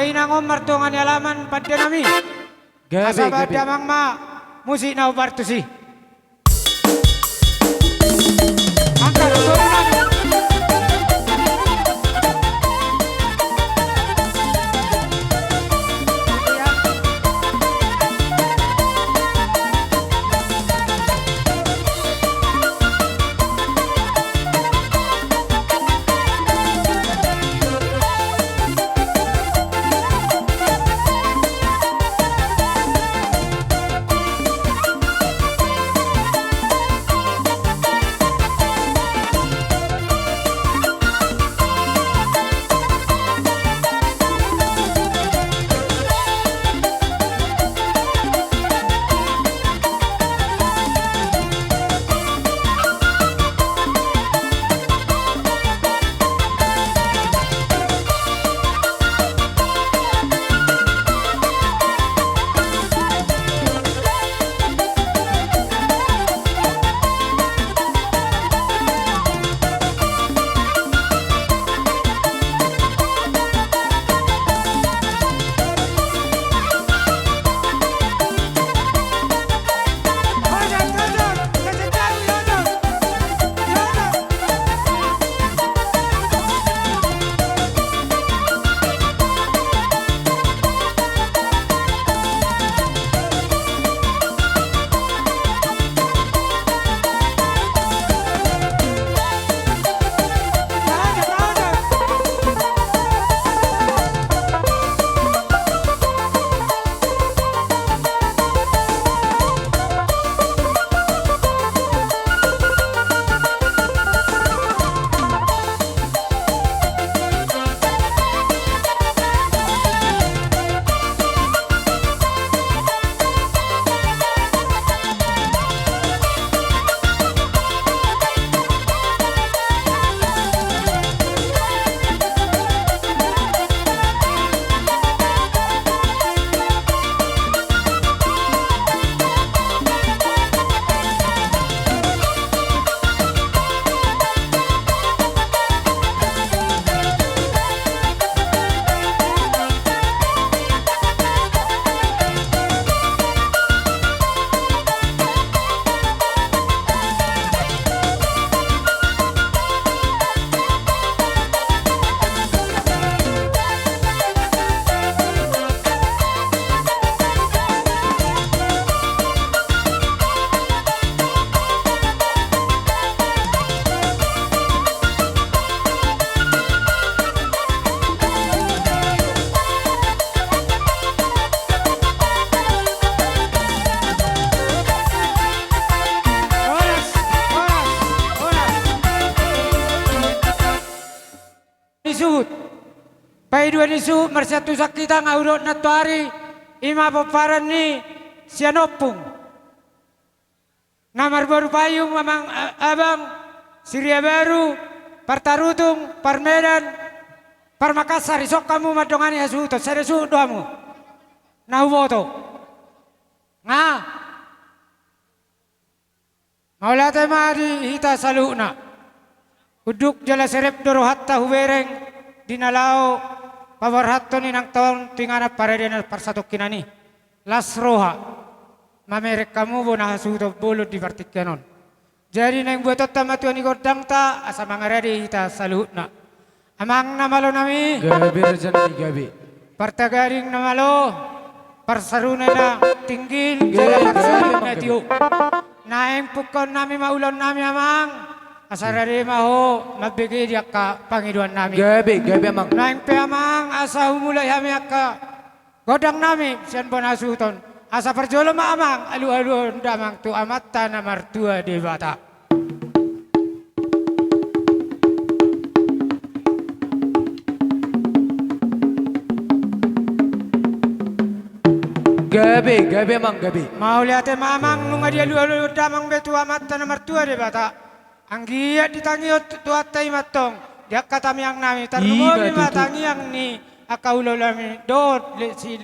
inangom martungan alaman pada nami. Asaba damang ma musik na ubartusi. Angkat turunan. Paiduan isu mersatu sakita ngaurut natuari ima paparan ni sianopung. Namar baru payung mamang abang Siria Baru Partarutung Parmedan Parmakassar isok kamu madongani asuto sere su doamu. Nauboto. Nga. Maulate mari hita saluna. Uduk jala serep doro hatta hubereng dinalao pawarhatto ni nang taon tingana paredena parsatok kinani lasroha mamerek kamu bona hasuto bolo di partikenon jadi nang buatot tamatu ni gordang ta asa mangaredi hita salutna amang namalo nami gabi rejana gabi partagaring namalo parsaruna na tinggil jala parsulit na tiyo naeng pukon nami maulon nami amang asarari maho mabigay dia ka Panginoon namin. Gabi amang. Naing pe amang asa humulay kami ka godang namin siyan po nasuton. Asa perjolo maamang alu-alu damang tu amata na martua di bata. Gabi amang gabi. Mau lihat mamang nunga dia alu-alu damang betu amata na martua di bata. Anggiat ditangi tuatai matong dia kata yang nami tarungomi matangi yang ni akaulo lami dot si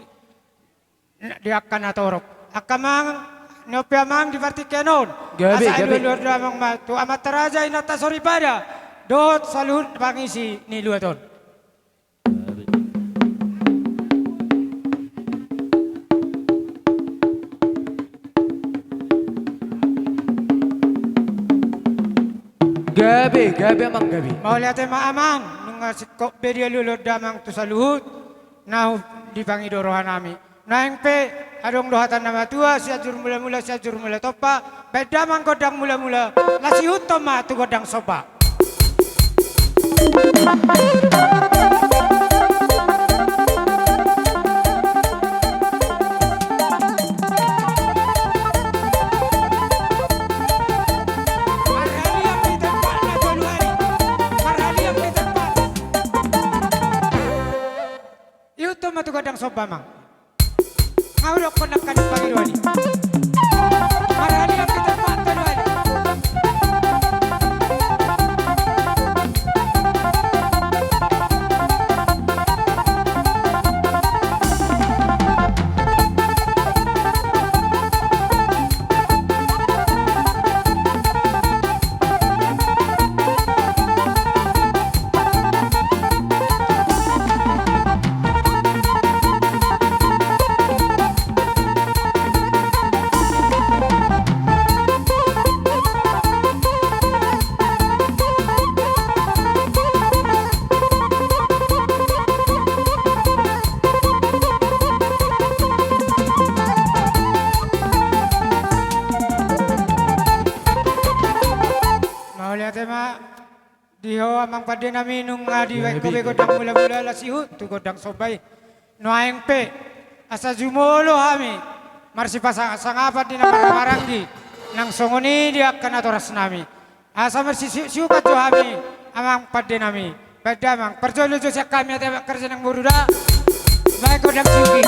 dia akan atorok akamang nopiamang di partikenon asa ilulur damang matu amat teraja inata sori pada dot salut pangisi ni luaton Gabi mang gabi. Mau lihat amang nung sikop bedia lulod damang tu sa luhut na di pangidorohan nami. Naing pe adong dohatan nama tua siajur mula-mula siajur mula topa beda mang godang mula-mula lasi utama tu godang soba. Matu gadang soba mang. Ngawlo ko nakkan pangirwani. Marali ang kita patalwani. Diho amang pade namin nung di ko godang mula-mula lasihu tu godang sobay. Noaeng pe asa jumolo hami marsi pasangapat di nama maranggi nang songoni dia kana toras nami. Asa marsi siukat jo hami amang pade nami. Pada amang perjolo jo sak kami ate kerja nang muruda. Baik godang siuki.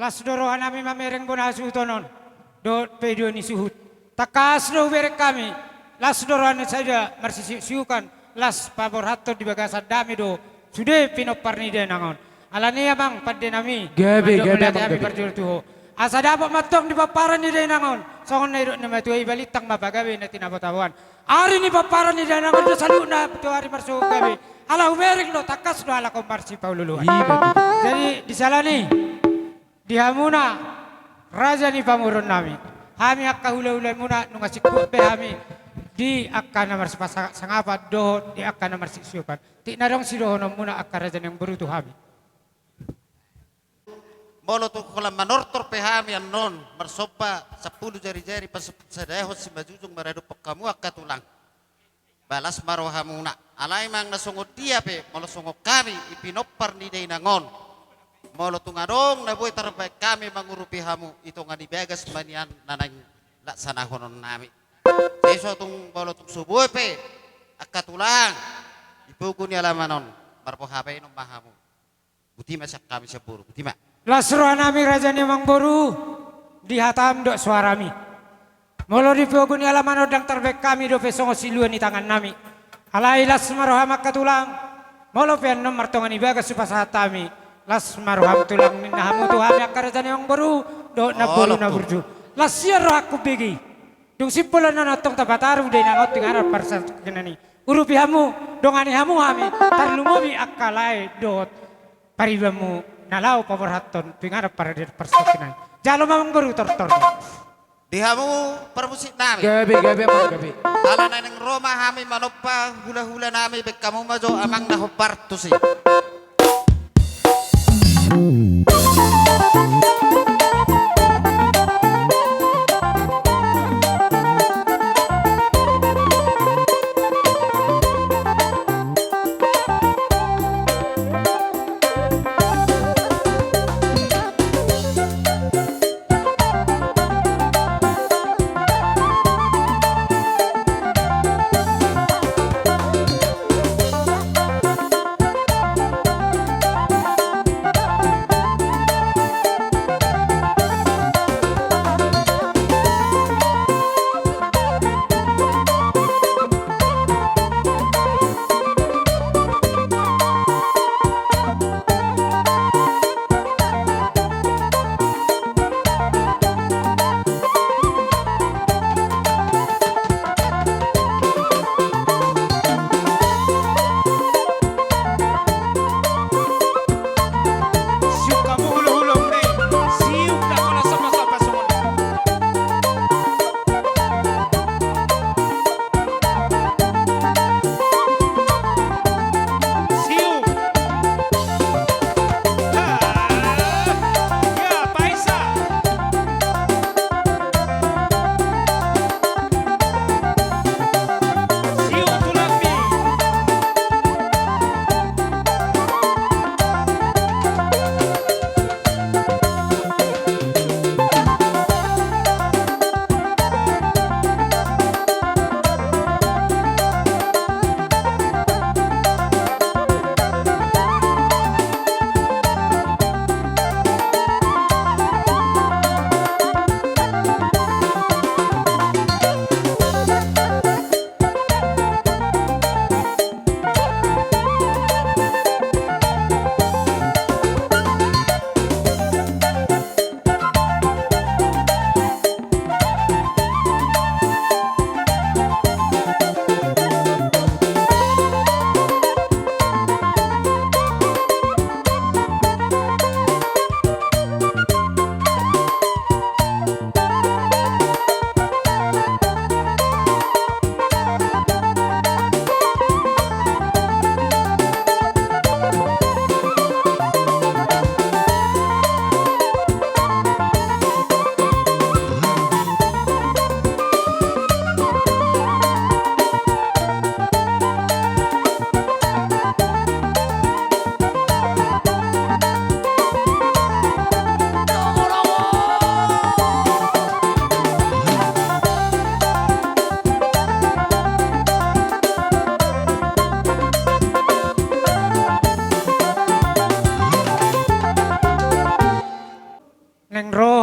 Las dorohan kami mamereng bonasu tonon. Dot pedo ni suhut. Takas no berek kami. Las dorohan saja marsi siukan. Las pabor hatto di bagasan dami do. Sudah pinoparni dia nangon. Alani abang pada nami. Gabi kami perjul tuho. Asa dapat matong di paparan ni dia nangon. Songon na iro nama tuai balitang mapagawi na tinabatawan. Ari ni paparan ni dia nangon do saluna tu hari marsu gabi. Ala uberek lo takas do ala komparsi paululuan. Jadi di sana nih. Dihamuna raja ni pamurun nami. Kami akka hula-hula muna nung asikku pe kami di akka namar sangapat dohot di akka namar sisyukan. Ti narong si dohono muna akka raja yang berutuh kami. Molo tu kolam manortor pe kami anon marsopa 10 jari-jari pas sadayahot si majujung maradu pekamu akka tulang. Balas marohamuna. Alay mang nasungod dia pe molo sungod kami ipinopar ni day nangon. Molo tungadong na buhay terbaik kami mengurupi hamu itu ngani begas manian nanang laksana honon nami. Eso tung molo tung subuh pe akatulang ibuku ni alamanon marpo hape nom mahamu. Butima sak kami sepuru butima. Lasruan nami raja ni mang boru dihatam dok suarami. Molo di ibuku ni alamanon dang terbaik kami do pesongo siluan di tangan nami. Alai las maroham akatulang molo pe nom martongani begas supasatami. Las maruham tulang ninahamu tuhan yang kerajaan yang baru do na bolu na burju. Las siar aku begi Dung simpulan na natong tabataru din ang ating aral para sa kinani. Urupi hamu, dongani hamu hami, tarlumobi akalay dot paribamu nalaw paborhaton pingarap para di para sa kinani. Jalo mamang guru tortor. Dihamu permusik nami. Gabi mang gabi. Ala na ng Roma hami manopa hula-hula nami bek kamu majo amang nahoparto si.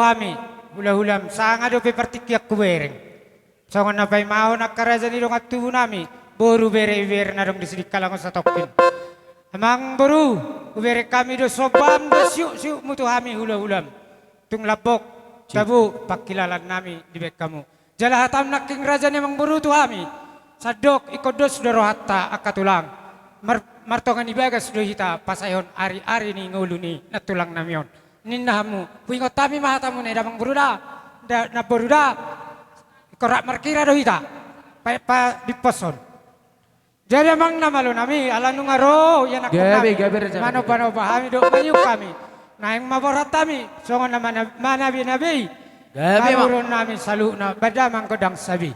kami hula-hulam sanga do pe partikiak kubereng songon na pay mao nakaraja ni dong atu nami boru bere na dong disidik kalangon sa tokin amang boru ubere kami do sobam do siu mutu hami hula-hulam tung lapok tabu pakilalan nami di bek kamu jala hatam naking raja ni mang boru tu hami sadok ikodos do rohatta akatulang martongan ibagas do hita pasayon ari-ari ni nguluni natulang namion ninnahamu puingot tami mahatamu ne damang buruda na buruda korak markira do hita pa di poson jadi amang namalo nami ala nungaro yan ako nami mano pano bahami do mayu kami na yang maborat tami songon na manabi nabi kaburun nami salu na badamang kodang sabi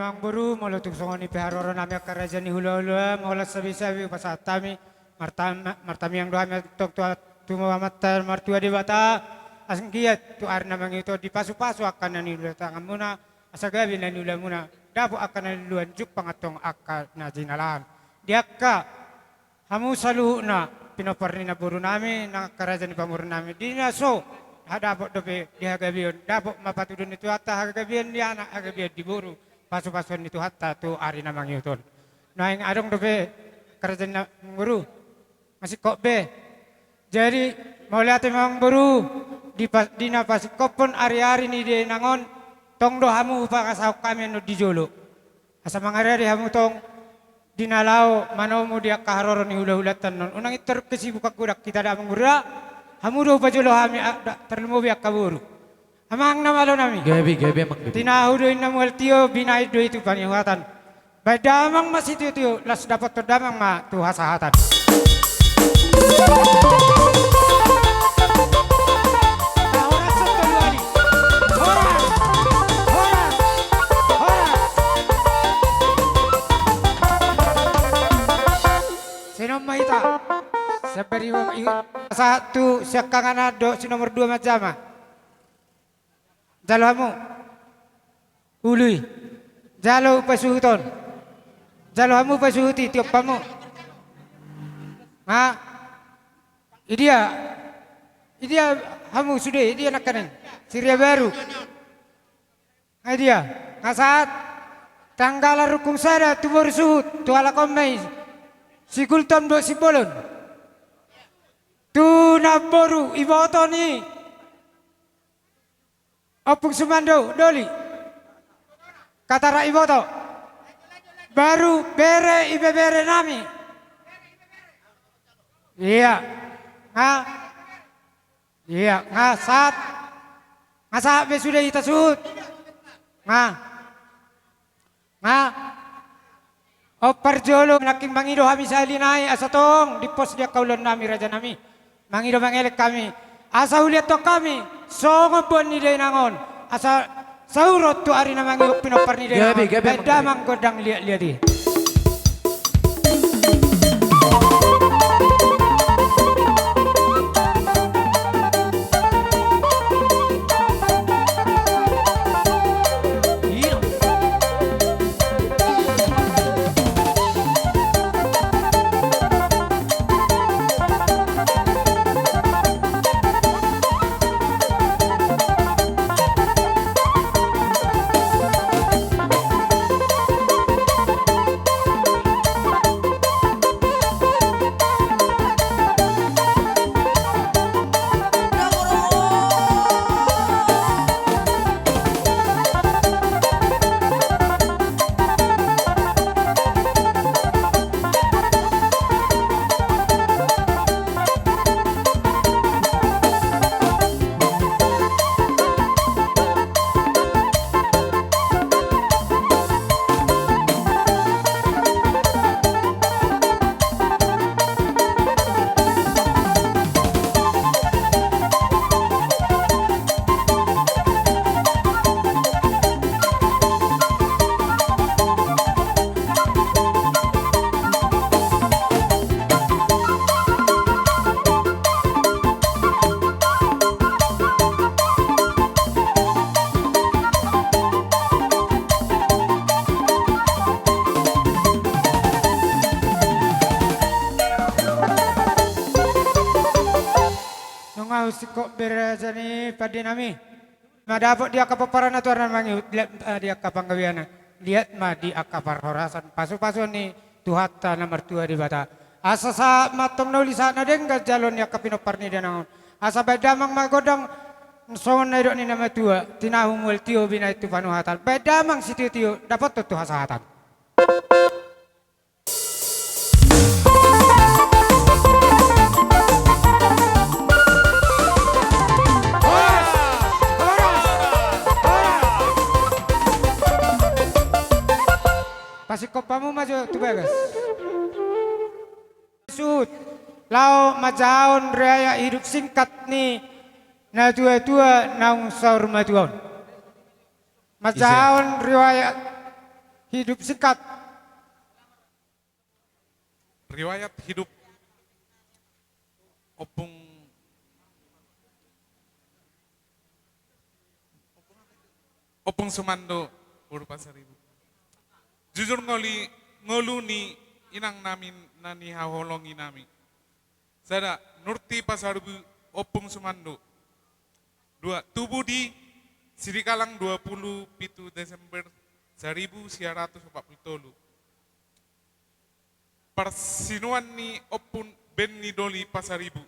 mang buru mulutuk songoni piharoro nami kerajaan hula-hula mola sabi-sabi pasatami martami yang doa tok tua mata martua di bata asenggiat tu arna mang itu dipasu-pasu akan nani hula tangan muna asagabi nani hula muna dapu akan nani luan juk pangatong akal najinalan diakka hamu saluhna pinoparni na buru nami na kerajaan pamur nami dinaso hadapok dope dihagabion dapok mapatudun itu hatta hagabion di anak hagabion di buru pasu-pasuan itu hatta tu ari namang yuton nah yang adong dope kerajaan buru masih kok be jadi mau lihat memang buru di nafas kopon ari-ari ni de nangon tong do hamu pakasau kami no di jolo asa mangari hamu tong dinalau manomu dia kaharoron ni hula-hulatan non unang iter kesibuka kudak kita da mengura hamudo pajolo hami terlemu biak kaburu amang namalo nami Gabi mang gabi. tinahudo inamuel tio binai do itu panihuatan badamang masih tio las dapat terdamang ma tu hasahatan Sinom mahita sabari satu sekangan ado si nomor 2 macama jalo ului jalo pasuhuton jalo hamu pasuhuti tiap pamu ha idia hamu sudah idia nakanan siria baru idia ngasat tanggala rukung sada tumor suhut tuala komai si kultom do si bolon tu naboru ibotoni opung sumando doli katara iboto baru bere ibebere nami iya ngasat be sudah kita sud opar jolo naking mangido kami salinai asatong di pos dia kaulan nami raja nami mangido mangelek kami asa uliat to kami songo bon ni de nangon asa saurot tu ari na mangido pinopar ni de nangon beda mang godang liat di kok berajani pada nami madapot dia kapaparan atau orang mangi lihat dia kapanggawiana lihat ma di akapar horasan pasu-pasu ni tuhata nomor 2 di bata asa sa matong nulisan na dengga jalon ya kapinopar ni danangon asa bedamang magodang songon na ni nama 2 tinahumul tio binay tu panuhatan bedamang si tio dapat tu hasahatan Pasti kopamu maju tu bagas. Sud, lau majaon raya hidup singkat ni na tua naung saur majuon. Majaon riwayat hidup singkat. Riwayat hidup Opung Sumando Boru Pasaribu. Jujur ngolu ni inang namin nani haholongi nami. Sada Nurti Pasaribu Opung Sumando. Dua tubuh di Sirikalang 27 Desember 1947. Persinuan ni Opun Ben ni Doli Pasaribu.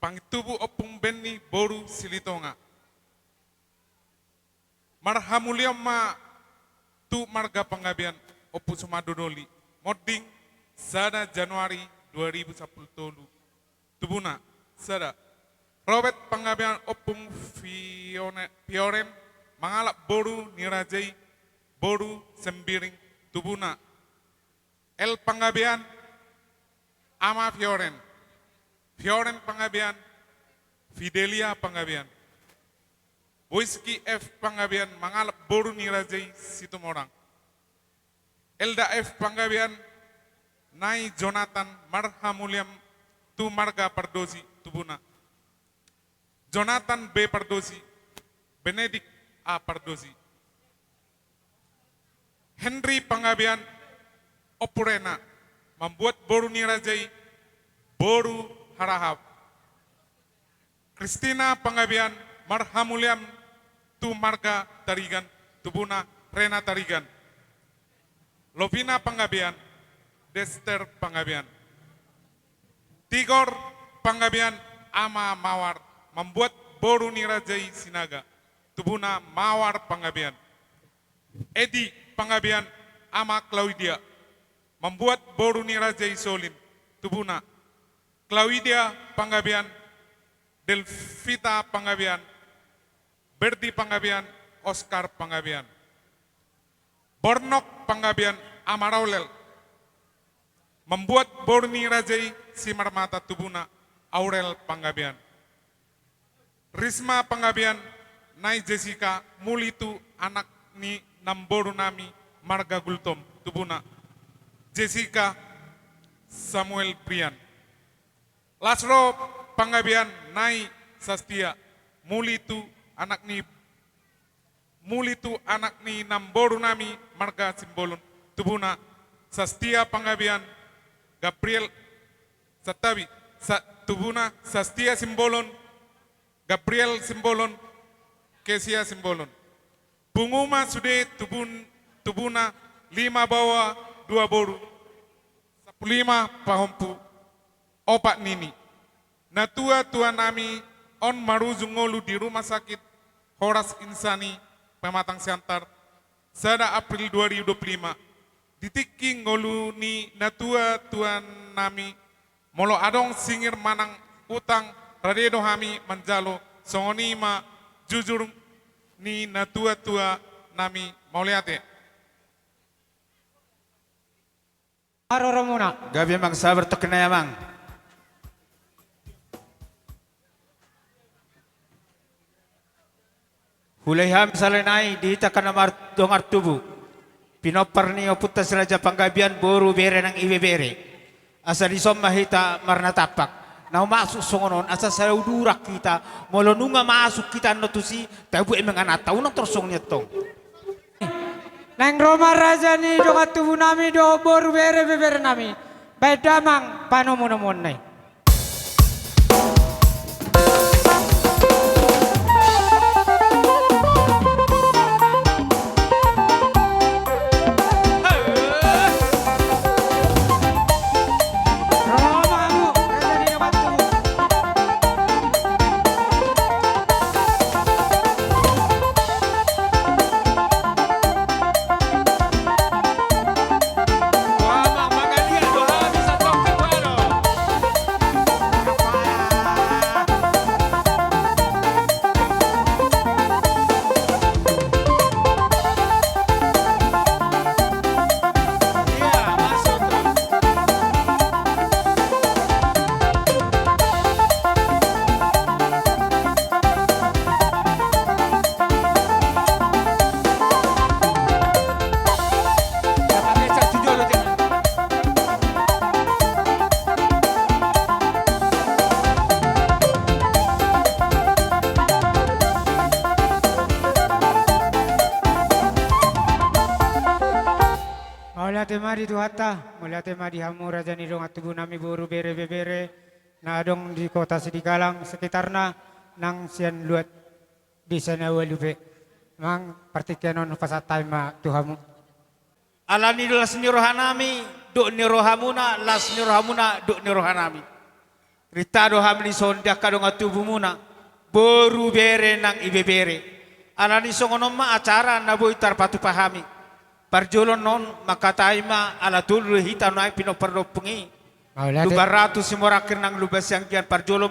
Pangtubu Opung Ben ni Boru Silitonga. Marhamuliam ma tu marga panggabian Opung Sumando Doli. Modding sada Januari 2010. Tubuna sada Robert panggabian Opung Fioren mangalap Boru Nirajai Boru Sembiring Tubuna El panggabian Ama Fioren panggabian Fidelia panggabian Boyski F panggabian mangalap Boru Nirajai Situmorang Elda F panggabian Nai Jonathan Marhamuliam tu marga Pardosi Tubuna Jonathan B Pardosi Benedict A Pardosi Henry Panggabian Opurena membuat Boru Nirajai Boru Harahap. Christina Panggabian Marhamuliam tu marga Tarigan Tubuna Rena Tarigan. Lovina Panggabian Dester Panggabian. Tigor Panggabian Ama Mawar membuat Boru Nirajai Sinaga Tubuna Mawar Panggabian. Edi Panggabian Ama Claudia membuat Boru Nirajai Solin Tubuna. Claudia Panggabian Delvita Panggabian Berdi Panggabian Oscar Panggabian. Bornok Panggabian Amaraulel membuat Boru Nirajai Simarmata Tubuna Aurel Panggabian. Risma Panggabian Nai Jessica Mulitu anak ni Namboru nami marga Gultom Tubuna. Jessica Samuel Brian. Lasro Panggabian Nai Sastia Mulitu anak ni Namboru nami marga Simbolon Tubuna. Sastia Panggabian Gabriel Satabi Tubuna. Sastia Simbolon Gabriel Simbolon Kesia Simbolon. Punguma sude Tubuna 5 bawa 2 boru 15 pahompu opak nini. Natua tua nami on maruzungolu di rumah sakit Horas Insani Pematang Siantar sada April 2025. Ditiki ngolu ni natua tua nami molo adong singir manang utang radedo hami manjalo songoni ma jujur ni natua nami mauliate. Aroro muna. Gabi mang sabar to kena mang. Hulaiha misalenai dihita kanamar dongar tubuh. Pinopar ni oputas raja panggabian Boru bere nang iwe bere. Asa disom mahita marna tapak. Nau masuk songonon asa saudurak kita molonunga masuk kita notusi tabu emang anak tahu nang tersong nyetong. Nang Roma raja ni dongat tubuh nami do Boru bere nami. Beda mang panomun nai. Maula tema di Tuhatta, maula tema di hamu raja ni dong atubu nami boru bere bebere, na dong di kota Sidikalang sekitarna nang sian luat di sana walupe. Mang partikyanon pasatay ma tuhamu. Alani las ni rohanami, do ni rohamuna, las ni rohamuna, do ni rohanami. Rita rohamni sondia kadong atubu muna, boru bere nang ibebere. Alani songonomma acara na boy tarpatu pahami. Parjolon non makataima ala tulu hita no ay pinoparlopungi. Maula te. Lubaratus si morakir ng lubas yang kian parjolo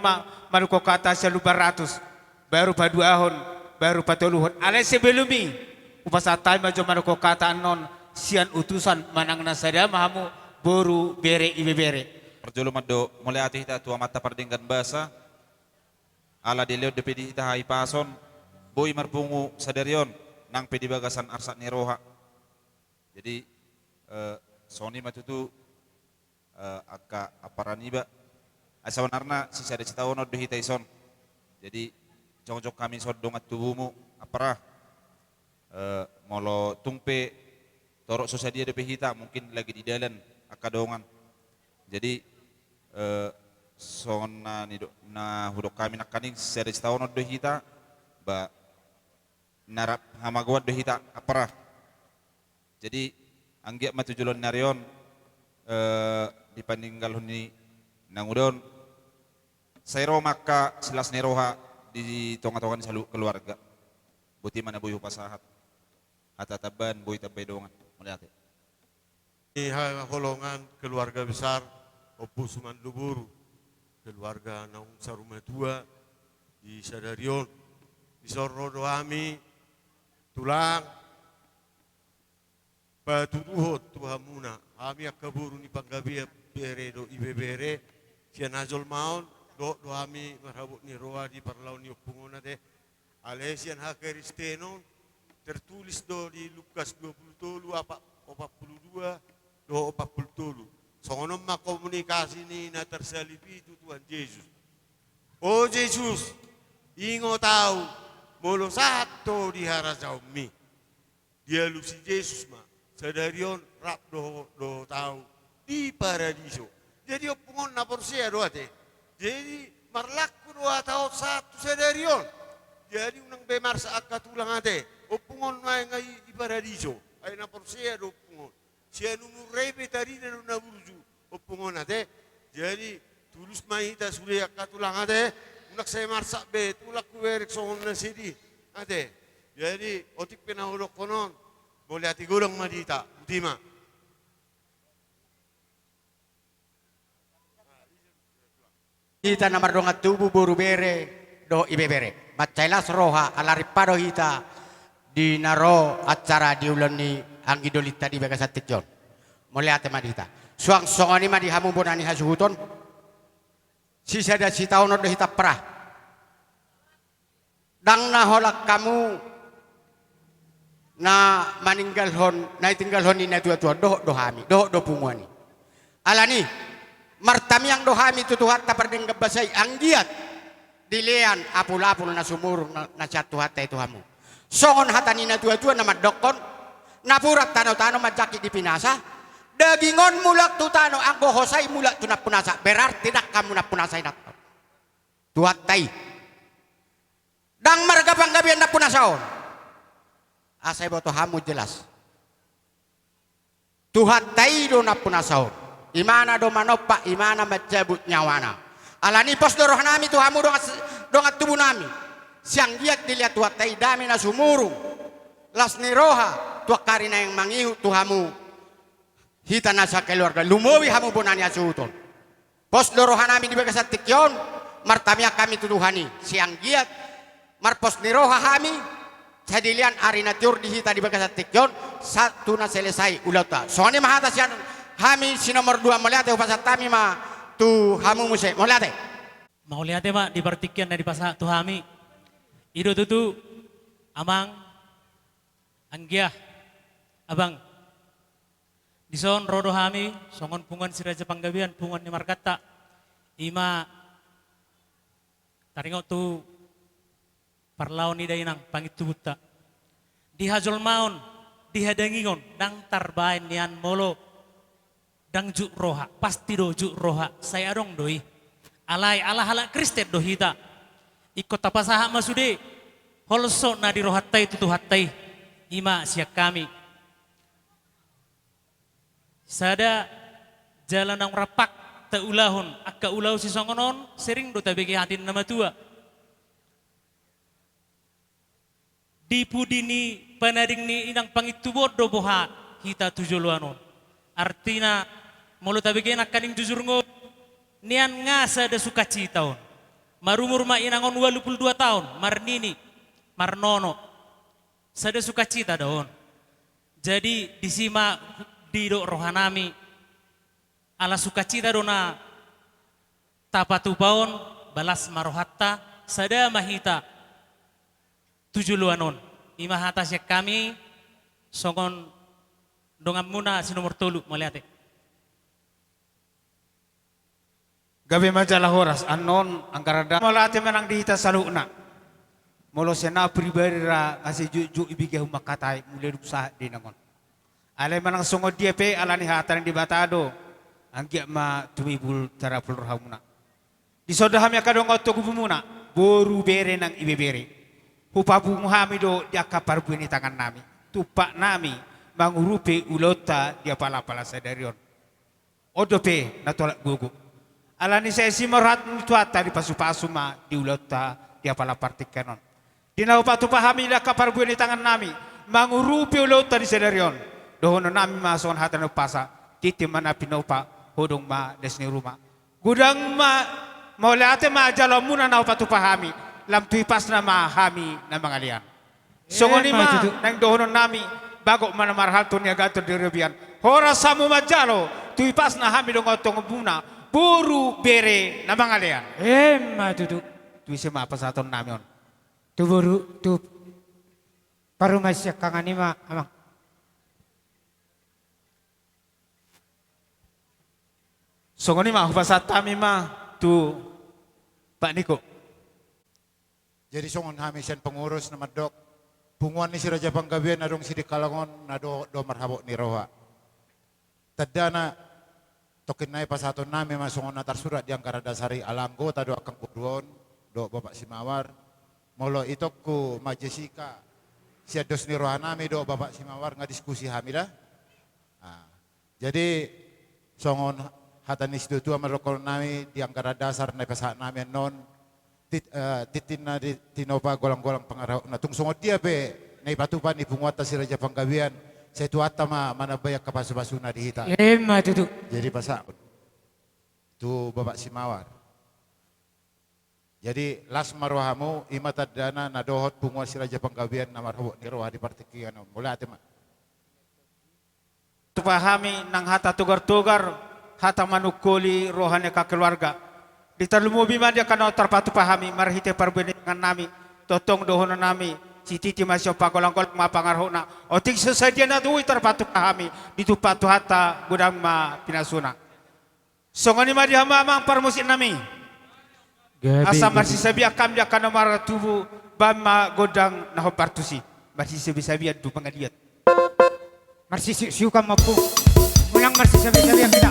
manuko kata sa lubaratus. Baru pa duahon, baru pa tuluhon. Alay sebelumi, upasatay majo manuko kata non sian utusan manang nasada mahamu boru bere ibebere. Parjolo mado mulai ati hita tua mata pardinggan basa. Ala dileo depedi hita hai pason. Boy marpungu sadarion nang pedi bagasan arsat ni roha. Jadi Sony matutu aka aparaniba asawanarna sisa de citawono do hita ison. Jadi jong-jong kami sodongat tubumu aparah molo tungpe torok sosadia de hita mungkin lagi di dalan akadongan. Jadi sona ni na hudok kami nakaning sisa de citawono do hita ba narap hamagwad do hita aparah. Jadi anggiak matujulon narion dipaninggal huni nangudon sayro maka silas neroha di tonga-tongan salu keluarga buti mana boy pasahat atataban boy tabay dongan melihat Ini holongan keluarga besar Opu Suman Luburu, keluarga Naung Saruma Tua di Sadarion, di Sorrodo Ami, Tulang, Patutuhot Tuhamuna, Ami akaburu ni Panggabia bere do ibebere, sian azol maon, do ami marhabut ni roa di parlau ni opungona de, alesian hakeristeno, tertulis do di Lukas 20 apa 42 do 40. Songonom makomunikasi ni na tersalipi itu Tuhan Yesus. Oh Yesus, ingo tahu, molo satu di harajaumi. Dia lusi Yesus ma, sadarion rap do tahu di paradiso. Jadi opungon na porsia do ate. Jadi marlaku do tahu satu sadarion. Jadi unang bemar sa akatulang ate. Opungon na ngai di paradiso. Ay na porsia do opungon. Siya nunurebe tari na naburju. Opungon ate. Jadi tulus mahita sulia akatulang ate. Unak saya marsak be tulak kuwerik songon na sidi ate. Jadi otik pinahulok konon. Boleh hati gulung madita, Butima. Hita na mardonga tubu buru bere do ibebere. Bacailas roha alaripado hita di naro acara di ulani ang idolita di bagasatik yon. Mulai ate madita. Suang songoni madi hamu bonani hasuhuton. Sisa da si tahun do hita perah. Dang na holak kamu na maninggal hon, na tinggal hon ni na tua-tua do hami, do pumuani. Alani martami ang do hami tutuhat ta pardeng gabasay ang giat dilean apul-apul na sumur na satuhat ta itu hamu. Songon hatani na tua-tua na madokon, napurat tano-tano majaki di pinasa, dagingon mulak tutano ang gohosay mulak tu napunasa, berarti nak kamu napunasay nato. Tuhat tay. Dang marga panggabian napunasaon. Asay boto hamu jelas. Tuhan taido na punasaw. Imana do manopa, imana majabut nyawana. Alani pos do roh nami tu hamu dong at tubuh nami. Siang giat dilihat tuhat tai dami na sumurung. Las ni roha tuak karina yang mangihu tu hamu. Hita nasa keluarga lumowi hamu bonani asuton. Pos do roh nami di bagasat tikyon. Martamia kami tuduhani. Siang giat marpos ni roha hami. Sadilian arina tiur di hita di bagasat tikyon satu na selesai ulata. Soalnya mahata sian hami si nomor 2 melihat upasat tami ma tu hamu muse melihat. Mau lihat ma di partikyan na di pasa tu hami. Ido tutu amang anggia abang dison rodo hami songon pungon si Raja Panggabian pungon ni Markata ima taringo tu parlaw ni dainang pangitubuta di hajol maon dihadangingon dang tarbain nian molo dang juk roha pasti do juk roha saya dong doi alai ala hala Kristen do hita ikut tapasaha masude holso na di rohatai tutu hatai ima siak kami sada jalan nang rapak ta ulahon akka ulau si songonon sering do tabegi hatin nama tua di pudini panading ni inang pangitubod do boha kita tujuluanon artina mulu tabegi nak kaning jujur ngo nian ngasa da sukacita on marumur ma inangon 82 tahun marnini marnono sada sukacita daon jadi disima di do rohanami ala sukacita dona tapatu paon balas marohatta sada mahita tujuluanon ima hata syak kami songon dongam muna sinomor tolu maliate Gabi majalah horas anon angkarada malate menang dihita saluna molo sena pribadi ra ngasih juju ibige humakatai mulai usaha di nangon ale menang songo dia pe alani hatan di batado anggia ma tumibul tarapul rahamuna di sodahami akadong otto gubumuna boru bere nang ibe bere hupabu muhamido dia kapar buni tangan nami tupak nami mangurupe ulota dia pala-pala sadarion odope natolak gugu alani saya simarat mutuata di pasu-pasu ma di ulota dia pala partik kanon dinau patu pahami dia kapar buni tangan nami mangurupe ulota di sadarion dohono nami masukkan hatan pasa titi mana pinopa hodong ma desni rumah gudang ma maulate ma jalamuna na patu pahami lam tuipas na mahami na mangalian songoni ma nang dohonon nami bagok mana marhal to niya gato direbian hora samu majalo tuipas na hami dong otong buna buru bere na mangalian Matutu. tui sema apa saton nami on Tu buru tu parumasya kanganima amang. songoni ma hubasat kami ma tu Pak Niko Jadi songon kami sen pengurus nama dok punguan ni si Raja Panggabian nadong si di Kalangon na do marhabok ni roha. Tadana tokin nai pasaton nami masongon natar surat yang karadasari alanggo tado akang kuduon do Bapak Simawar molo itok ku Ma Jessica siados ni roha nami do Bapak Simawar ngadiskusi hamida. Jadi songon hatan institutua merokol nami yang karadasar nai pasahan nami non titin na tinopa golang-golang pangaraw na tung sungod dia be na ipatupan ipunguata si Raja Panggabian sa ituata manabayak kapasu-pasu na dihita. Matutu. Jadi pasa tu Bapak Simawar. Jadi las marwahamu imata dana na dohot punguat si Raja Panggabian na marhabok ni roha di partikian. Mula ate ma. Tupahami nang hata tugar-tugar hata manukuli rohane ka keluarga di talumubi man dia kana terpatu pahami marhite parbeni dengan nami totong dohono nami si titi masyo pagolang-golang mapangarhona otik sesadia na duwi terpatu pahami ditupatu hata gudang ma pinasuna songoni ma dihama amang parmusin nami asa marsi sabi akam dia kana mar tubu bama godang naho partusi marsi sabi du pangadiat Marsi siu kam mapu. Mulang marsi sabi-sabi kita.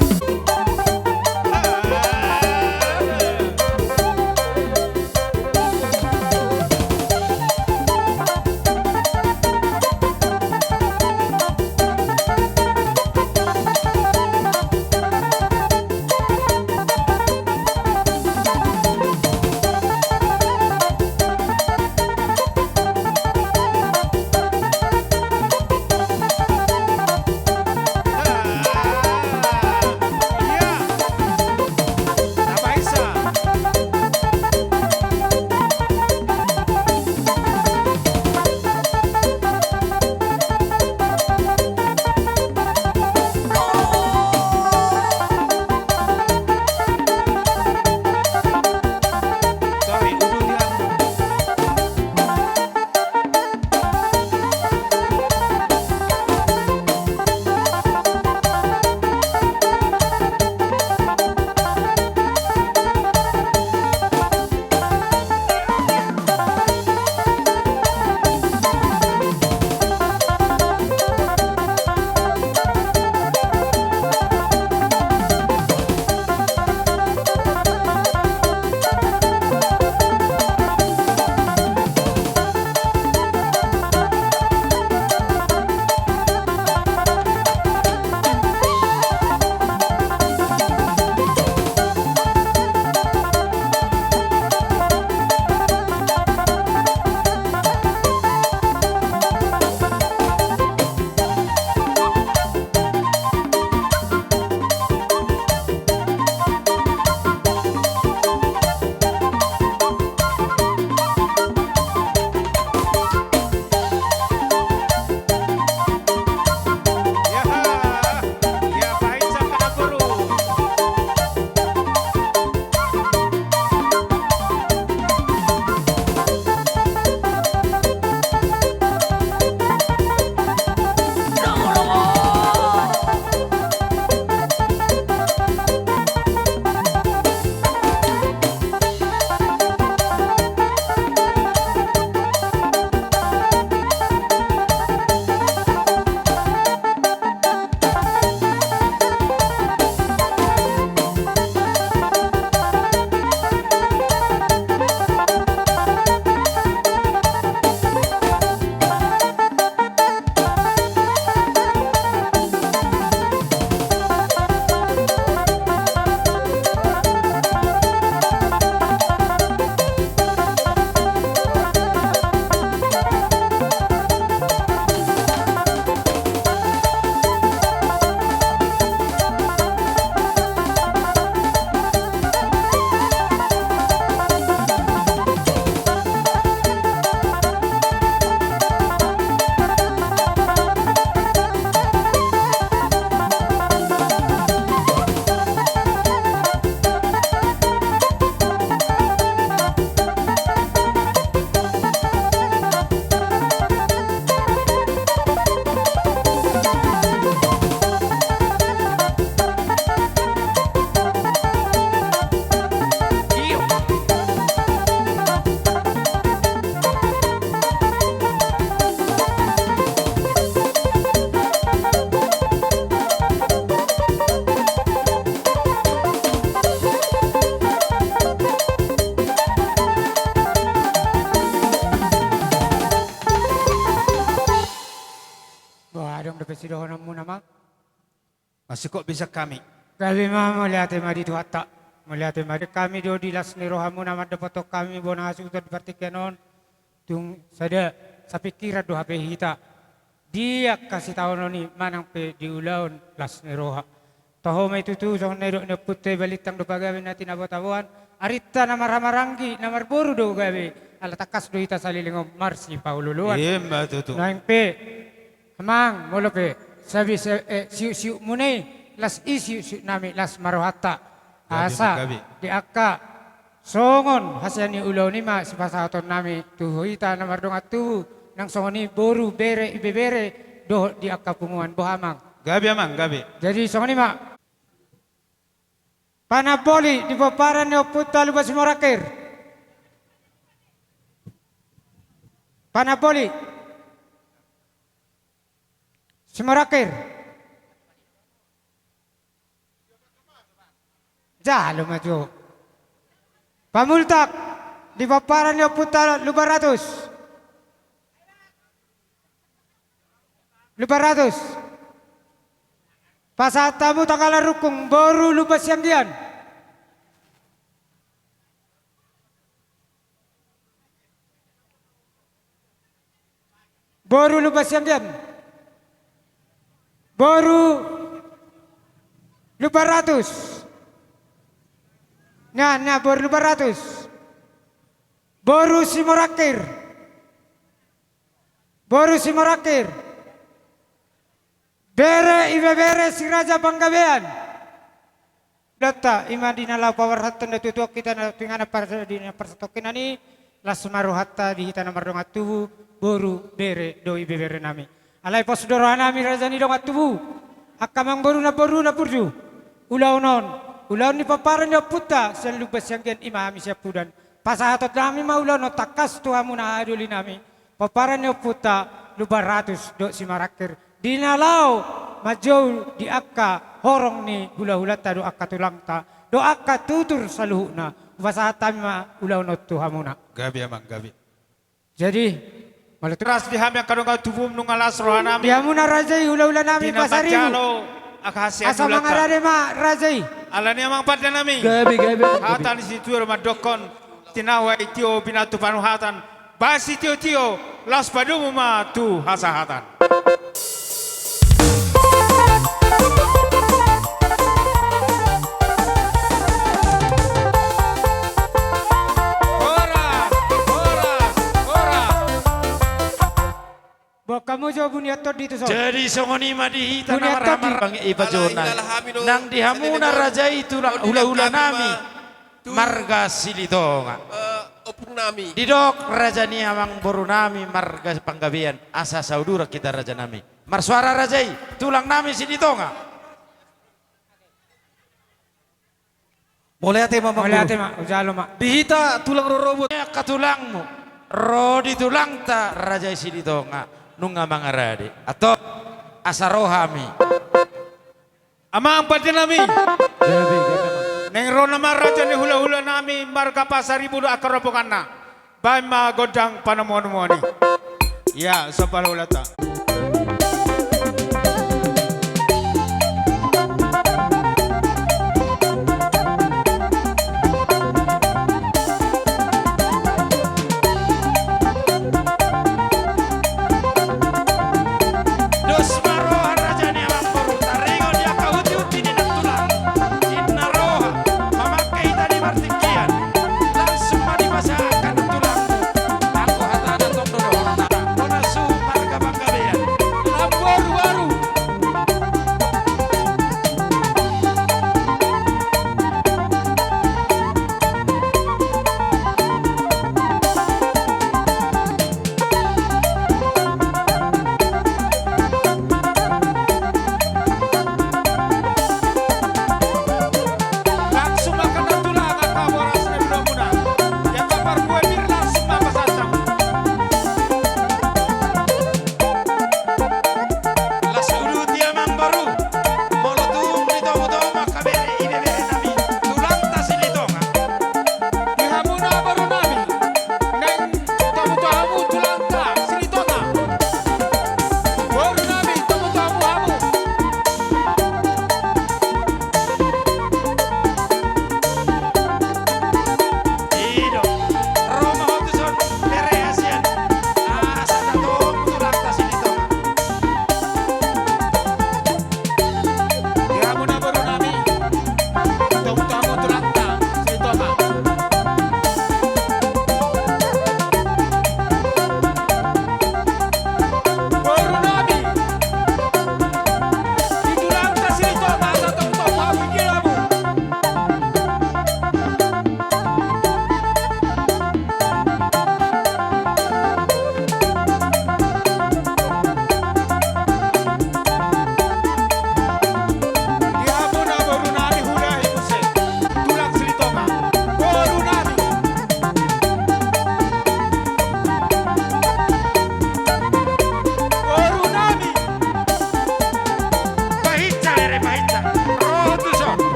dong dapat sidohonan mo naman. Masih kok bisa kami. Kami mah melihat ma dito hatta. Melihat ma kami do dilas ni roha mo naman dapat kami bonasa utod partikenon. Tung sada sa pikiran do hape hita. Dia kasih tahu noni manang pe diulaon las ni roha. Tahu may tutu sa nero na putte balitang do pagawin natin abot-abuan. Arita na maramaranggi na marburu do gabi. Ala takas do hita sa lilingom marsi paululuan. Iya tutu. Naing pe. Amang molo pe. Sabi siu munay las isiu nami las marohata. Asa di akka songon hasil ni ulaw ni ma si pasaton nami tuhuita na mardong atu nang songon ni boru bere ibebere do di akka punguan bohamang. Gabi amang, gabi. Jadi songon ni ma panapoli di paparan ni oputa lubas morakir. Panapoli Simorakir. Jalo maju. Pamultak di paparan ni puta lubaratus. Lubaratus. Pasatamu takala rukung baru lubas yang dian. Baru lubas yang dian. Baru 500. Nah, baru 500. Baru si Morakir. Baru si Morakir. Bere ibe bere si Raja Panggabean. Data ima dinala pawarhatan na tutuak kita na tingana para di persatokin ani las maruhatta di hita na mardong atubu baru bere do ibe bere nami. Alay pas dorohan nami raja ni dong atubu. Akamang baru na purju. Ulaw non. Ulaw ni paparan niya puta. Siya lubas yang gen imami siya pudan. Pasahatot nami maulaw no takas tuha mo na aduli nami. Paparan niya puta 500 do si Marakir. Dinalaw majow di akka horong ni hula-hulata do akka tulangta. Do akka tutur sa luho na. Pasahat kami maulaw no tuha mo na. Gabi amang, gabi. Jadi Teras di ham yang kadang kau tubum nung alas rohanami. dia muna rajai hula-hula nami pasarimu. Tinamajalo akhasia Asa mangarare ma rajai. Alani amang pada nami. Gabi. Hatan di situ rumah dokon. Tinawa itio binatu panu hatan. Basi tio las padumu ma tu hasa hatan. Kamu jauh buniator di itu so. Jadi songoni madi hita na Buniator di. maramar iba jona. Nang dihamuna raja itu hula-hula nami. Marga silitonga. Opung nami. Didok raja ni amang boru nami marga panggabian. Asa saudura kita raja nami. Marsuara rajai tulang nami silitonga. Boleh ate mama. Boleh ate ma, ujalo ma. Dihita tulang rorobot. Katulangmu. Rodi tulang ta raja silitonga. Nunga mangarade atau asarohami Amang pada nami. Neng rona maraja ni hula-hula nami marga pasari budu akaropokan na. Bay magodang panamuan-muani. Ya, sabal hulata. Langsung madi masakan tulang. Aku hatana tong dodo. Dona su marga Panggabean.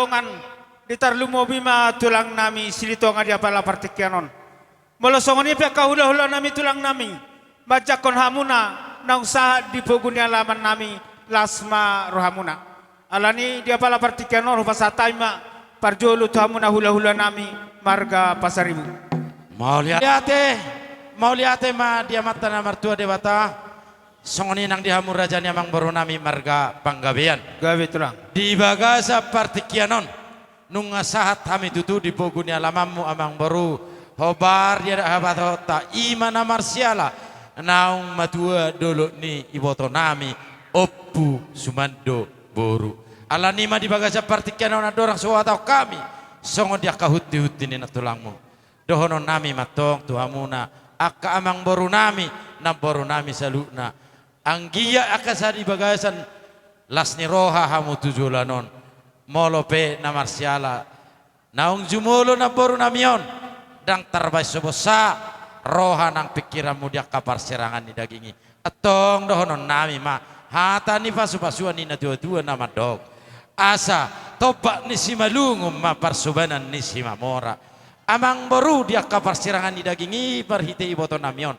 bongan ditarlumo bima tulang nami silito nga dia pala partikianon. Molosongon ni pia kahula-hula nami tulang nami. Bajakon hamuna na usaha di pogunya laman nami lasma rohamuna. Alani dia pala partikianon pasatay ma parjolo tu hamuna hula-hula nami marga pasaribu. Mau liate ma dia mata na martua dewata songoni nang dihamur raja ni amang baru nami marga panggabean Gawe tulang. di bagasa partikianon nung sahat kami tutu di pogunya lamamu amang baru hobar dia dak habat hota imana marsiala naung matua dolo ni iboto nami oppu sumando boru alani ma di bagasa partikianon adorang suwatau kami songo dia kahuti-huti ni natulangmu dohono nami matong tuhamuna akka amang boru nami na boru nami saluna anggia akka sadi bagasan lasni roha hamu tujulanon molope na marsiala naung jumulo na boru namion dang tarbay sobosa roha nang pikiranmu dia kapar serangan ni dagingi atong dohono nami ma hata ni pasu-pasuan ni na dua-dua nama dog asa topak ni si malungum ma parsubanan ni si mamora amang baru dia kapar sirangan di dagingi parhite iboto namion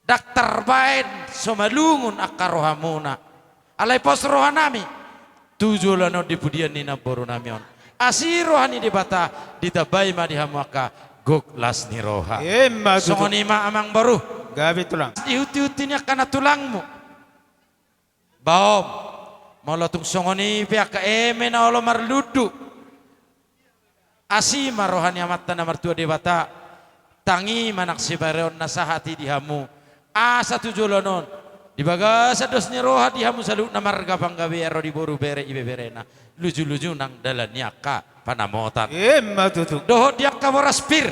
daktar bain somalungun akarohamuna alai pos rohanami tujulano di pudian nina boru namion asirohani di bata ditabai ma dihamaka goklas ni roha songonima amang baru Gawe tulang. dihuti-hutinya karena tulangmu baom molotung songoni pihak eme na olo marludu asima rohani amat na martua dewata tangi manak sibareon nasahati dihamu asa tujulonon di bagasa dosni roha dihamu salu na marga panggawe ero di boru bere ibe berena luju-luju nang dalannya ka panamotan Matutu. doho dia ka waraspir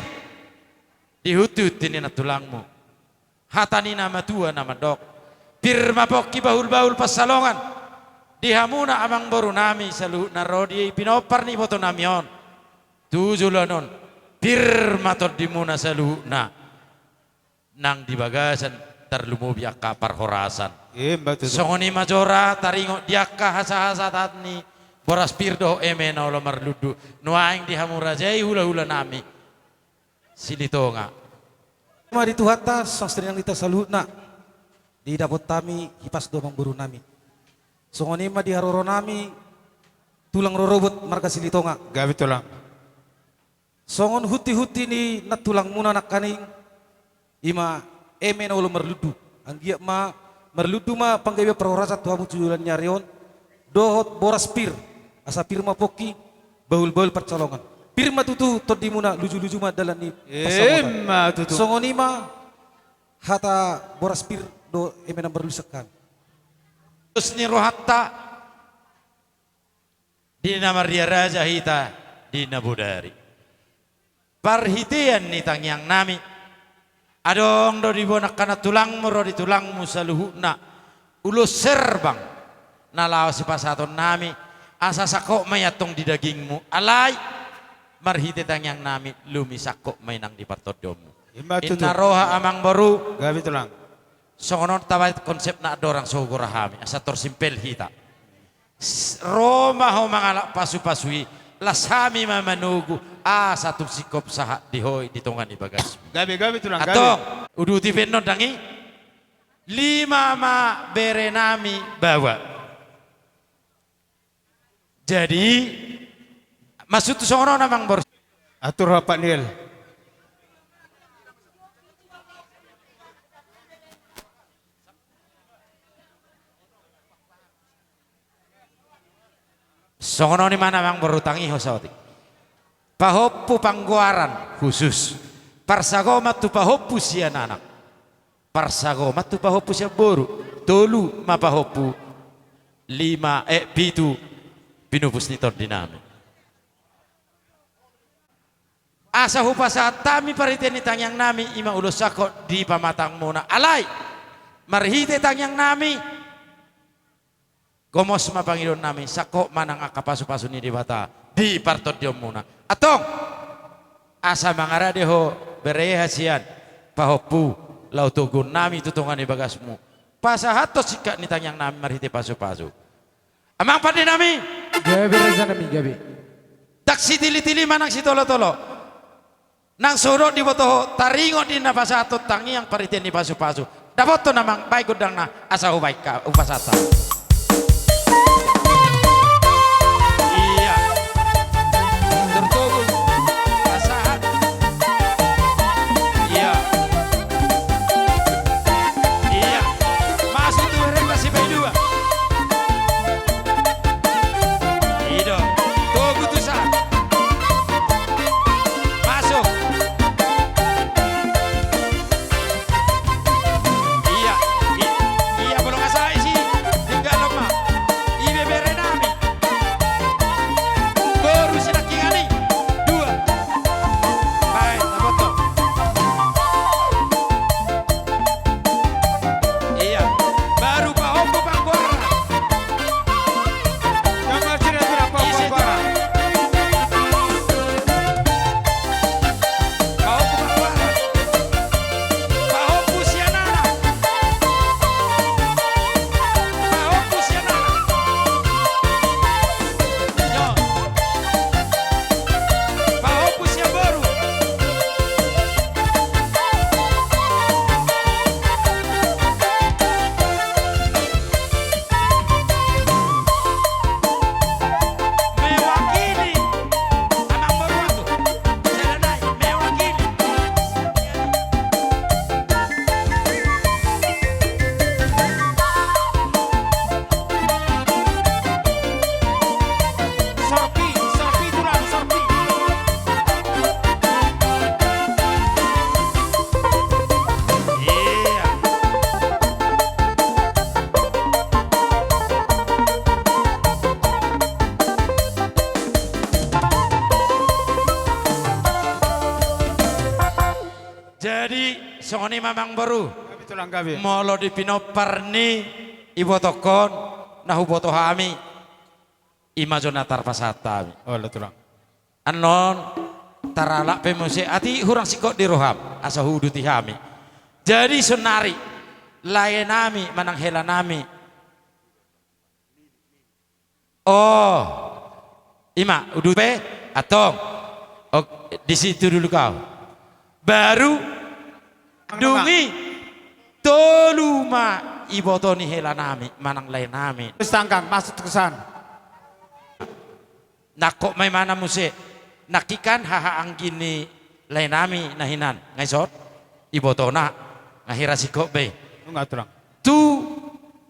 dihututin na tulangmu hatani nama tua nama dok pir mapoki bahul-bahul pasalongan dihamuna amang boru nami salu na rodi pinopar ni boto namion tujulanon pirmaton dimuna saluna nang di bagasan tarlumubi akka parhorasan songoni majora taringo diakka hasa-hasa tatni boras pirdo emena olo marludu nuaing dihamurajai hula-hula nami silitonga Mari tuhata sastra yang kita salutna di dapot tami hipas domang buru nami. Songoni ma di haroro nami tulang rorobot marga silitonga. Gawe tulang. Songon huti-huti ni natulang muna nak kaning ima emen ulo merludu anggia ma merludu ma panggawe perorasa tuamu tujulan nyarion dohot boras pir asa pir ma poki baul-baul percolongan pir ma tutu todi muna luju-luju ma dalan ni Matutu. songon ima hata boras pir do emen berlusakan terus ni rohatta di nama dia raja hita di nabudari parhitian ni tangyang nami adong do dibonak kana tulangmu ro di tulangmu saluhuna ulo serbang nalaw si pasaton nami asa sako mayatong di dagingmu alay marhite tangyang nami lumisako may nang di partodomu inna roha amang baru Gawe tulang. songonon tawait konsep na adorang sogorahami asa torsimpel hita Roma ho mga pasu-pasui lasami mamanugu satu sikop saha dihoy ditongan ibagas Gawe tulang. atong uduti penon dangi 5 ma berenami bawa jadi maksud songono namang bor Atur Pak Niel. songono ni mana mang berutangi hosoti pahoppu pangguaran khusus parsagoma tu pahoppu sian anak parsagoma tu pahoppu sian boru tolu ma pahoppu 5 pitu pinupus nitor dinami asa hupasa tami pariteni tangyang nami ima ulusako di pamatang muna alay marhite tangyang nami gomos mapangilon nami sako manang akapasu-pasu ni di bata di partot diom muna atong asa mangaradeho bereha sian pahopu lautugun nami tutungan di bagasmu pasahato sikak ni tangyang nami marhite pasu-pasu amang padi nami Gabi reza nami gabi. dak si tili-tili manang si tolo-tolo nang suro di boto taringo di napasato tangi yang pariten di pasu-pasu dapat to namang baik gudang na asa baik ka upasata iya tertugu asahan iya iya masuk tuh renta si dua ido tugu tuh sah masuk iya iya belum asal isi tinggal lemah ibe bere nami baru sinak kingani dua baik taboto iya baru pak Opo Panggora Jangan sira-sira isi pokok-pokok. Pak Opo Panggora Pak Opo Sianana Pak Opo Sianana yo Pak Opo Sian baru mewakili Amang Baruatu Serenai mewakili Sorpi, sorpi tulang, sorpi. iya jadi songoni Mamang Baru Gabi tulang gabi. molo di Pinoparni ibu tokon nahu boto hami ima jonatar pasata Oh, lo tulang. anon taralak pemuse ati hurang sikok di roham asa hudu ti hami jadi sonari layanami manang helanami oh ima udu pe atong oh, di situ dulu kau baru dungi toluma ibotoni helanami manang layanami Terus tangkang, masuk ke sana. nakok may mana muse nakikan haha anggini lainami nahinan ngaisot ibotona ngahira sikok be Enggak tulang. tu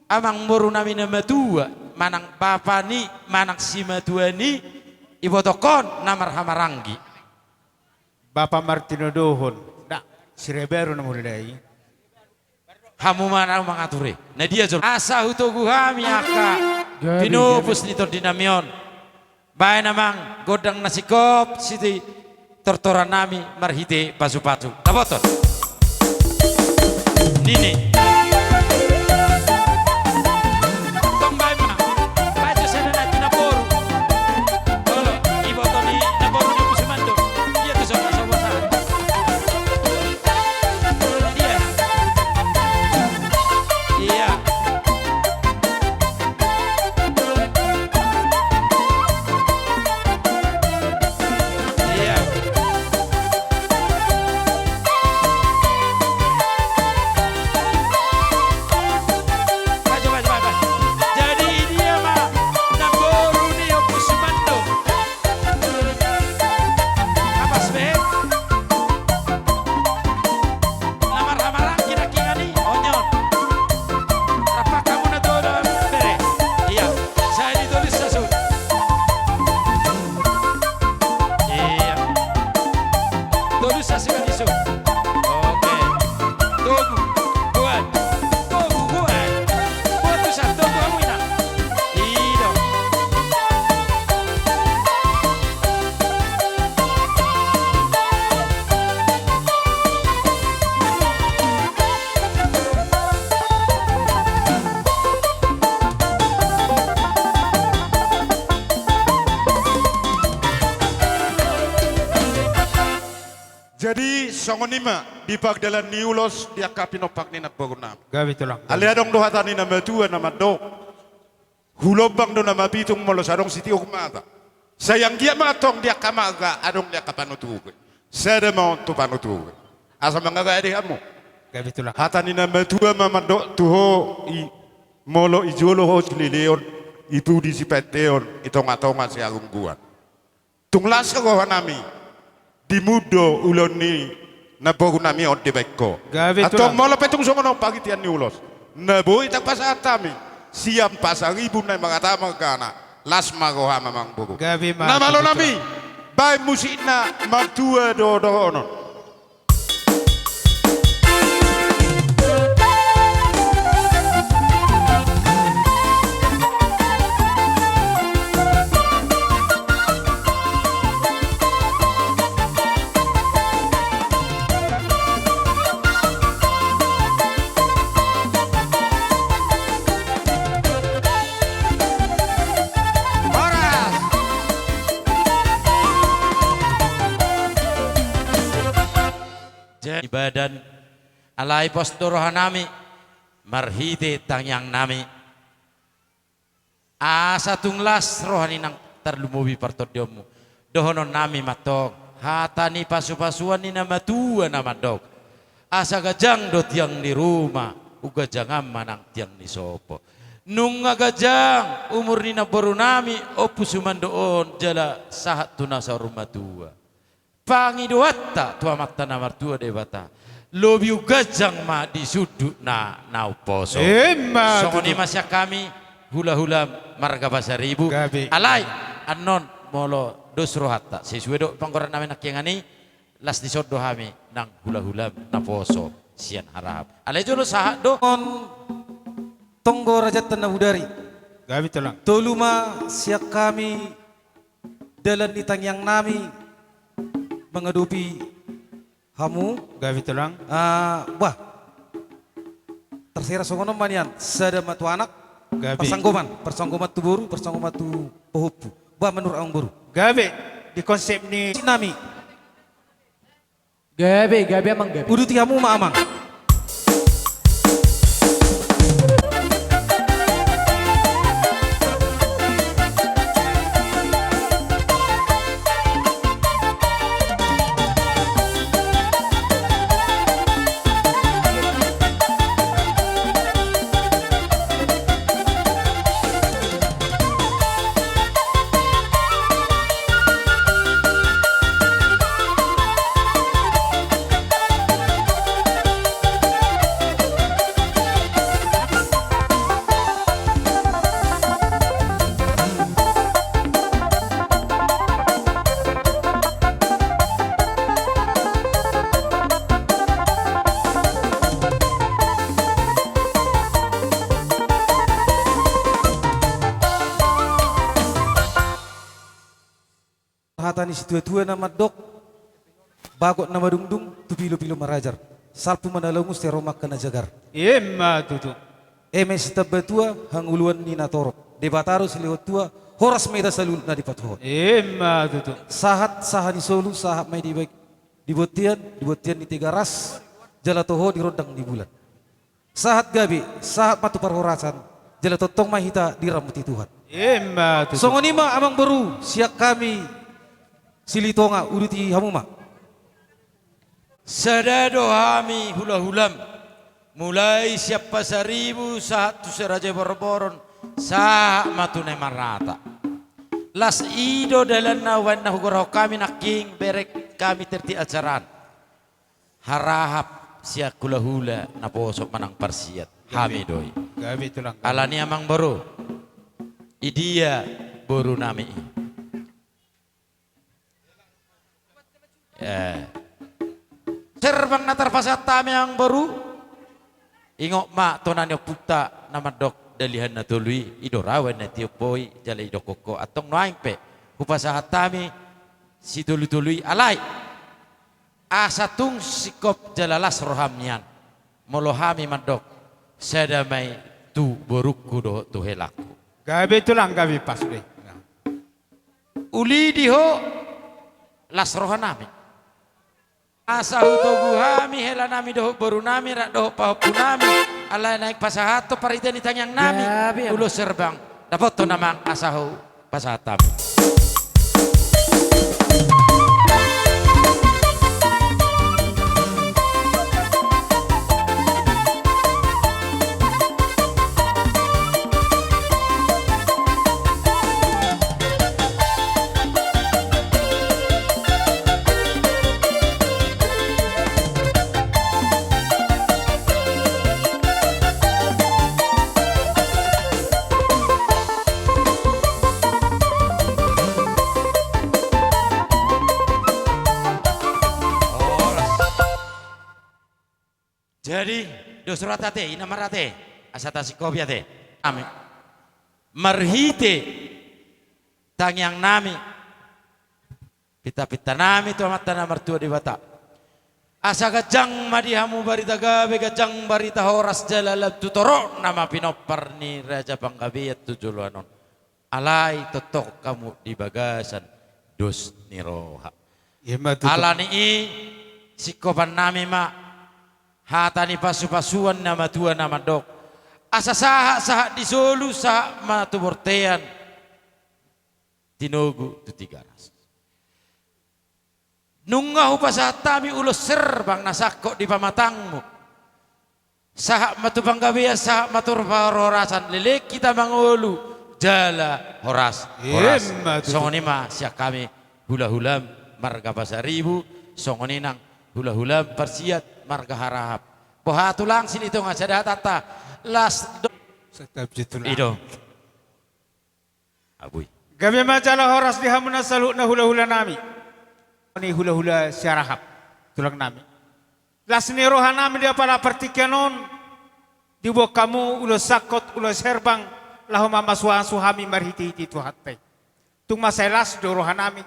amang muru nami nama tua manang papa ni manang sima tua ni ibotokon namar hamarangi Bapak Martino Dohon. Dak, sireberu na mulai. hamu mana mangature na dia jol asa hutogu hami aka Gabi, pinupus nito dinamion bae namang godang nasikop siti tortoran nami marhite pasu-pasu taboton nini tong bae ma bae to sana na tinaporu tolo iboto ni naporu ni pusimando iya to sama sama iya iya iya Jadi songonima di pagdalan niulos di akapinopak ni nakboguna. Gabi tulang. Alia dong dohata ni nama tua nama dok. Hulobang do na mabitung molo sarong siti mata. Sayang dia matong dia kamaga adong dia kapanutuge. Sada mo tu panutuge. Asa mga gadi amo. Gabi tulang. Hata ni na matua mamado tuho i molo ijolo ho leon itu di sipeteon itong atonga si agungguan. Tunglas ko nami dimudo ulon ni na bogu nami on de bekko. Gabi Atong tulang. molo petong songono pagitian ni ulos. Na boy tak pasatami. Siam pasaribu na mga tamang kana las mago hama mang bugo Gabi ma. na malo nami bay musik na magtua do ono Ibadan alai pos dorohan nami marhite tangyang nami asa tunglas rohani nang terlumubi partodiomu dohonon nami matok hatani pasu-pasuan ni nama tua nama dog asa gajang do tiang di rumah uga jangan manang tiang ni sopo nung gajang umur ni naboru nami opusuman doon jala sahat tunasa rumah tua pangidoata tua mata namar tua debata lobiu gajang ma di sudut na nau poso songoni masya kami hula-hula marga pasaribu Gabi. alai anon molo dosro hatta sesuai do pangkoran namin nakyangani las disodo hami nang hula-hula na poso sian harap alai jolo sahat do On tonggo rajat tanah udari. Gabi tulang. Toluma siak kami dalan di tangyang nami menghadapi hamu. Gabi tulang. Wah terserah songono manian sada matu anak Gabi. persanggoman tu boru persanggoman tu pohupu. Wah menurut ang boru. Gabi di konsep ni Si nami Gabi amang gabi. uduti hamu ma amang. Hatani si tua-tua nama dok bagot nama dungdung tu pilo-pilo marajar salpu manalaungus teromak kena jagar Emma tutu. emes tabatua hanguluan ni natorop debataro selewat tua horas meda salul na dipatuhot Emma tutu. sahat sahani solu sahat may dibotian ni tiga ras jalatoho di rodang di bulan sahat gabi sahat matu parhorasan jalatotong mahita di ramuti Tuhan Emma tutu. songonima amang baru siak kami silitonga uruti hamuma sadado hami hula-hulam mulai siap pasaribu saat tu seraja borboron saat matune marata las ido dalan nawan na hugoro kami naking berek kami terti ajaran harahap siak hula-hula na posok manang parsiat hami doi Gabi tulang. alani amang baru idia boru nami serbang natar pasat tami yang baru ingok mak tonanyo puta nama dok dalihan na tului idorawan na tiopoi jala idokoko atong noaimpe hupasahat tami si tului alai asatung sikop jalalas rohamnian molohami madok sedamai tu borukku do tu helaku Gabi tulang gabi pas deh. uli diho las rohanami asa hutogu hami hela nami doho boru nami rak doho pahopu nami ala naik pasahato parita ni tangyang nami ulo serbang dapat to namang asaho pasatam. Jadi dosrat ate ina marate asata sikopia te ami marhite tangyang nami pita nami tu amat tanah mertua di bata asa gajang madihamu barita gabe gajang barita horas jalalab tutoro nama pinopar ni Raja Panggabiat tujuluanon alai totok kamu di bagasan dos niroha alani i sikopan nami ma hatani pasu-pasuan nama tua nama dok asa saha disolu saha matubortean tinogu tu tiga ras nungahu pasatami ulo serbang nasakok di pamatangmu saha matu panggabia saha matur parorasan lelek kita mangolu jala horas songoni ma siak kami hula-hulam marga pasaribu songoni nang hula-hulam persiat marga harap poha tulang sini itu ngajada tata las ido abui Kami majalah horas di hamuna saluk na hula-hula nami. Ini hula-hula syarahap tulang nami. Las ni roha nami dia para pertikanon di bawah kamu ulo sakot ulo serbang lahuma masuhan suhami marhiti-hiti tuhatai. Tung maselas do roha nami.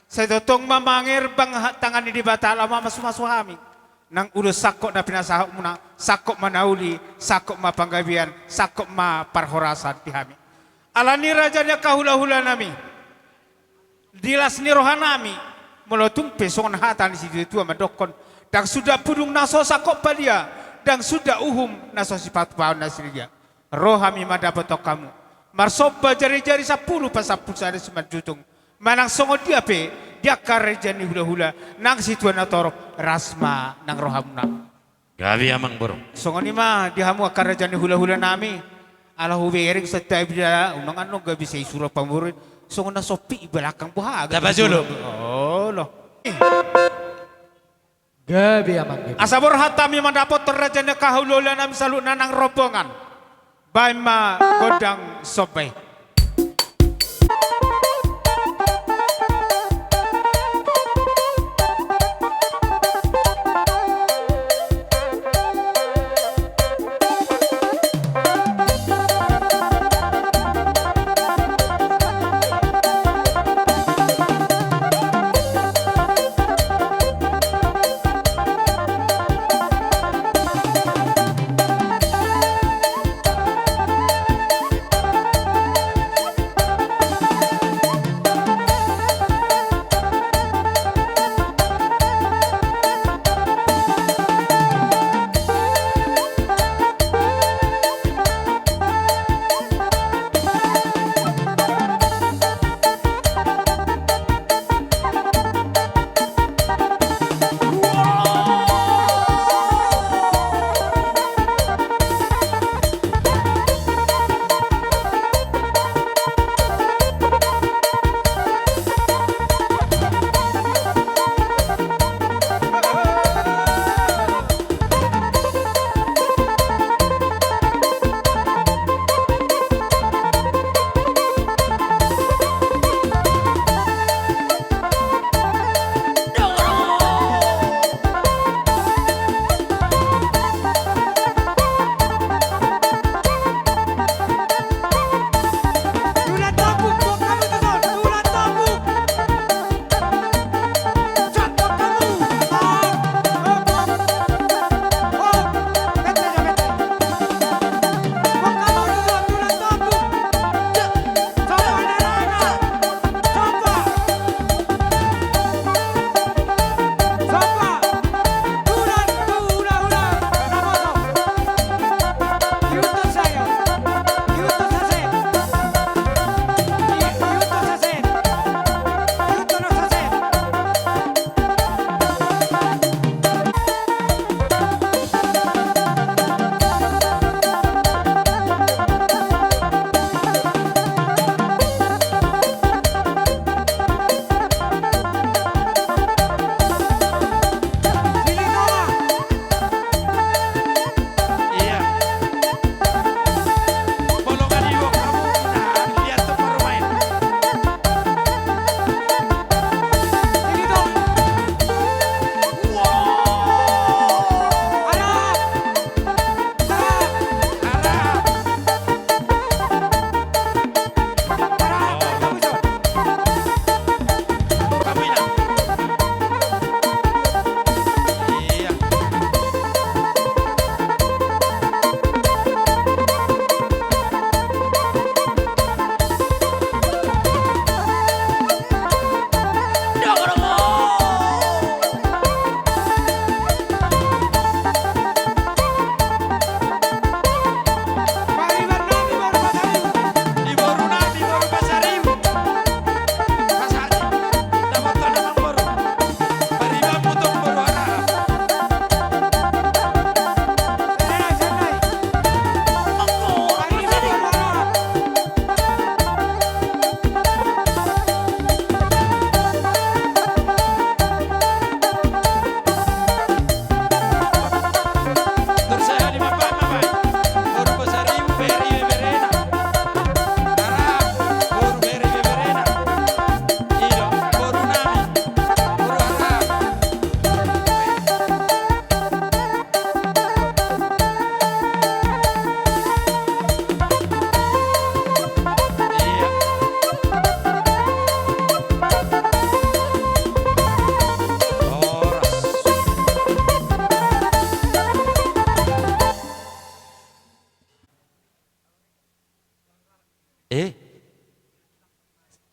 Saya tong mamangir bang tangan di bata lama masuhami. Nang ulo sakok na pinasahok muna, sakok manauli, sakok mapanggabian, sakok ma parhorasan tihami. Alani rajanya kahula-hula nami. Dilas ni roha nami, molotung pesongan hatan di situ tua madokon. Dan sudah pudung naso sakok padia, dan sudah uhum naso sifat paun nasriya. Rohami madapotok kamu. Marsoba jari-jari 10 pasapul sada semat jutung. Manang songo dia pe, dia karejani hula-hula nang situan atorok rasma nang rohamna. Gabi amang borong. Songo ni mah dia hamu karejani hula-hula nami. Ala huwering sa tayo bila unang ano gabi sa isura pamurin. Songo na sopi belakang buha. Dapat julo. Oh loh. Gabi amang gabi. Asabor hatami mandapot terrejani kahulula nami saluna nang rombongan. Baima godang sobay.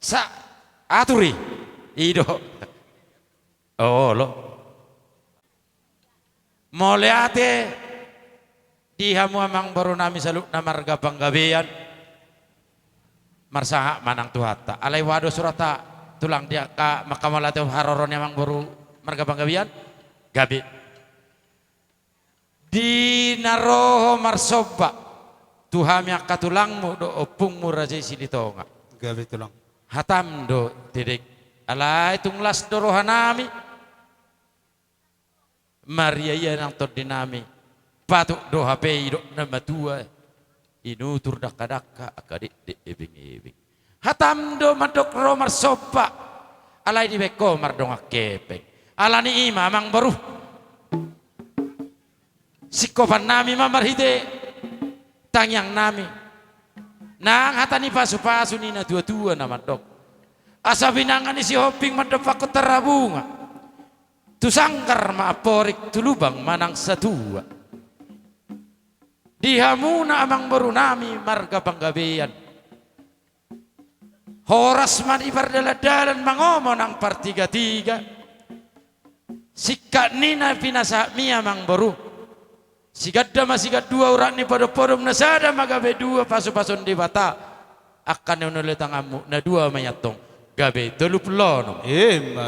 Sa aturi. Ido. Oh lo. Moleate dihamu amang baru nami saluk na marga panggabean. Marsaha manang tuhata. Alai wado surata tulang dia ka makamalate haroron amang baru marga panggabean. Gabi. Di naroho marsoba tuhami akatulangmu do opungmu raja silitonga. Gabi tulang. Hatam do tidik alai tunglas do rohanami Maria iya nang tod dinami patuk do HP do nama tua inutur dakka akadik de ebing hatam do madok romar sopa alai di beko mardonga kepeng alani ima mang baru sikopan nami mamarhide tangyang nami nang hatani pasu-pasu ni na dua-dua nama dok. Asa binangan isi hoping mendepak ke terabunga. Tu sangkar maaporik tu lubang manang satua. Dihamuna amang baru nami marga panggabean. Horas man ipardala-dalan mangomon ang partiga-tiga. Sikak nina pinasa mi amang baru. Sigadda masigat dua orang ni pada forum nasada magabe dua pasu-pasun di bata akan nunulit ang amu na dua mayatong gabe toluplono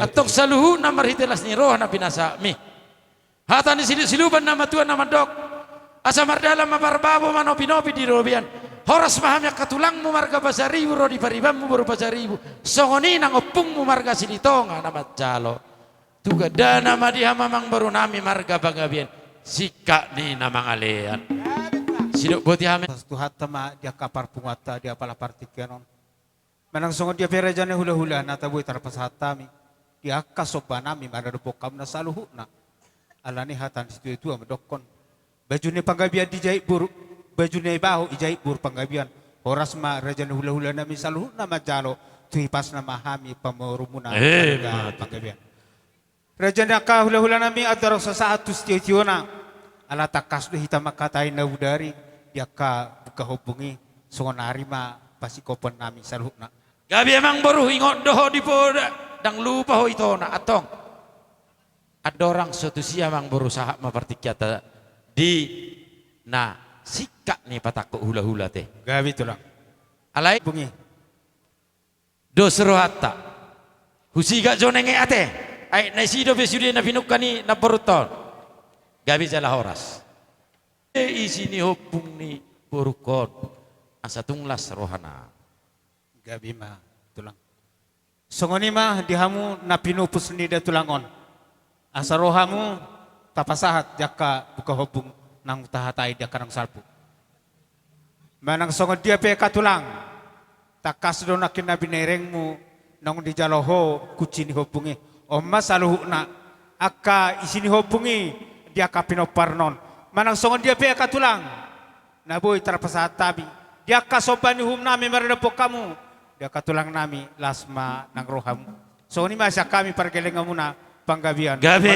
atong saluhu na marhitelas ni roh na pinasa mi hata ni siluban na matuan na madok asa mardala mabarbabo manopi-nopi di robian horas mahamya katulang mo marga pasaribu ro di paribam mo baru pasaribu songoni nang opung mo marga silitonga na matjalo tuga dana madihamamang baru nami marga banggabian sika ni namang alean. Sidok boti hame. Tuhata ma dia kapar pungata dia pala partikenon. Manang songo dia perajane hula-hula nata boy tarpasata mi. Dia kasoba nami marado pokam na saluhu na. Alani hatan situ itu medokon. Bajune panggabian dijahit bur, bajune bahu ijahit bur panggabian. Horas ma rajane hula-hula nami saluhu na majalo. Tuhipas na mahami pamorumuna panggabian. Rajane ka hula-hula nami adaro sa saatus tiyo-tiyona. Ala takas do hitam makatain na udari dia ka buka hubungi songonari ma pasikopan nami saluhna. Gabi emang baru ingot doho di poda dang lupa ho itona atong. Ada orang suatu siang mang berusaha mapartikyata di na sikak nih patako hula-hula teh. Gabi tulang. Alai bungi. Dosrohata. Husiga jonenge ate. Ai nasido besude na pinukani na poruton. Gabi jala horas. Isini hopung ni porukon asa tunglas rohana. Gabi ma tulang. Songoni ma dihamu na pinupus ni da tulangon. Asa rohamu tapasahat jaka buka hopung nang tahatai dia kanang salpu. Manang songon dia pe katulang. Takas do nakin na binerengmu nang di jaloho kucini hopungi. Omma saluhuna akka isini hopungi dia kapino parnon manang songon dia pe katulang naboy tarpasahat tabi dia kasobani hum nami maradapok kamu dia katulang nami lasma nang rohamu songoni masya kami pargelenga muna panggabian gabi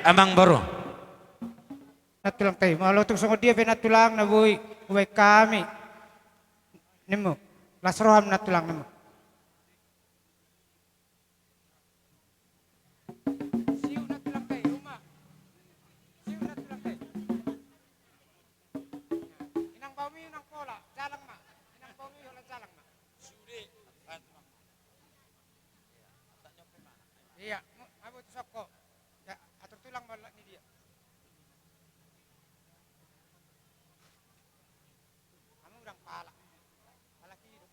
amang baro natulang tayo malutong songon dia pe natulang naboy uwe kami nimo lasroham natulang nimo. Iya, abo tu soko. Ya, atur tulang malak ni dia. Kamu udang pala. Pala kiri.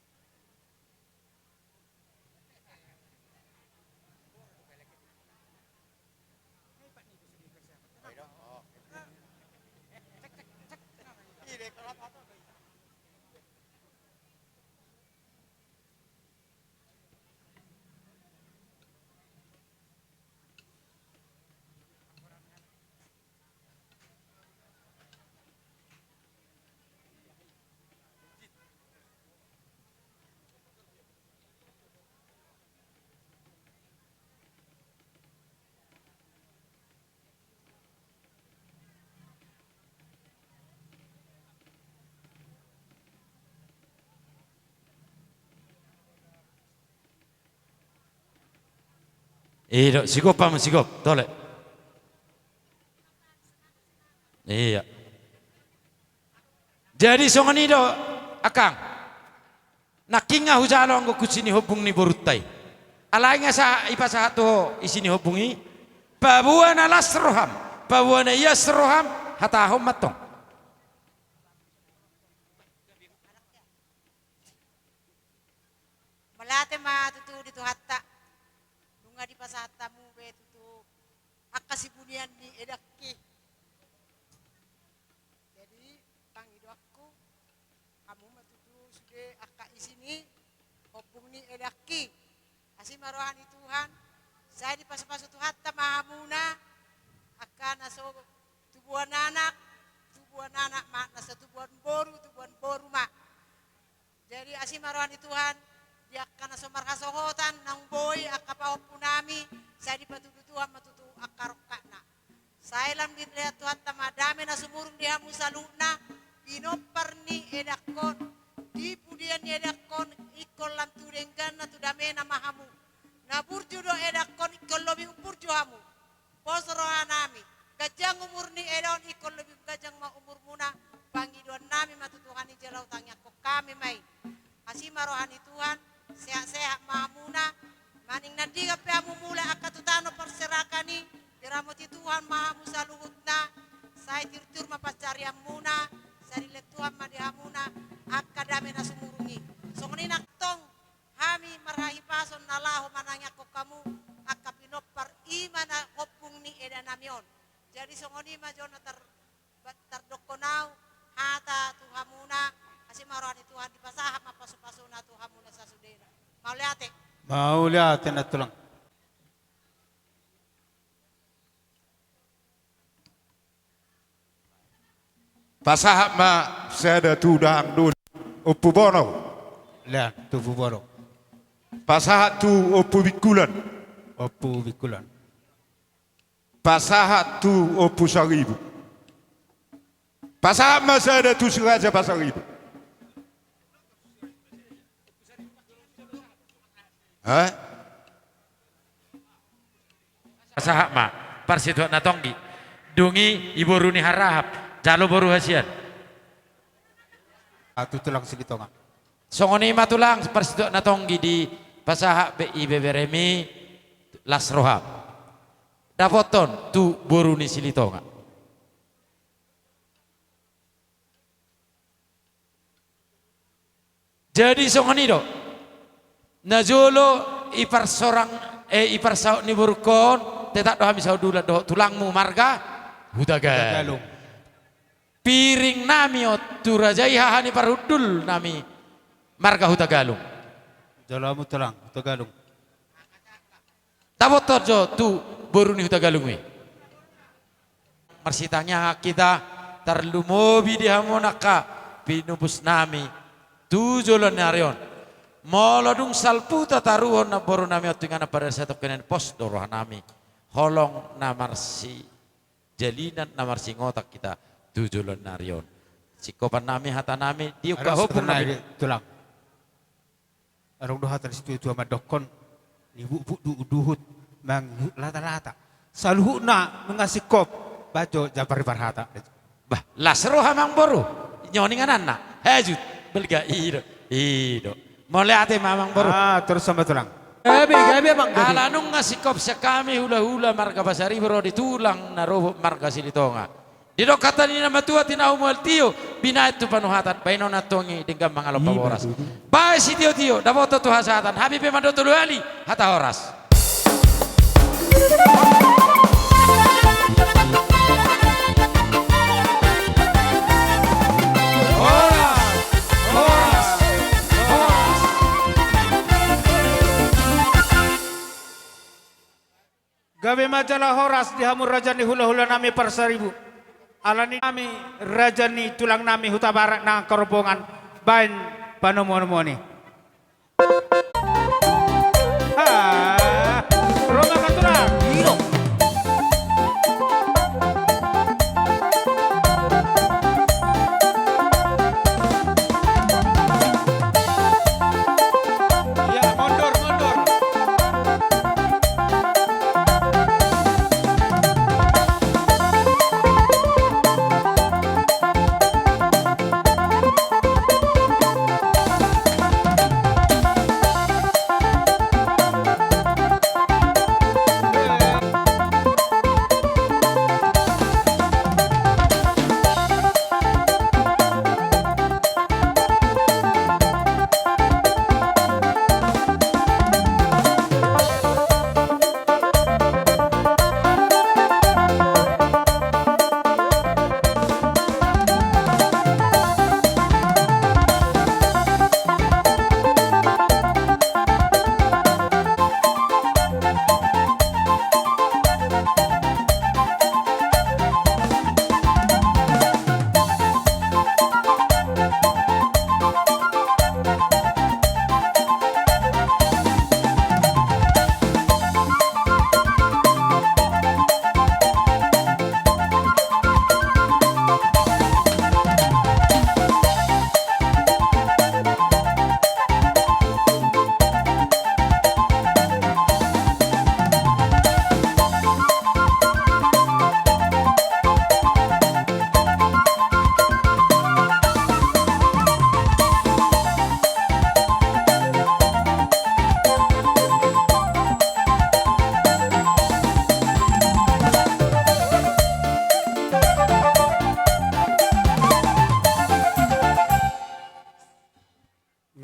Iya, sigop pam sigop, tole. Iya. Jadi songan itu akang. Nakinga hujalo anggo kusini hubung ni borutai. Alainya sa ipasa to isini hubungi. Babuana lasroham, babuana yasroham hatahum matong. Malate ma tutu dito hatta. Dunga di pasata mu be tutu akasibunian ni edakki. Jadi pangido aku kamu matutu sude akka isini hubung ni edakki. Asi marohani Tuhan. Saya di pasu-pasu tu hatta mahamuna akan naso tubuhan anak mak nasa tubuhan boru mak. Jadi asi marohani Tuhan dia akan naso markasohotan nang boy akapao punami saya di patutu Tuhan matutu akarokana. Saya lam lihat Tuhan tamadame na sumurung dia musaluna pinoparni edakon di pudian edakon ikol lam tudenggan na tudame na mahamu. Na burjo do edakon ikol lobi burjo hamu. Posoro anami. Gajang umur ni edon ikol lobi gajang ma umur muna. Pangiduan nami matutuhan ni jelau tangnya ko kami mai. Asima rohani Tuhan. Sehat-sehat mahamuna. Maning nadiga pe amu mula akatutano perserakani. Diramoti Tuhan mahamu saluhut na. Saya tir-tir mapacarian muna. Saya dilet Tuhan madihamuna. Akadame na sumurungi. Songni naktong. Kami marahi pason nalahu mananya ko kamu akapinopar imana hopung ni edanamion. Jadi songoni majono terdokonau hata Tuhamuna asimarani Tuhan di pasahap mapasu-pasuna Tuhamuna sasudena. Mau liate na tulang. Pasahap ma seda tudang dun upu bono. Lah, tubuh borok. Pasahat tu upu bikulan. Opu bikulan. Pasahat tu upu seribu. Pasahat ma seda tu seraja pasaribu. Hah? Pasahat ma parsituat natonggi. Dungi ibu runi harahap, jalo boru hasian. Atu tulang silitonga. Songoni matulang persitu natonggi di pasahak BI beberemi lasroham. Dapoton tu boruni silitonga. Jadi songoni do. Najolo ipar saut ni burkon tetak dohami saudula do tulangmu marga hutagalung. Piring nami turajai hahani parudul nami marga hutagalung. Jalamu tulang, Tagalog. Tapos torjo tu boruni hutagalung we. Marsitanya kita terlumobi di hamonaka pinubus nami tujolon narion. Molodung salputa taruhon na boru nami otingana pada satu kenen pos doroh nami. Holong namarsi jalinan namarsi ngotak kita tujolon narion. Sikopan nami hata nami diuk kahopung nami tulang. Arong dohatan situ itu ama dokon ni bu duhut mang lata-lata. Saluhu na mengasih kop bajo japar barhata. Bah lasro hamang boru nyoningan anak hajut belga ido mulai ate mamang boru Terus sama tulang. Gabi bang. alanung ngasih kop sekami hula-hula marga basari bro ditulang narobo marga silitonga di dokatan ni nama tua tinau mual tio bina itu panuhatan baino natongi dengan mangalo paboras bae si tio dapoto tu hasatan habib mando tulu ali hata horas. Gabe majalah horas di hamur raja ni hula-hula nami persaribu. Alani nami raja ni tulang nami huta barak na korobongan bain panomo-nomo ni. Roma katulang. Ya, mundur.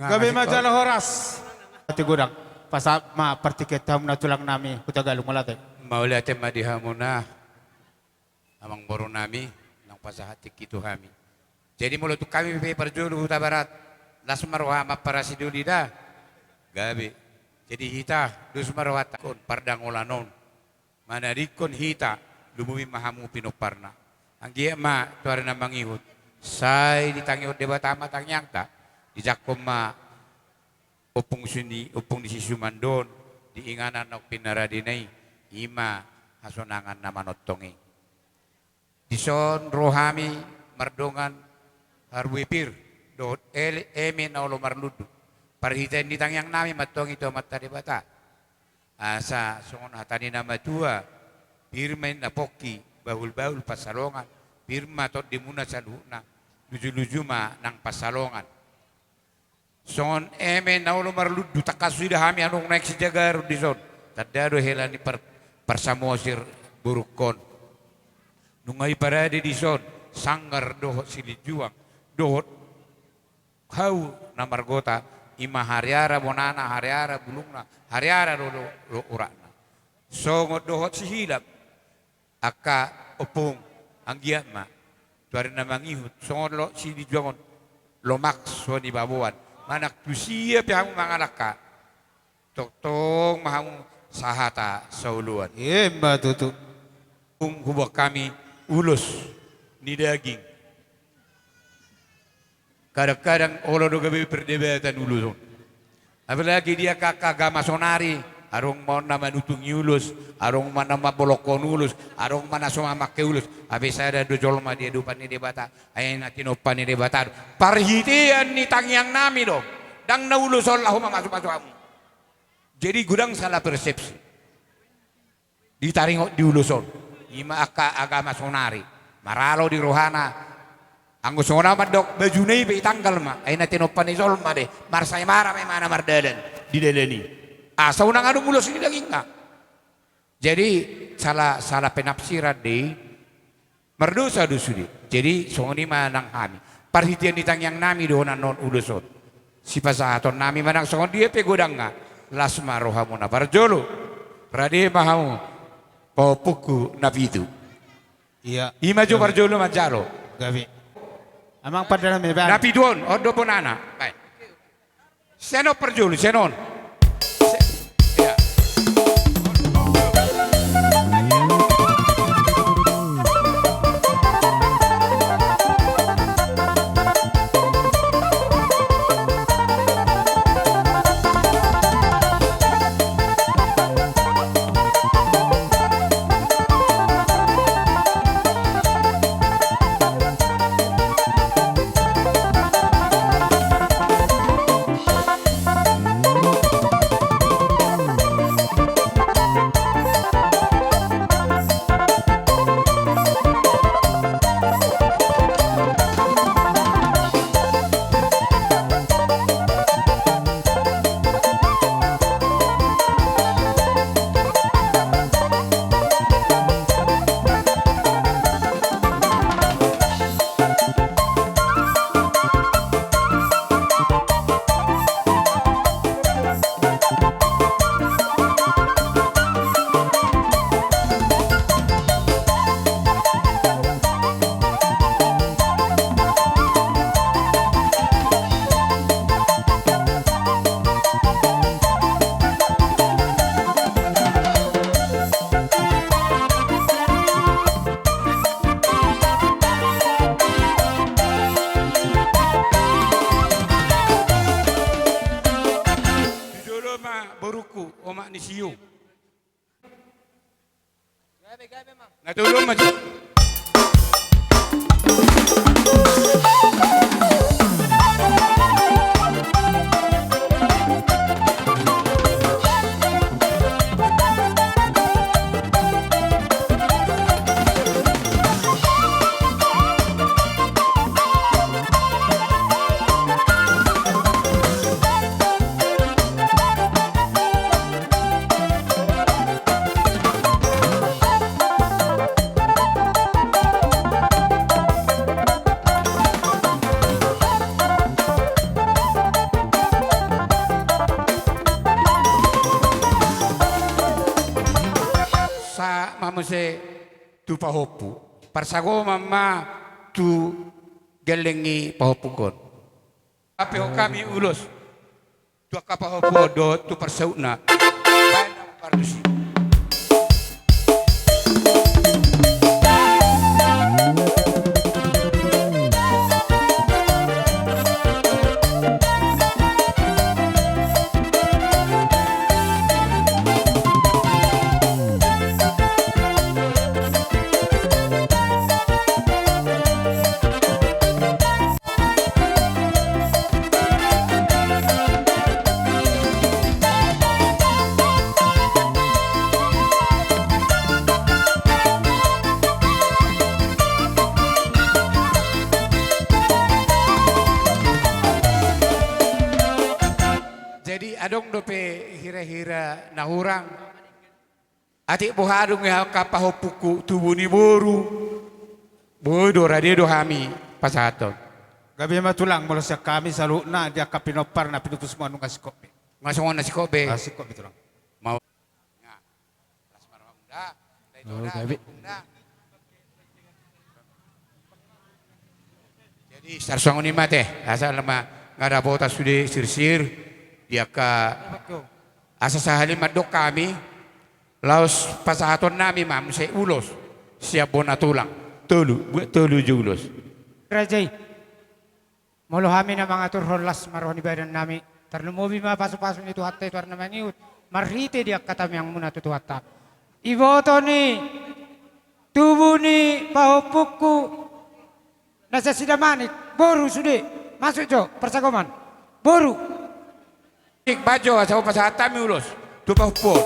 Gabi majalah horas. Pati gudang. Pasap ma partiket ham na tulang nami kutagalong malate. Maulate madihamuna amang boro nami ng pasahatik itu kami. Jadi mulut kami perjulu huta barat. Las marwah para sidulida. Gabi. Jadi hita dus marwah takon pardang ulanon. Manarikon hita lumumi mahamu pinoparna. Ang giya ma tuwari na mangihut. Say ditangiut debatama tangyang ta. Dijakom ma upong di sisumandon diinganan ng pinaradinay ima hasunangan na manottongi. Dison rohami mardongan harwipir do eme na ulo marludu. Parhitan di tangyang nami matong ito matari bata. Asa sungon hatani na matua pirmen na poki bahul-bahul pasalongan pirma tot dimuna sa luna luju-luju ma ng pasalongan. Son eme na ulo marludu takasuida hami anong naik si jagar di son. Tadado helani parsamosir burukon. Nungay parade di son sanggar dohot silijuang dohot kau na margota ima hariara bonana hariara bulungna hariara lo urana. Songot dohot si hilap aka opong anggiat ma tuari na mangihut songot lo silijuangon lomak so di babuan. Manak tusia pihamu mangalaka toktong mahamu sahata sauluan. Mbak tutu. Hubak kami ulus ni daging. Kadang-kadang olo do gabi perdebatan ulus. Apalagi dia kakak agama sonari, arong mau nama nutung ulus, arong mana nama bolokon ulus, arong mana sama make ulus. Habis ada do jolma dia dupan ni debata, ayana tinopan ni debata. Parhitian ni tangyang nami dong. Dang na ulus Allahumma masuk-masuk kamu. Jadi gudang salah persepsi. Ditaring di uluson. Ima agama sonari. Maralo di rohana. Anggo sona madok baju nei be tanggal ma. Ayana tinopan ni jolma deh. Marsay mara may mana mardadan di dadani. Asa unang anu ulus ini daging na. Jadi salah penafsiran deh. Merdosa dusudi. Jadi songoni manang kami. Parhitian di tangyang nami dohonan non uluson. Si pasahaton nami manang songon dia pe godang nga. Lasma rohamu na parjolo. Rade mahamu. Popuku nabidu. Iya. Ima jo parjolo majaro. Gabi. Amang pada na meban. Napiduon o do ponana. Baik. Seno parjolo senon. Ya. Boruku, omak ni siu. Natulong ma. se tu pahopu. Parsago mama tu gelengi pahopu kon. Ape ho kami ulos. Tu akapahopu do tu parsauna. Bayan ang pardusi. Jadi adong dope hira-hira nahurang. Atik bohadong ya kapahopuku tubuni boru. Bodo radio do hami pasaton. Gabi matulang mula sa kami sa luna dia kapinopar na pinutus mo anong kasikopi. Ngasongan na si Kobe. Kasikopi tulang. Mau. Nga. Las marhamda. gabi. Jadi sarsong ni mate. Asal lama ngada bota sudah sirsir. Dia ka asa sahali madok kami. Laos pasahaton nami mam se ulos. Siap bona tulang. Tolu julos. Rajay, molo kami na mga turholas maroon ibadan nami. Terlumubi mapasok-pasok nito hatta ito na maniut. Marhite dia katami ang muna tutuhatak. Iboto ni tubuh ni pahopuku nasa sidamanik. Boru sudah masuk jo persagoman. Boru. Ik bajo asa pasahatan mi ulos. Tu pahopu.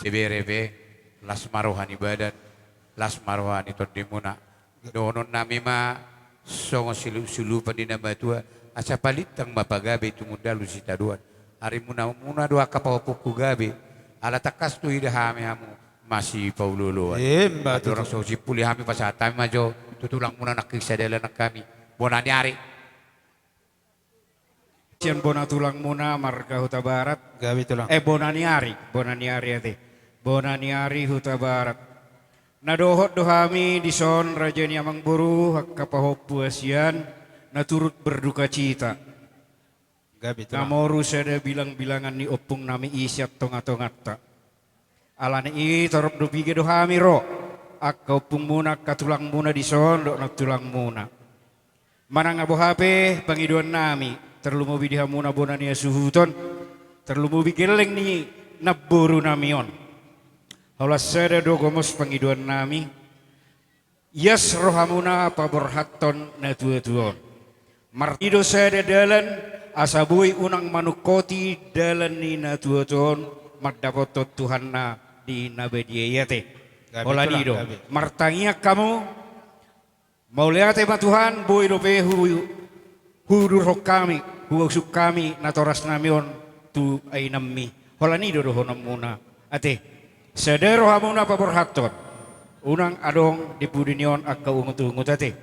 CBRB las maruhan ibadat las maruhan itu dimuna donon nami ma songo silu pa din batua asa palitang mapagabe tumunda lusita duan hari muna dua kapahopuku gabe ala takas tu ida hame hamu masih paululuan orang so sipuli hami pasatami majo tutulang muna nakisa dala nak kami bonani ari Sian bona tulang muna marga Huta Barat. Gabi tulang. Bonaniari ate. Bonaniari Huta Barat. Nadohot dohami di son raja ni amang buru hak kapahopu asian naturut berduka cita. Gabi tulang. Namoru sada bilang-bilangan ni opung nami isyat tonga-tongatta. Alane i torop do pige dohami ro. Ak opung muna katulang muna di son dok tulang muna. Manang abo hape pangiduan nami. Terlumubi di hamuna bonania suhuton. Terlumubi geleng ni naburu namion. Haulas sada dogomos pangiduan nami. Yas rohamuna paborhaton na tuon. Martido sada dalan asabui unang manukoti dalan ni na tuon. Magdapotot Tuhan na di nabediyete. Hola nido. Martangia kamu. Mauliate ma Tuhan boy lope hururok kami. Huwag kami natoras namion tu ay nami. Holani do honam muna. Ate, sedero hamuna paborhaton. Unang adong di pudinion ak kaungut-ungut ate.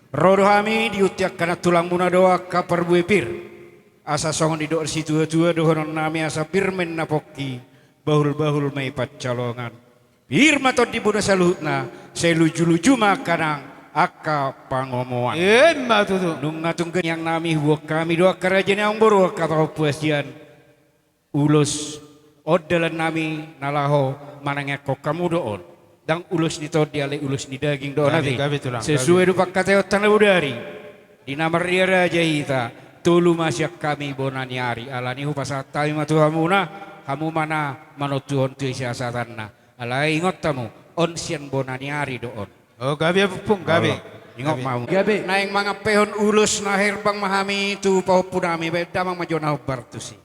Rodo hami diutiak kana tulang muna doa ka perbuipir. Asa songon di doa situ-tua dohonon nami asa pirmen napoki. Bahul-bahul may patcalongan. Pirmaton di buda saluhutna. Seluju-luju makanang Aka pangomoan. Matutu. Nung ngatungkan yang nami huwag kami doa kerajaan yang buru kata puasian. Ulus odalan nami nalaho manangeko kamu doon. Dan ulus nito diale ulus ni daging doon nanti. Sesuai dupak kata tanah budari. Di nama ria raja hita. Tulu masyak kami bonaniari. Alani hupasat tayo matuhamuna. Hamu mana manutuhon tu siasatanna. Alai ingot tamu. Onsian bonaniari doon. Oh gabi pung gabi. Ingot mau. Gabi. Naing mga pehon ulus na herbang mahami tu paupunami. Damang majona bartusi.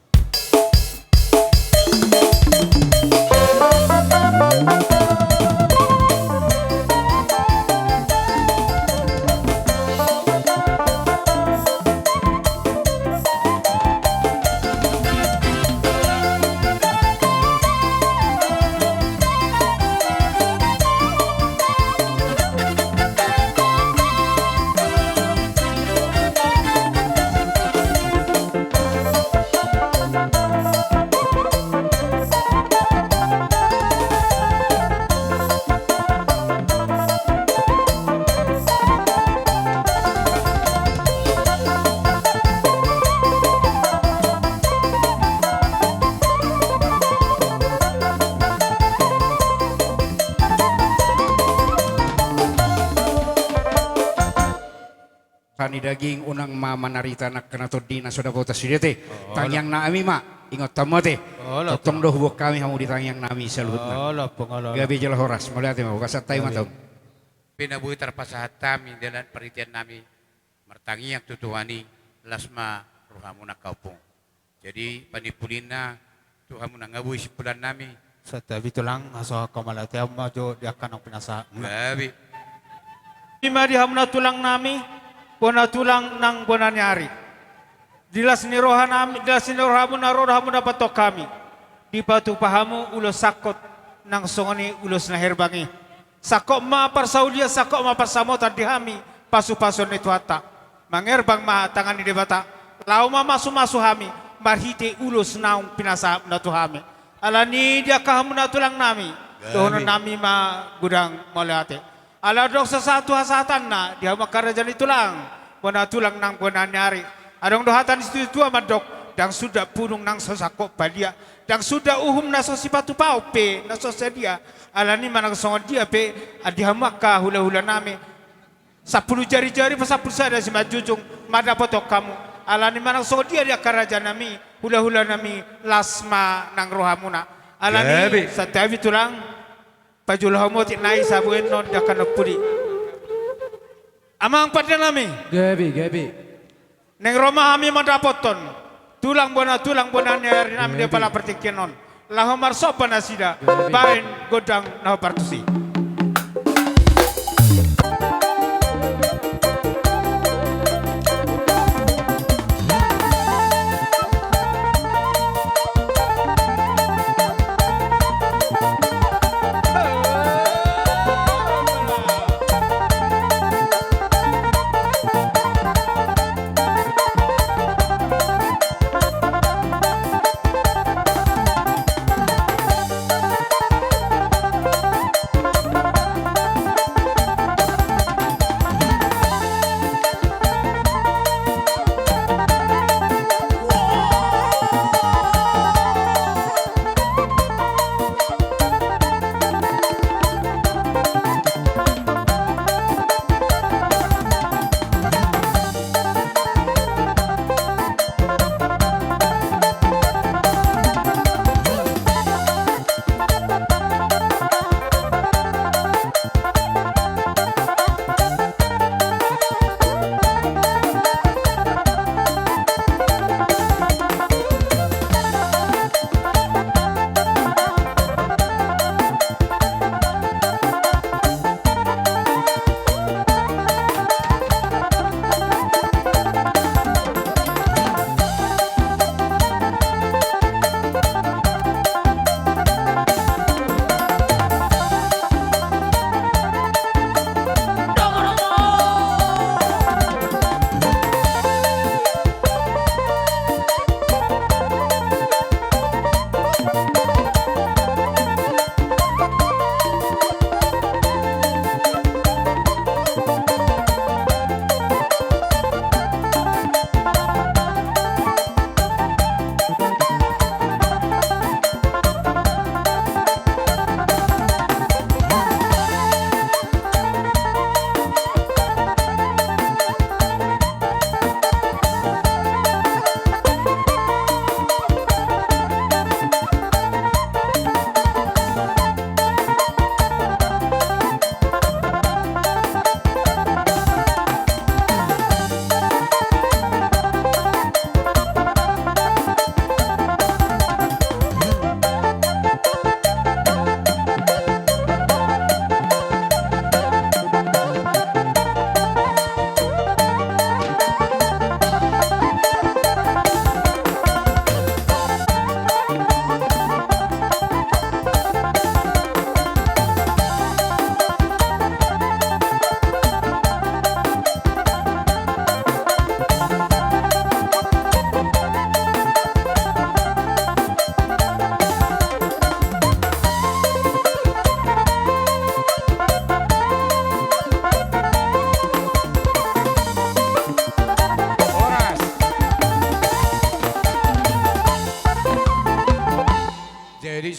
Kani daging unang mama narita nak kena todi na sudah kota sidete. Tangyang naami ma ingot tamote. Totong doh buat kami hamu di tangyang nami salut na. Gabi jelah horas melihat mau kasat tayo matau. Pinabuhi terpasahatan dalam perhatian nami mertangi yang tutuhani lasma rohamu nak kaupung. Jadi panipulina tuhamu nak ngabui sipulan nami. Satabi tulang aso kamalati majo di akan ang pinasa. Gabi. Lima di hamna tulang nami. Bona tulang nang bona nyari. Dilas ni rohanami, dilas ni rohamu na rohamu dapat to kami. Di patu pahamu ulos sakot nang songoni ulos na herbangi. Sakok ma parsaulia sakok ma parsamota dihami pasu-pasu ni tuata. Mangerbang ma tangan ni debata. Lau ma masu-masu hami marhite ulos naung pinasa na tuhami. Alani dia kahamu na tulang nami. Dohono nami ma gudang moliate. Ala dok sesatu hasatan na dia makarajan itulang bona tulang nang bona nyari adong dohatan itu madok dan sudah punung nang sosakok balia dan sudah uhum na sosipatu pau pe na sosedia ala ni manang songon dia pe adi hamaka hula-hula nami 10 jari-jari pasapul sada si majujung madapotok kamu ala ni manang songon dia karajan nami hula-hula nami lasma nang rohamuna ala ni satawi tulang Pajul hamoti nai sabuen non dakan puri. Amang pada nami. Gabi. Neng Roma kami mendapoton. Tulang bona nyari nami dia pala pertikian non. Lahomar sopan asida. Bain godang nah partusi.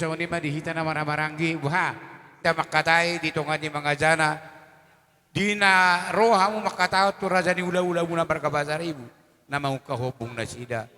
soni ma dihita na maranggi buha. Da makatai di tongan ni mga jana. Dina roha mo makataot tu raja ni ula-ula muna barkabasar ibu. Na mau kahobong na sida.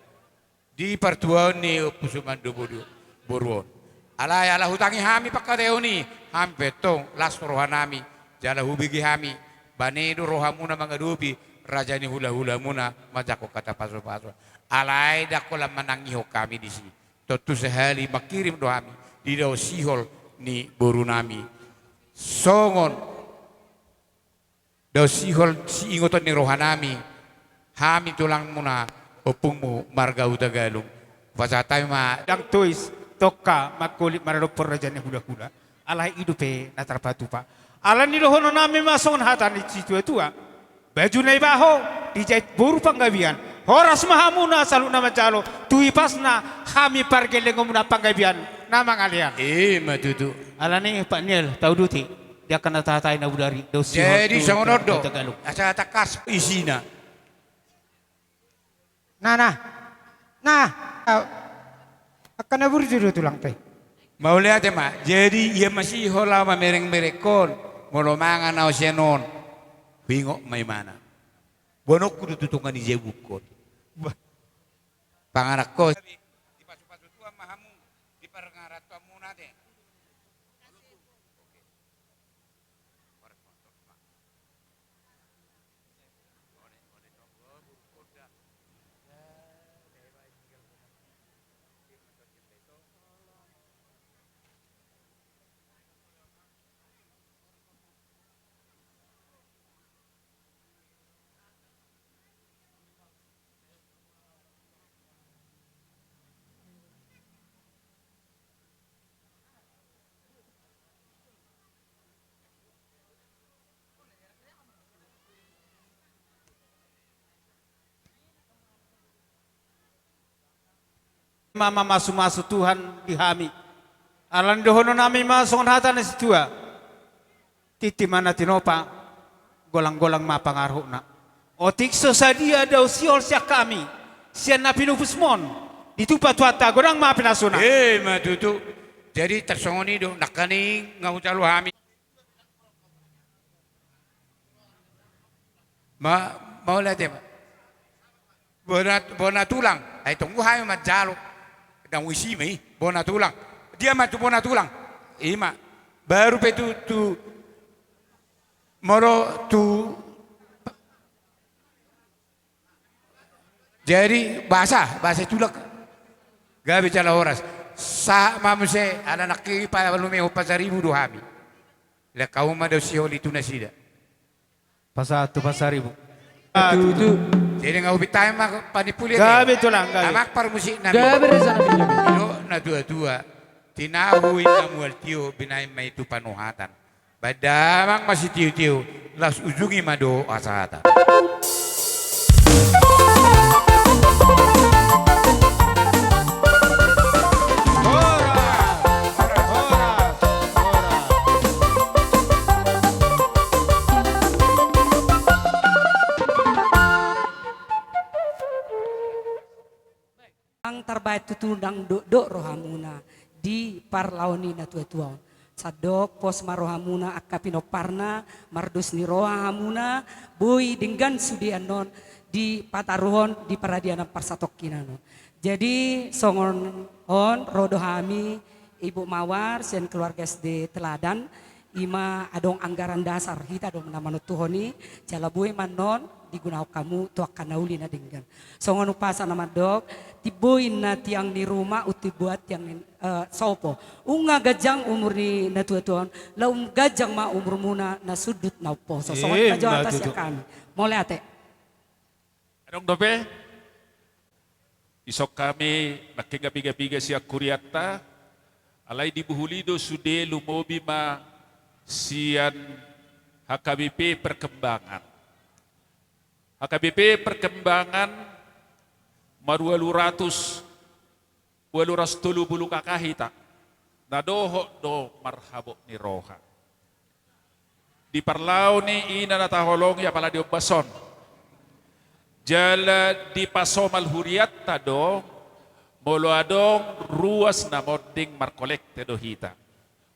Di pertuan ni pusuman dubudu buruan. Alay ala hutangi hami pakateo ni. Ham betong las roha nami. Jala hubigi hami. Banedo roha muna mga dubi. Raja ni hula-hula muna. Majako kata paso-paso. Alay dako lang manangiho kami di sini. Totu sehali makirim do kami. Di daw sihol ni boru nami. Songon. Daw sihol si ingotan ni rohanami. Hami tulang muna opungmu marga utagalung. Pasatay ma. Yang tuis toka makulit maradopor raja ni hula-hula. Alay idupe natrapatu pa. Alan ni lohono nami masongon hatan di situ tua. Baju na ibaho dijahit buru panggabian. Horas mahamuna salu nama jalo. Tui pasna hami pargeleng muna panggabian. Nama ngalian. Matutu. Alan ni Pak Niel tahu duti. Dia kena tatai na udari. Jadi songonodo. Asa takas isina. Nah, akan nabur juru tulang teh. Mau lihat ya mak. Jadi ia masih hola mereng-merekon. Molomangan na osyenon. Bingok may mana. Bonok kudu tutungan di jebukon. Panganak ko. Di pasu-pasu tua mahamu. Di parengarat kamu nate. Mama masu Tuhan dihami. Alan dohono nami masongon hatan si tua. Titi mana tinopa golang-golang mapangaruh na. Otik sesadia daw siol siak kami. Sian na pinupusmon. Ditupa tuata godang mapinasuna. Matutu. Jadi tersongoni do nakani ngaucalu hami. Mau lihat ya, bona tulang. Ay tunggu hami majalo. Dan wisi mai bona tulang. Dia matu bona tulang. Ima baru petu tu moro tu. Jadi bahasa tulak. Gak bicara horas. Sa mamuse ada nakki pa lume pasaribu do hami. La kauma do sioli tu nasida. Pasatu pasaribu. Itu. Jadi nggak ubi time mak panipuli. Gabe tulang gabe. Amak par musik nami. Gabe resana pinjami. Ilo na dua-dua. Tinahu inamual tio binay may itu panuhatan. Badamang masih tiu-tiu. Las ujungi mado asahata. Ang terbaik tutundang do rohamuna di parlauni na tua-tua. Sadok pos marohamuna akapino parna mardus ni rohamuna boy dengan sudianon di pataruhon di paradiana parsatokinano. Jadi songon on rodohami ibu mawar sen keluarga SD Teladan ima adong anggaran dasar hita dong nama tuhoni jala boy manon digunakan kamu tu akan nauli na dengan songon upasa nama dok tiboin na tiang di rumah uti buat yang sopo unga gajang umur ni na tuan laum gajang ma umur muna na sudut na po so songon na jawab atas ya kami mulai ate Anong dobe? Isok kami nakigabiga-biga siya kuryata alay di buhulido sude lumobi ma siyan HKBP perkembangan. HKBP perkembangan marualuratus waluras tulu bulu kakahita nadoho do marhabo ni roha di parlau ni ina na taholong ya pala di bason jala di pasomal huriat tado molo adong ruas na modding markolekte do hita.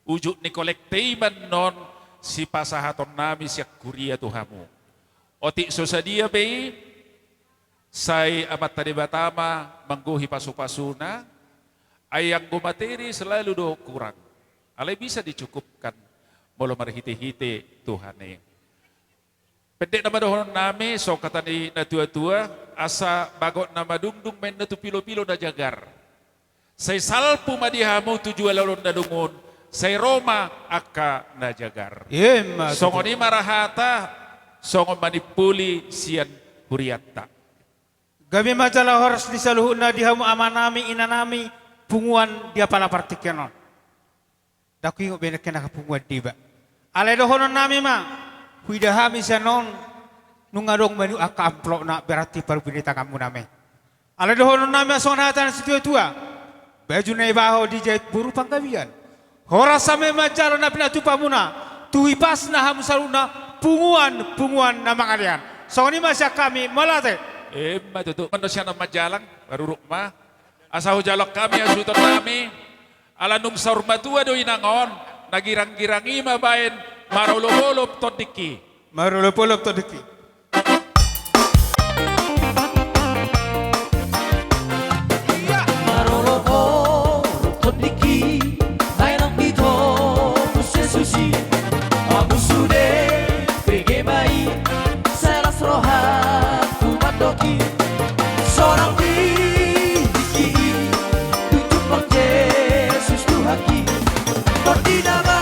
Ujuk ni kolekte man non si pasahaton nami siya kuria tuhamu. Oti so sa dia be, say amat tadi batama mangguhi pasu-pasuna, ay ang gumateri selalu do kurang. Alay bisa dicukupkan molo marhite-hite Tuhane. Pendek nama dohon nami so kata ni na tua-tua asa bagot nama dungdung men na tu pilo-pilo na jagar. Say salpu madihamu tujuan lalon na dungun, say Roma aka na jagar. Songon ni marahata, songon manipuli siyan huriatta. Gabi majalah horas di saluhun na dihamu amanami inanami punguan dia pala partikyanon. Daku ingo benek kena punguan diba. Alay dohonon nami ma. Huidahami siya non nungadong menu aka amplok na berarti paru binita kamu nami. Alay dohonon nami asong nahatan si tua-tua. Baju na ibaho di jahit buru panggabian. Horas same majalah na pinatupa muna. Tuhipas na hamu saluna punguan na mangalian. So ni masya kami malate. Matutu manusia na majalang baru rukma. Asahu jalok kami asuton nami. Alanung saur matua do inangon. Nagirang-girangi mabayan marulop-ulop todiki. Marulop-ulop todiki. Marulop-ulop todiki. Nainang dito susi. Amu sude pege mai. Selas rohan tumadoki. Seorang diki. Tujuh bang Yesus Tuhaki. Berdinama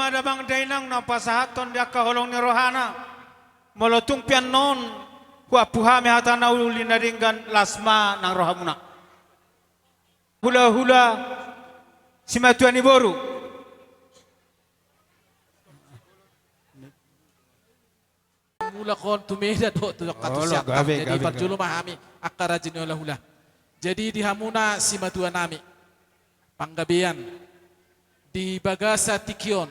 madamang dainang na pasahaton dia kaholong ni rohana. Molotung pian non hua puhami hatana uli naringgan lasma ng rohamuna. Hula-hula si matuan ni boru. Mula kon tumeda do tu katusyata. Jadi parjulu mahami akara jinyola hula. Jadi di hamuna si matuan nami. Panggabian di bagasa tikion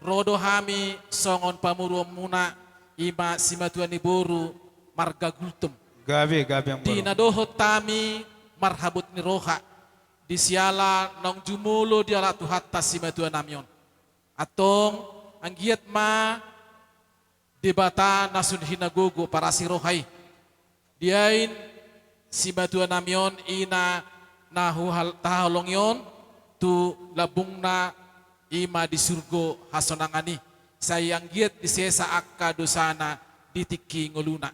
rodo hami songon pamuruam muna ima si matuan ni boru marga gultum. Gabe yang Di nadohot tami marhabut ni roha. Di siala nong jumulo di ala tuhatta si matuan namion. Atong anggiat ma debata nasun hinagogo para si rohai. Diain si matuan namion ina nahuhal tahalong yon tu labung na ima di surgo hasonangani sayang giat di sesa akka dosana ditiki ngoluna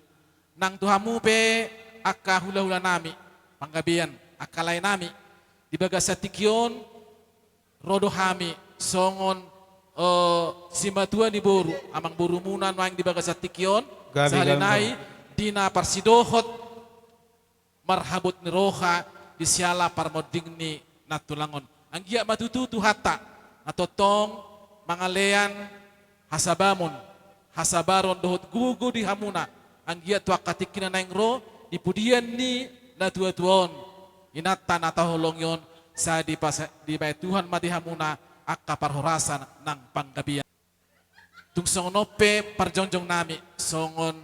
nang tuhamu pe akka hula-hula nami panggabian akka lain nami di bagasa tikyon rodo hami songon simatua di boru amang boru munan wang di bagasa tikyon sahalinai dina parsidohot marhabut ni roha di siala parmoding ni natulangon. Anggia matututu hatta natotong mangalean hasabamon hasabaron dohot gugu di hamuna. Anggia tuak katikina naing ro di pudian ni natuatuon inata nataholong yon sa di bay Tuhan mati hamuna akka parhorasan nang panggabian. Tung songon nope parjongjong nami songon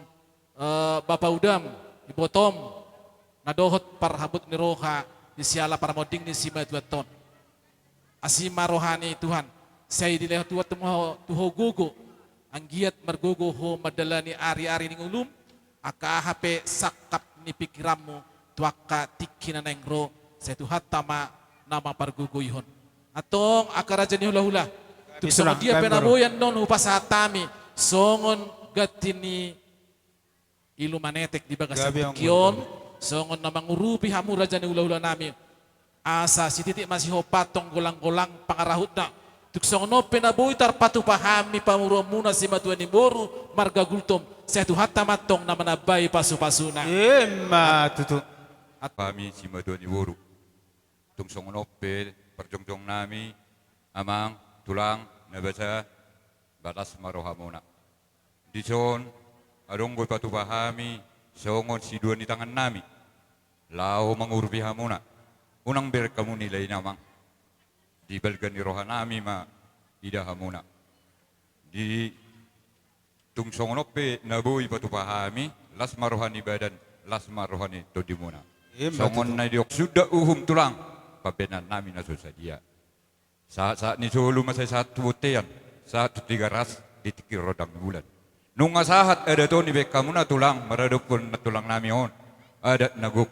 Bapak Udam ibotom nadohot parhabut ni roha di siala paramoding ni sima tuaton. Asima rohani Tuhan. Saya dilehot tuat tuho gugu. Anggiat margugu ho madalani ari-ari ning ulum. Aka hape sakap ni pikiranmu tuaka tikina neng ro. Saya tuhat tama nama pargugu ihon. Atong akaraja ni hula-hula. Tuksongon dia penaboyan non upasatami. Songon gatini ilumanetek di bagas kion. Songon na mangurupi hamura dyan ula-ula namin. Asa si titik masih hopatong golang-golang pangarahut na. Tuksong no penaboy tarpatu pahami pamuro muna si matuan ni boru marga gultom. Saya tuhat tamatong na manabay pasu-pasuna. Tutu. At kami si matuan ni boru. Tuksong no pe perjongjong nami amang tulang nabasa batas maroha muna. Dison adong goy patu pahami songon si dua ni tangan nami. Lao mangurupi hamuna. Unang ber kamu nilai namang. Di balgan ni roha nami ma ida hamuna. Di tungsong nope naboy patupahami las marohani badan las marohani todimuna. Songon na diok sudah tulang pabenan nami na dia. Saat ni solo masay satu tean satu tiga ras ditikir rodang bulan. Nung asahat ada to ni bekamu na tulang maradopon na tulang nami on. Ada naguk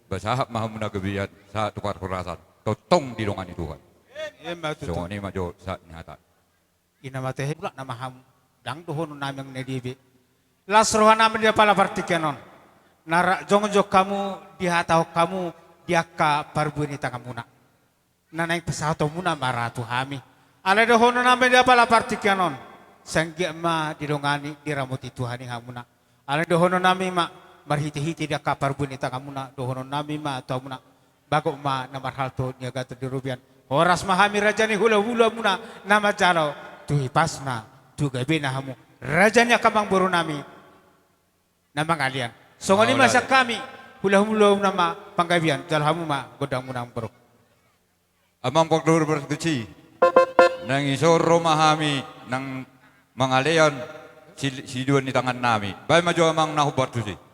basahap mahamuna gabiyan sa tukar kurasan. Totong dilongan ni Tuhan. So ni majo sa nyata. Inamate pula nama ham dang dohon namang nedibi. Las rohan namin dia pala partikenon. Nara jong-jong kamu dihatau kamu diaka parbuini tangamuna. Nanay pasato muna maratu hami. Ala dohon namin dia pala partikenon. Sanggi ma dilongani diramuti Tuhan hamuna. Ala dohon namin ma marhiti-hiti dia kapar bunita kamuna dohonon nami ma atau muna bago ma namar halto niaga terdirubian horas mahami rajani hula-hula muna nama jalo tuhi pasna juga bina hamu rajanya kamang buru nami nama kalian songoni masa kami hula-hula nama panggabian jalo hamu ma godang munang buru amang pagdur berkeci nang isoro mahami nang mangalean si dua ni tangan nami bay maju amang nahubat tusi.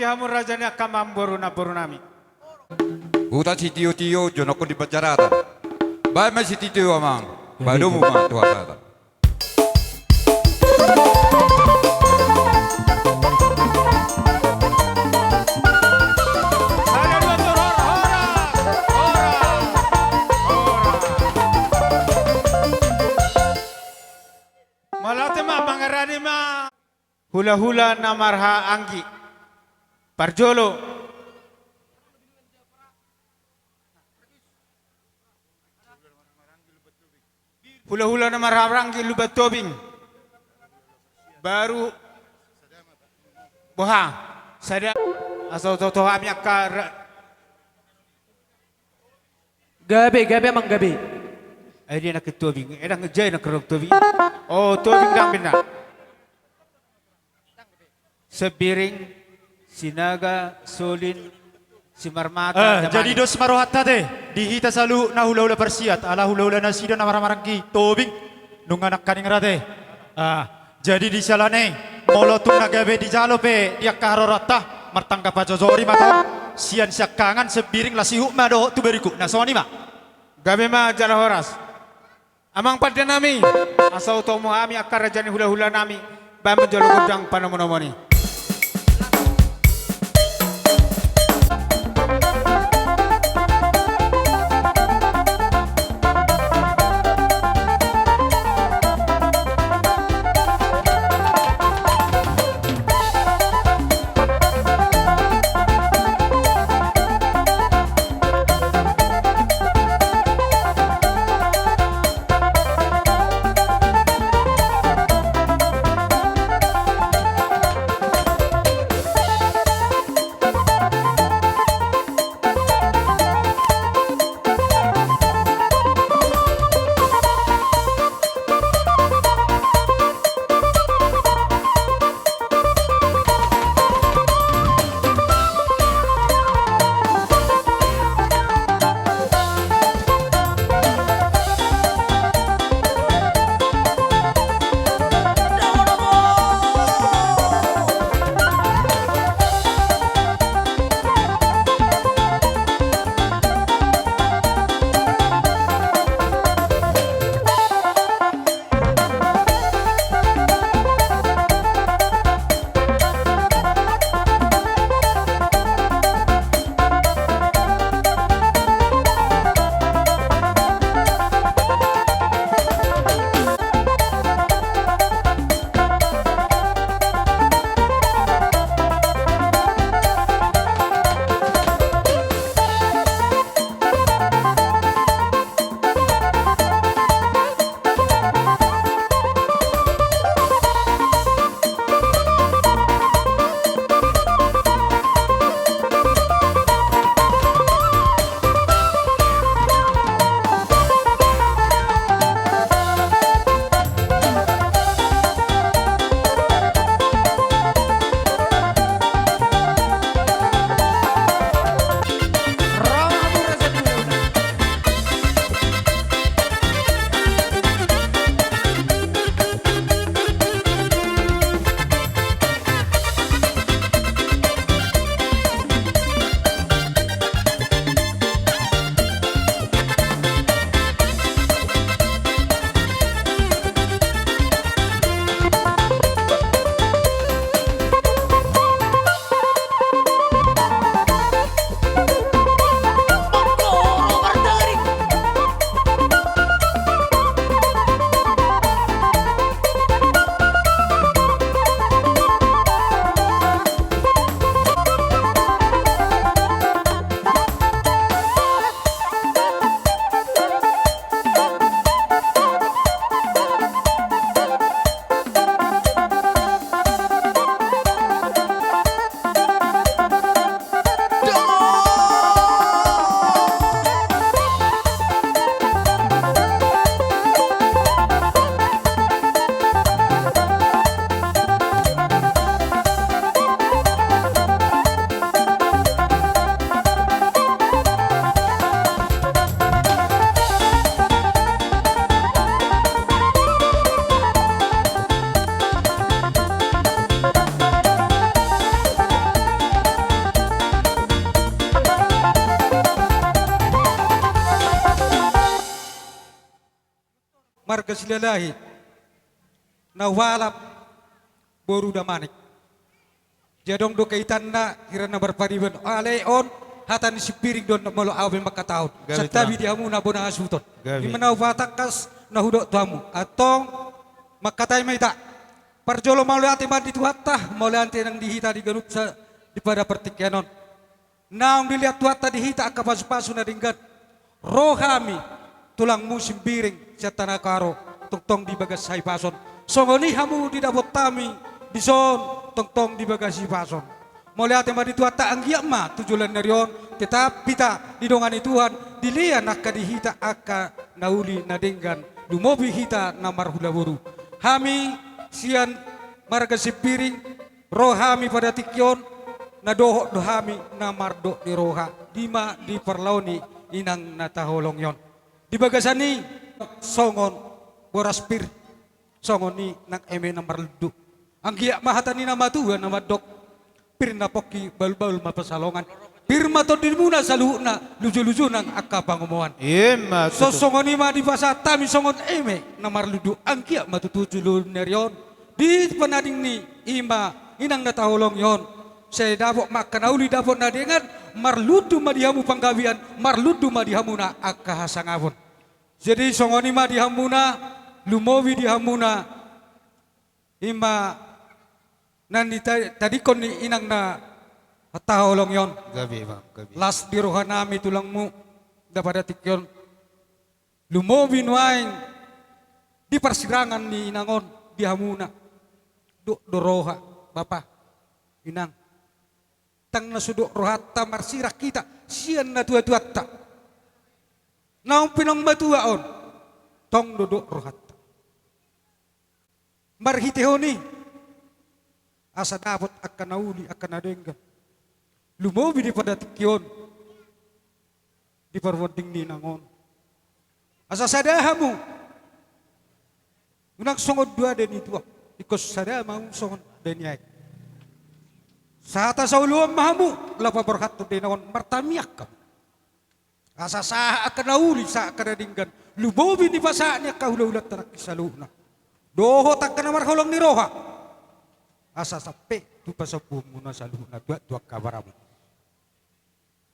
bagi hamu rajanya kamam boru nami. Uta si tio jonoko di pacaratan. Bae ma si tio amang. Bado mo ma tuwa kata. Malate ma bangarani ma hula-hula namarha anggi. Parjolo. Hula-hula namarha anggi lubat tobing. Baru boha sada asal toto kami akar Gabe amang gabe. ay di nak tobing edang ngejay nak kerok tobing oh tobing dang bina sebiring sinaga solin si marmata jadi dos marohatta teh dihita salu na hula-hula persiat ala hula-hula nasida na maramarangki tobing nung anak kaning rate jadi di salane molotung nagabe di jalope dia karorata martangka pajozori mato sian siakangan sebiring lasihu mado tu beriku nasoni ma gabe ma jala horas amang pada nami asal tomo ami akar rajani hula-hula nami ba menjolo gudang panamonomoni marga silalahi na walap boru damanik. Jadong do kaitan na kira na barpariban aleon hatan si piring don molo awe makataon. Sa tabi di hamu na bona asuton. Di manaw batakas na hudok tamu atong makatay may ta. Parjolo malu ate man di tuhatta malu ante nang dihita di ganut sa di pada pertikyanon. Naong dilihat tuhatta dihita akapasu-pasu na dinggan. Rohami tulang musim biring sa tanah karo tungtong di bagas hay pason. Songoni hamu di dapot tami di son tungtong di bagas hay pason. Mulai ate madi tuata anggiak ma tujulan narion tetapi ta di dongani Tuhan dilian akka dihita akka nauli nadenggan lumobi hita namar hulaburu. Hami sian marga sipiring rohami pada tikyon na doho dohami namar do di roha dima di parlauni inang nataholong yon. Di bagasani songon boraspir songon ni nang eme namar ludu. Anggiak mahatani nama Tuhan nama dok pirna poki bal-bal mapasalongan. Pirma to dimuna saluhna luju-luju nang akka pangumoan. So songon ni ma di basa tami songon eme namar ludu. Anggiak matutujulun nerion. Di penading ni ima inang nataholong yon. Saya dapok makan auli dapok nadengan marludu madihamu panggawian marludu madihamu na akka hasangabon. Jadi songoni madihamuna lumowi dihamuna ima nani tadi kon ni inang na taholong yon. Gabi bang, gabi. Las birohanami tulangmu dapat tikyon lumowi nuaing di persirangan ni inangon dihamuna doroha bapak inang tang nasuduk rohatta marsirak kita sian na tua-tuatta naong pinang matuaon tong duduk rohatta marhitehoni asa dapat akan nauli akan nadenggan lumobi di pada tikyon di parwanding ni nangon asa sadahamu unang songod dua den ituak ikos sada mau songod den yai Sata sa uluan mahamu, lapa berkatu dinawon martamiak kam. Asa sah akan nauli sa akan nadinggan. Lumobi ni pasanya kahula-ulat tarak kisaluna. Doho tak kena marholong ni roha. Asa sape tu pasabung muna saluna dua kabaramu.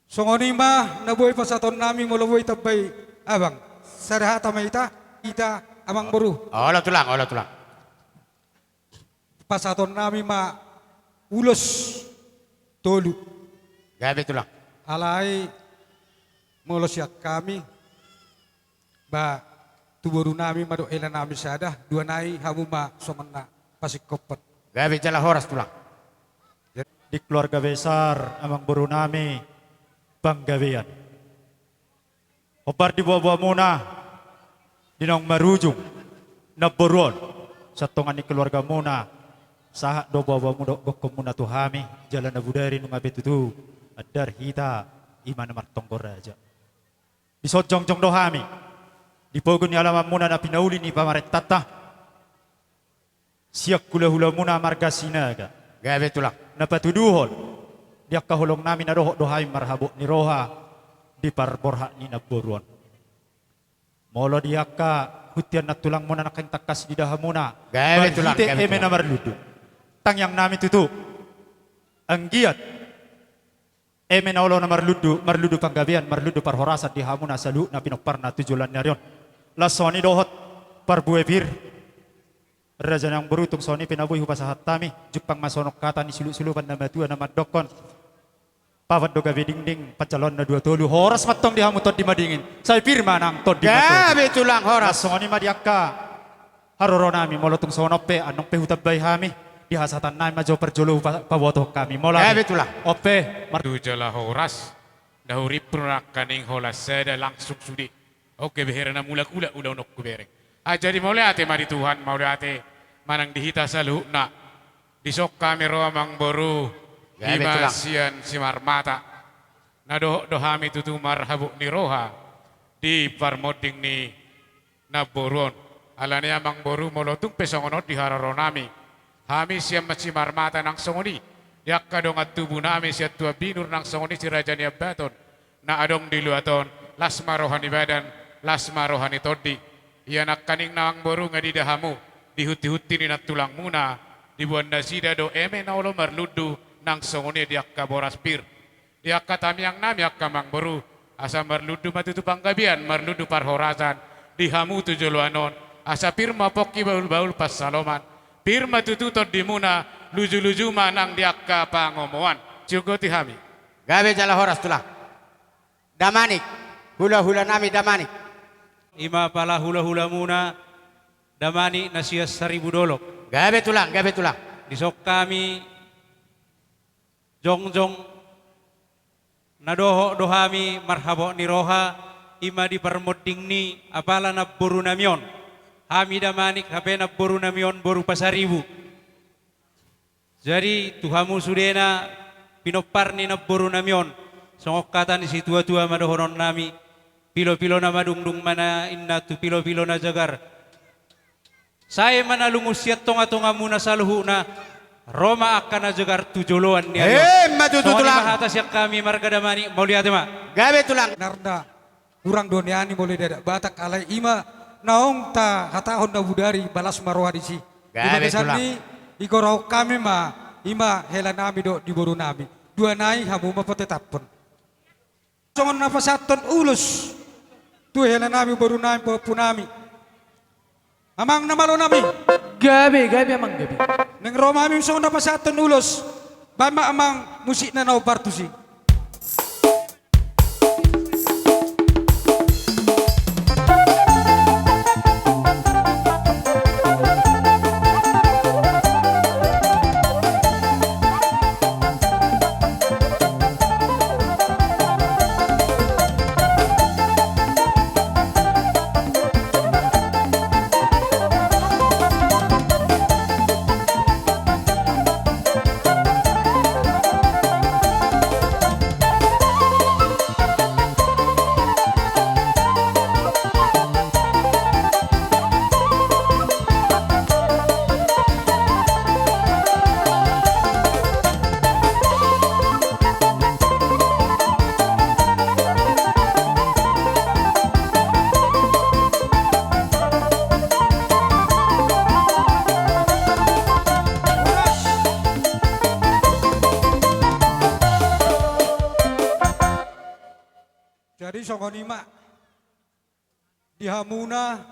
Songoni mah nabuhay pasaton nami mulabuhay tabay abang. Sadahata maita kita amang buru. Olah tulang. Pasaton nami mah ulos tolu gabe tulang alai molosyak kami ba tuburu nami mado ela nami sadah dua nai hamu ma somena pasikopet gabe jala horas tulang Di keluarga besar amang buru nami panggawian obar di bawah muna dinong marujung naboron satongan ni keluarga muna sahat do bawa muda bokom muna tuhami jalan na budari nung abet itu adar hita iman martonggor raja disojong jong dohami dipogun ni alaman muna na pinauli ni pamaret tata siak kula hula muna marga sinaga gabe tulang napatuduhon diak kahulong namin na doho dohami marhabok ni roha di parborha ni naboruan molo diak ka hutian na tulang muna nakeng takas di dahamuna gabe tulang eme na marludu tang yang nami tutu anggiat eme na ulo na marludu panggabian marludu parhorasat di hamuna salu na pinokparna tujulan nyarion la soni dohot parbuebir raja yang berutung soni pinabuhi hupasahat tami jupang masonok kata ni silu-silupan na matua na madokon pawat do gabe dingding pacalon na dua tolu horas matong di hamu tod di madingin saya firma nang tod di gabe tulang horas soni madiakka haroro nami molotung sonope anong pehutabay hami di hasatan nai majo perjolo pawoto kami mulai betulah ope jala horas dahuri prunak kaning holas seda langsung sudi oke beherana mula kula ulah nok kubereng jadi mulai ate mari Tuhan mulai ate manang dihita saluhna disok kami roa mang boru imasian simar mata nadoh dohami tutu marhabuk ni roha di parmoding ni naboron alane amang boru molotung pesongonot di hararonami Hami siya macimar mata ng songoni. Yak kadong at tubo nami siya tua binur ng songoni si Raja ni Abaton. Na adong diluaton, las marohan ibadan, las marohan itodi. Ia nak kaning nawang boru ngadidahamu, dihuti-huti ni nak tulang muna, di buanda sida do eme na ulo marludu, nang songone diak kaboras pir. Diak katami yang nami ak kamang boru, asa marludu matutu panggabian, marludu parhorasan, dihamu tujuluanon, asa pirma poki baul-baul pas saloman, pirma tututot di muna, luju-luju manang diak ka pangomoan, cukup tihami. Gabe jala horas tulang. Damanik, hula-hula nami damanik. Ima pala hula-hula muna damani nasias 1000 dolok. Gabe tulang, gabe tulang. Disok kami jongjong nadoho dohami marhabo ni roha ima di permoding ni apala na boru namion. Hami damanik hape na boru namion boru pasaribu. Jadi tuhamu sudena pinopar ni na boru namion. Songok kata ni si tua-tua madohonon nami. Pilo-pilo na madungdung mana inna tu pilo-pilo na jagar. Saya mana lungusiat tonga-tonga muna saluhu na Roma akan na jagar tujoloan ni ayo. Matutu tulang. Atas yang kami marga damani mau lihat ma. Gabe tulang. Narda kurang doniani boleh dadak batak alai ima naong ta hatahon na budari balas marwa di si. Gabe tulang. Ikorau kami ma ima hela nami do di boru nami. Dua nai hamu mapatetapon. Songon napasaton ulus. Tu hela nami boru nami punami. Amang namalo nami. Gabi amang gabi. Neng Roma mi songon napasaton ulus. Bama amang musik na nau partusi. Jadi songonima dihamuna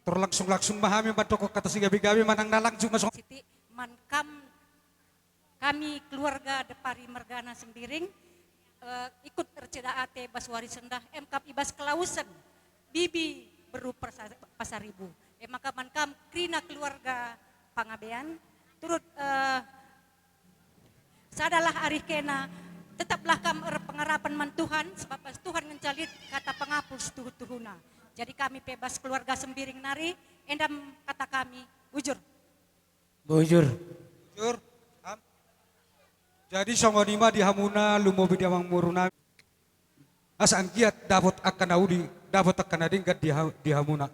terlangsung mahami matokok kata si gabi-gabi manang na langsung masuk. Siti mankam kami keluarga Depari Mergana Sembiring ikut terceda ate Baswari Sendah MKap Ibas Kelausen Bibi Beru Pasaribu. Maka mankam krina keluarga Pangabean turut sadalah arih kena tetaplah kam pengarapan man Tuhan sebab Tuhan ngencalit kata penghapus tuhuna. Jadi kami bebas keluarga Sembiring nari endam kata kami bujur. Bujur. Jadi songonima dihamuna lumobi diamang muruna. Asa angkiat dapat akan audi dapat akan adingkat dihamuna.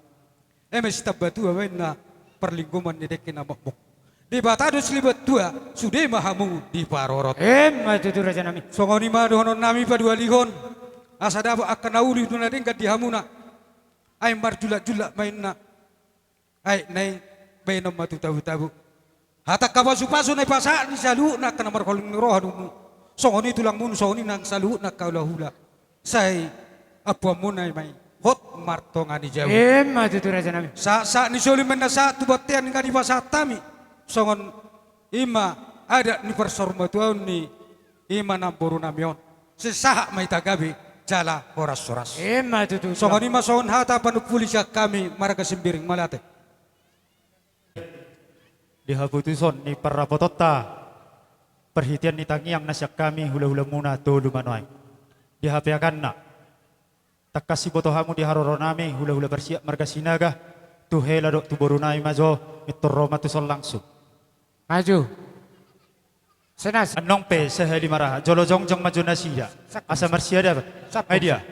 Emes tabatu na perlingkuman ni dekin amok. Di batadus libat tua sudah mahamu di parorot. Matutu raja nami. Songonima dohonon nami padua lihon. Asa dapat akan audi duna dingkat dihamuna. Ay marjulak-julak main na. Ay nai benom matu tabu-tabu. Hatak kapasu-pasu nai pasak ni salu nak kena markoling roh dumu. Songoni tulang mun songoni nang salu nak kaulahula. Say apa munai mai hot martongani jauh. Matutu raja nami. Sa ni soli menasa tu batian ngadi pasatami. Songon ima ada ni persorma tuan ni ima namboru namion. Sesahak mai tagabi jala horas-horas. Matutu. Songon ima songon hata panupulisya kami marga Sembiring malate. Dihabutuson ni para potota perhitian ni tangiang nasyak kami hula-hula muna tolu manuai. Dihapiakan na takasi botohamu di haroro nami hula-hula bersiap marga sinaga tuhela dok tu borunai majo mitoroma tu sol langsung. Maju. Senas. Anong pe seheli marah jolo jongjong maju nasiya. Asa marsia dapat. Hai dia.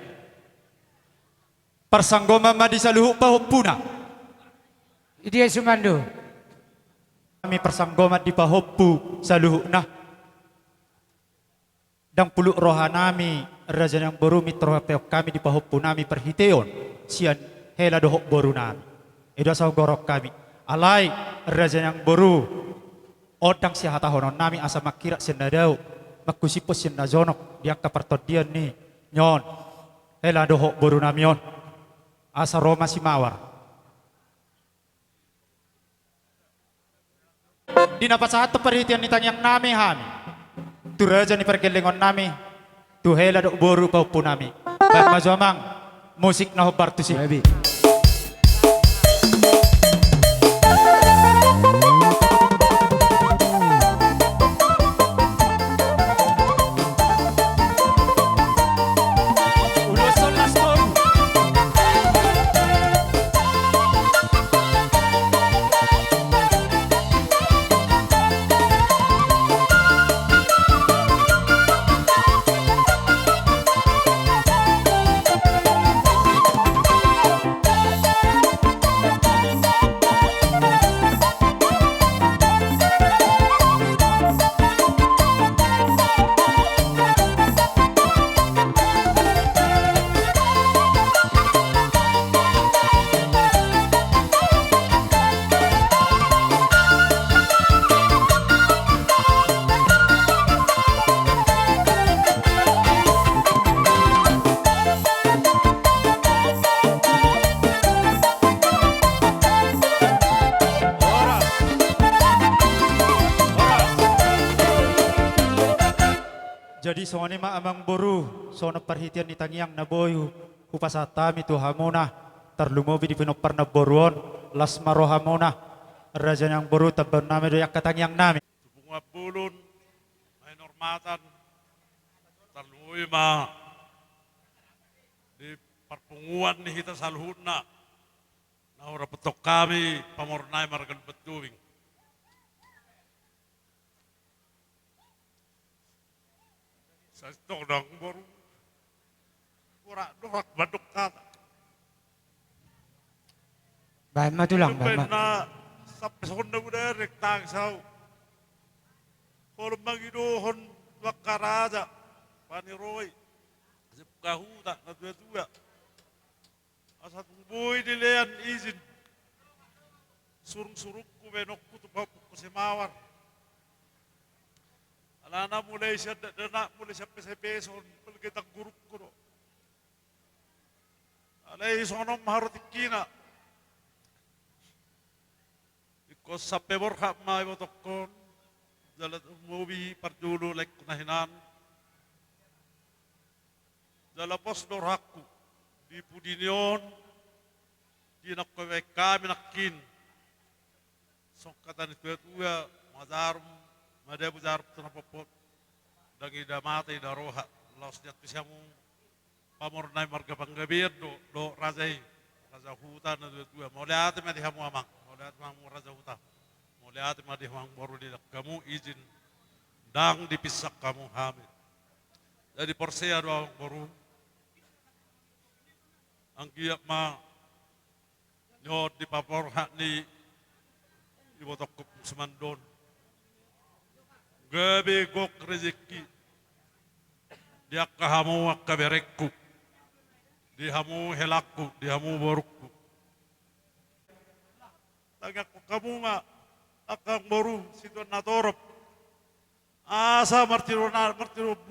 Persanggoma madi saluhu pahopuna. Idia Sumando. Kami persanggoma di pahoppu saluhu nah. Dang puluk rohanami raja yang baru mitro peok kami di pahoppu nami perhiteon. Sian hela dohok boru nami. Edo sa gorok kami. Alai raja yang boru. Odang si hata honon nami asa makira sendadau. Makusipos sendazonok dia kapartodian ni nyon. Hela dohok boru nami yon. Asa Roma si mawar. Di napasahat perhitian nitang yang nami hami. Tu raja ni pergelengon nami. Tu hela dohok boru paupu nami. Baik mazomang musik na hobar tu si. Jadi soalnya ma amang boru, soalnya perhatian ni tangiang na boyu, upasatami tu hamona, terlumobi di pinopar na boruon, las maro hamona, raja yang boru taban nami doyak katangiang nami. Bunga bulun, ay normatan, terlumobi ma, di perpunguan ni hita salhuna, na ora petok kami, pamornay margan betuwing. Sa todang baru ora dorak baduk kata. Baik matulang, baik mat. Na sampai sonda udah rektang sau. Kalau magidohon wakaraja paniroi. Kahu tak na tua. Asat boy dilean izin. Surung-surungku benokku tu bapu kusemawar. Alana mulai siya dana mulai siya pesepeson pelgitang guruk ko do. Alay sonom maharutikina. Ikos sa peborha may botokon dalat umuwi pardulo like kunahinan. Dalapos dorhaku di pudinion di nakwek kami nakin. Songkatan itu ya mazarum Mada bujar tunapopot dangi damate daroha laos jat pisamu pamornai marga panggabir do razai raza hutan na dua moliat madi hamu amang moliat mamu raza hutan moliat madi hamang baru di kamu izin dang dipisak kamu hamil jadi porsea doang baru anggiak ma nyot di papor hak ni di botok semandon gabi gok rezeki dia kahamu akaberekku di hamu helakku di hamu borukku tagak kamu ma akang boru situ natorop asa martiro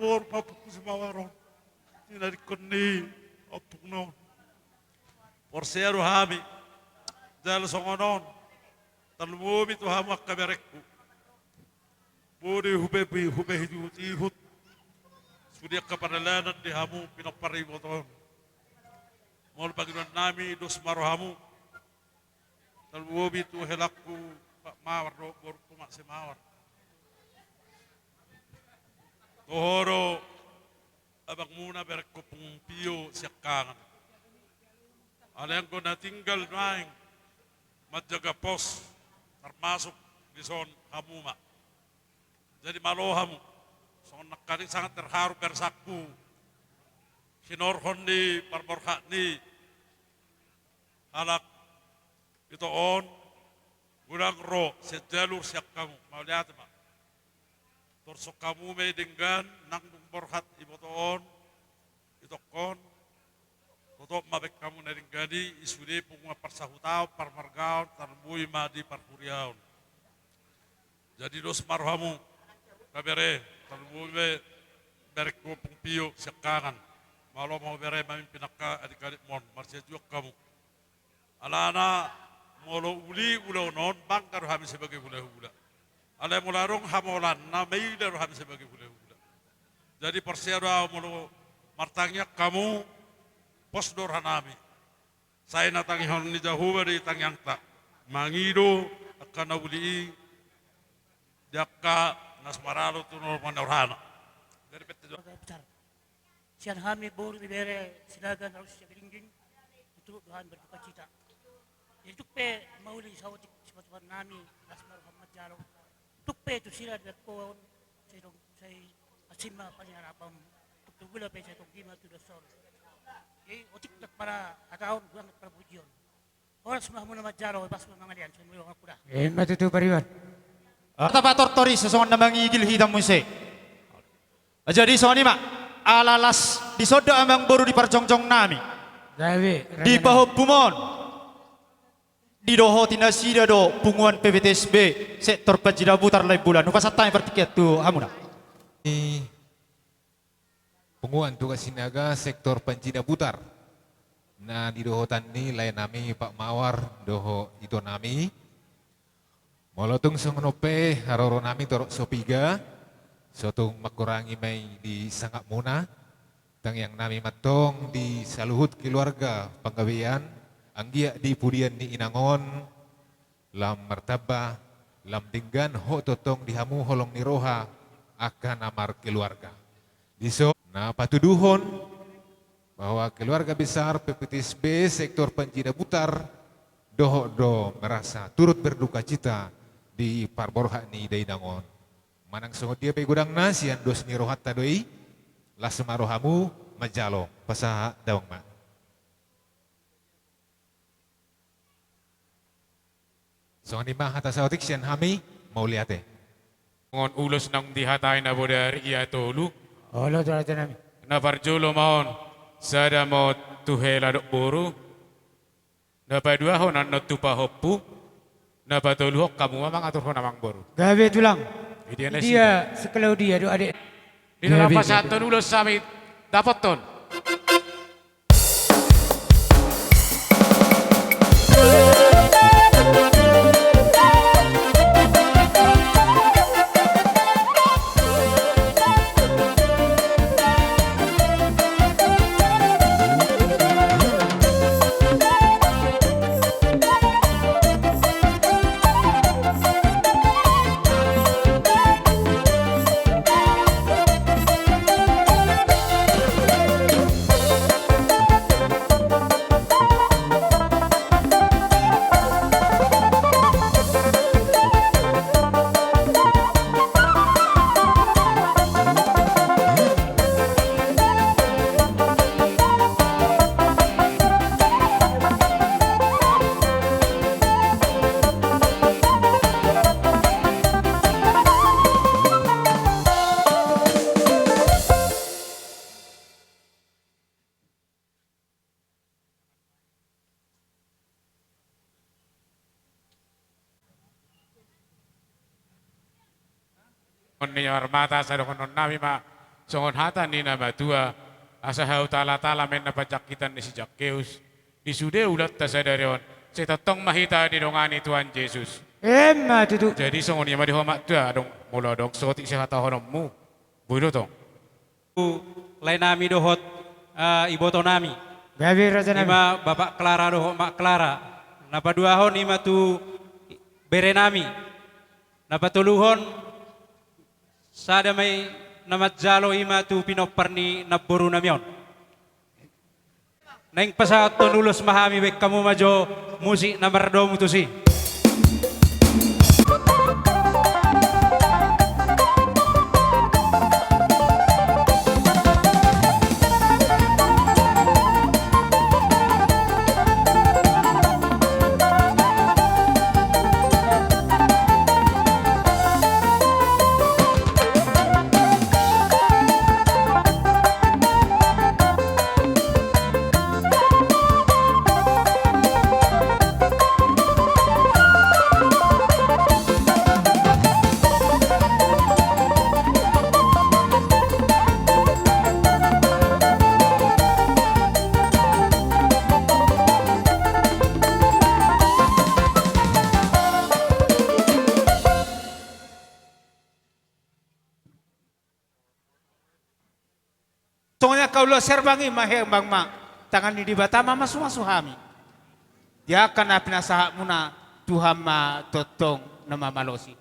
bor papuku simawaron tidak dikoni opuk non porseru hami jal songonon talmubi tu hamu akaberekku Budi hube hidup ihut sudia kepadalanan di hamu pinopari boton mol bagian nami dos marohamu talwobi tu helakku pak mawar do borku mak semawar tohoro abang muna berko pungpio siakangan ada yang kena tinggal naing matjaga pos termasuk di son hamu mak jadi malohamu, so nakari sangat terharu persakku. Sinorhon di parborhak ni, halak itu on, gudang ro sejalur siap kamu, mau lihat mak. Torsok kamu me dengan nang borhat ibu on, itu kon, Toto mabek kamu naring gadi isude punga persahutau parmargaon tarbui madi parkuriaon. Jadi dos marhamu kabere tarbui be berek kopung pio sekangan. Malo mau bere mami pinaka adik-adik mon marsia juga kamu. Alana molo uli ulau non bangkar hami sebagai hula-hula. Alai mularung hamolan namai daru hami sebagai hula-hula. Jadi persiaran molo martangnya kamu posdor hanami. Saya natangi hon ni jahuwa di tangyang tak. Mangido akan uli jaka nasmaralo tunor manurhana. Dari peti besar. Sian hami bor di bere silagan harus siagiringging untuk Tuhan berduka cita. Jadi tukpe mauli sawati sifat-sifat nami Asmar Muhammad Jalo. Tukpe tu sila dakon saya asima pangarapam untuk gula pe saya tongkima tu dasor. Jadi otik tak para ataun buang perpujian. Orang semua Muhammad Jalo pas mangalian semua orang kuda. Matutu pariwan. Tapator tori sesongan namangi gil hitam muse. Jadi soni mak alalas disodo amang boru di parjongjong nami. Di pahop bumon. Di doho tinasida do punguan PBTSB sektor pajida butar lai bulan. Nukasatay pertiket tu hamuna. Punguan tugas sinaga sektor Panjina Putar. Nah di doho tani lain nami Pak Mawar doho itu nami. Molotung songonope haroro nami torok sopiga. Sotung makurangi mai di sangat muna. Tang yang nami matong di saluhut keluarga penggawean. Anggia di pudian di Inangon. Lam martaba. Lam dinggan ho totong dihamu holong niroha akan amar keluarga. Diso nah patuduhon bahwa keluarga besar PPTSB sektor Panjina Putar do merasa turut berduka cita di parborha ni Dainangon. Manang songot dia pe gudang nasian dos ni rohat tadoi lasemarohamu majalo pasaha dawang ma. Songon imah atas aotik sian hami mau liate. Ngon ulos nang dihatay na bodari iya tolu. Olo tu aja nami. Na parjulo maon sada mo tuhela dok boru. Na padua ho nan tupa hoppu. Na patolu hok kamu mamang atur ho namang boru. Gawe tulang. Dia sekelau dia do adik. Di dalam pasatan ulos sami dapat ton. Niyor mata sa dokonon nami ma songon hata ni na batua asa hau tala men na pajakitan ni si Jakkeus isude ulat ta sa darion si totong mahita di dongani Tuhan Yesus. Tutu. Jadi songon yama di homak tua dong mula dong soti si hata honommu buido tong. Lain nami dohot iboto nami. Gawe raja nami. Ima Bapak Clara dohot Mak Clara. Napa dua hon ima tu bere nami. Napa tuluhon sada may namadjalo ima tu pinoparni naboru namion. Naing pasat tonulos mahami wek kamu majo musik namardo mutusi. kaulah serbangi mahir bang ma tangan di batama masu hami. Dia akan apina muna Tuhan ma totong nama malosi.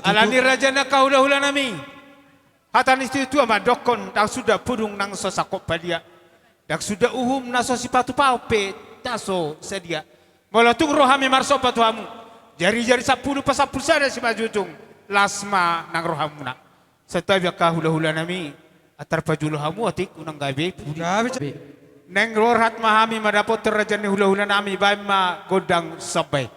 Alani raja na kaulah hula nami. Hatan itu ama dokon dak sudah purung nang sosakop padia. Dak sudah uhum na sosipatu paupe taso sedia. Molotung rohami marso patuamu. Jari-jari 10 pasapul sada si majujung. Lasma nang rohamuna. Setabi kahula-hula nami. Atar pajulu hamu atik unang gabi. Neng rohat mahami madapot terrajan ni hula-hula nami. Bayi ma godang sabay.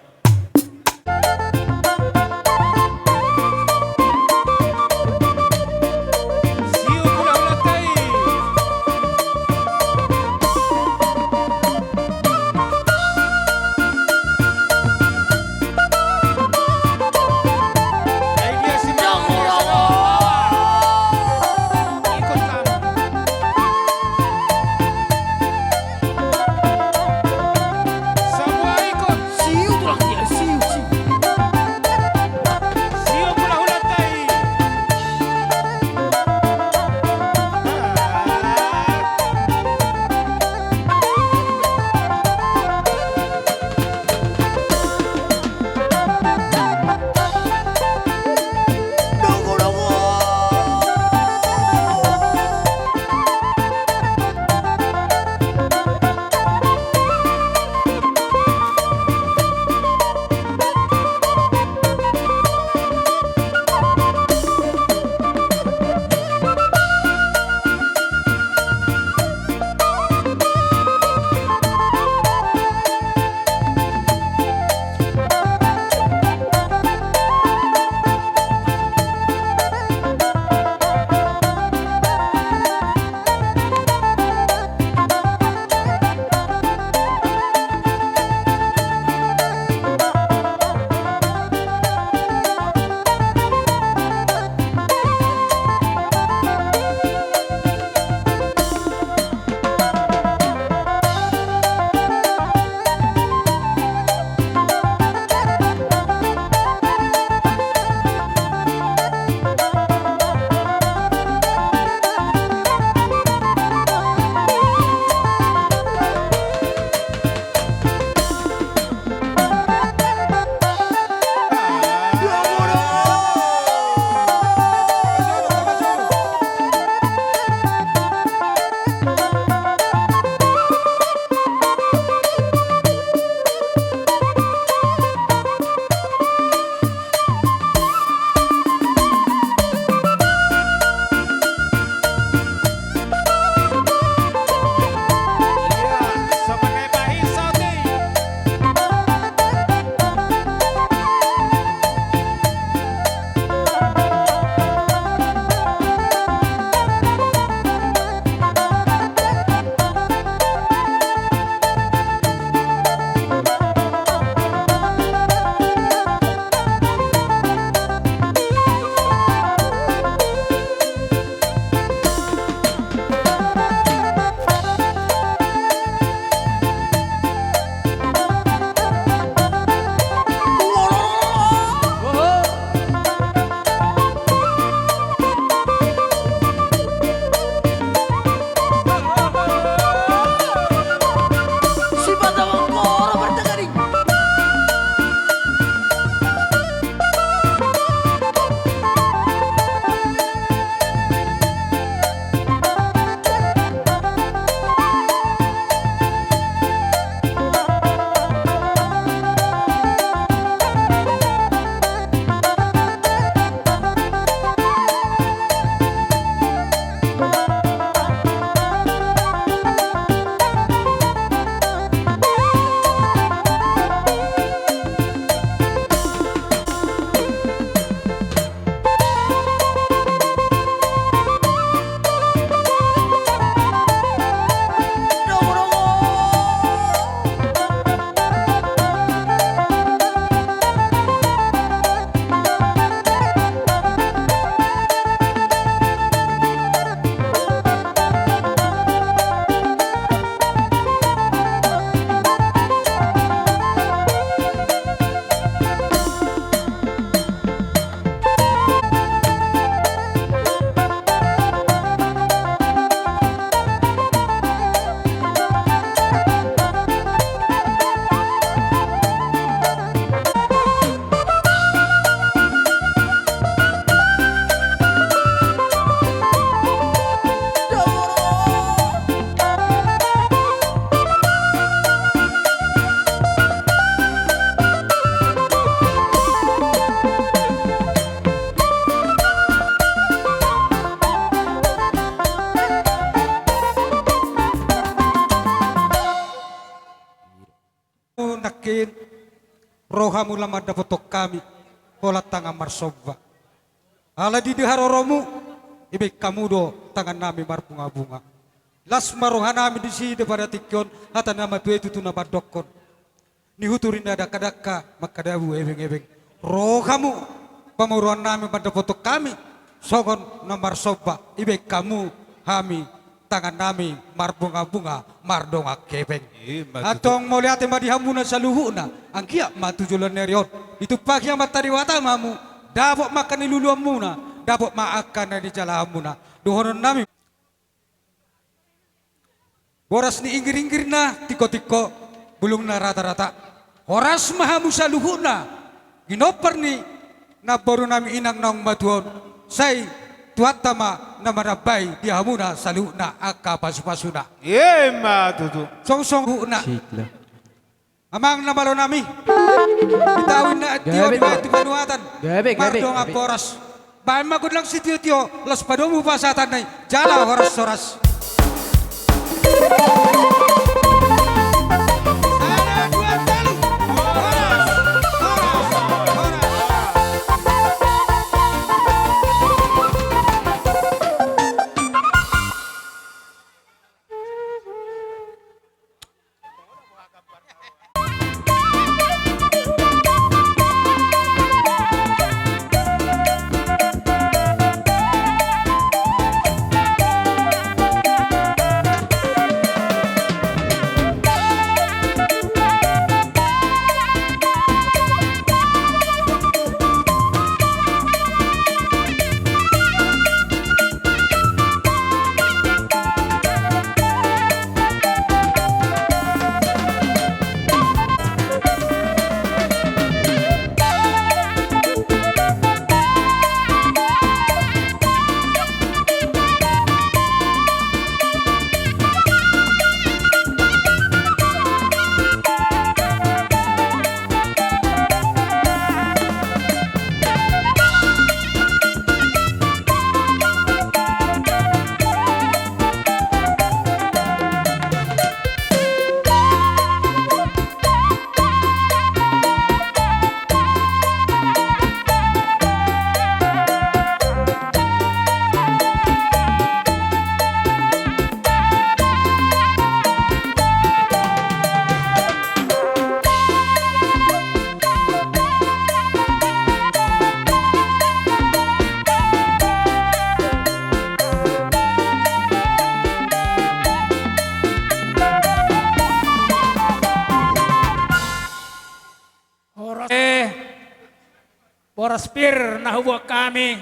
Siu tulang nakin rohamu lama dapotok kami pola tangan marsobba. Ala di diharoromu ibe kamu do tangan nami marbunga-bunga. Las marohanami di sini pada tikyon hata nama tuh itu na badokon. Ni huturin ada kadaka makadabu ebeng-ebeng. Rohamu pamuruan nami pada foto kami sogon nomor soba ibe kamu hami tangan nami marbunga-bunga mardonga kebeng. Atong mau lihat di hamuna saluhuna angkia matu julan nerion itu pagi yang matari watamamu dapat makan ilulu amuna dapat makan di jalamuna dohonon nami boras ni inggir-inggir na tiko-tiko belum na rata-rata horas mahamu saluhuna ginopar ni na baru nami inang nang matuon say tuatama na marabay di hamuna saluna aka pasu-pasuna matutu song-song na amang nabalo nami bitawin na tiyo di mga timanuatan mardong aporas bahan magod lang si tiyo los padomu pasatan na jala horas-horas Boras pir na huwag kami.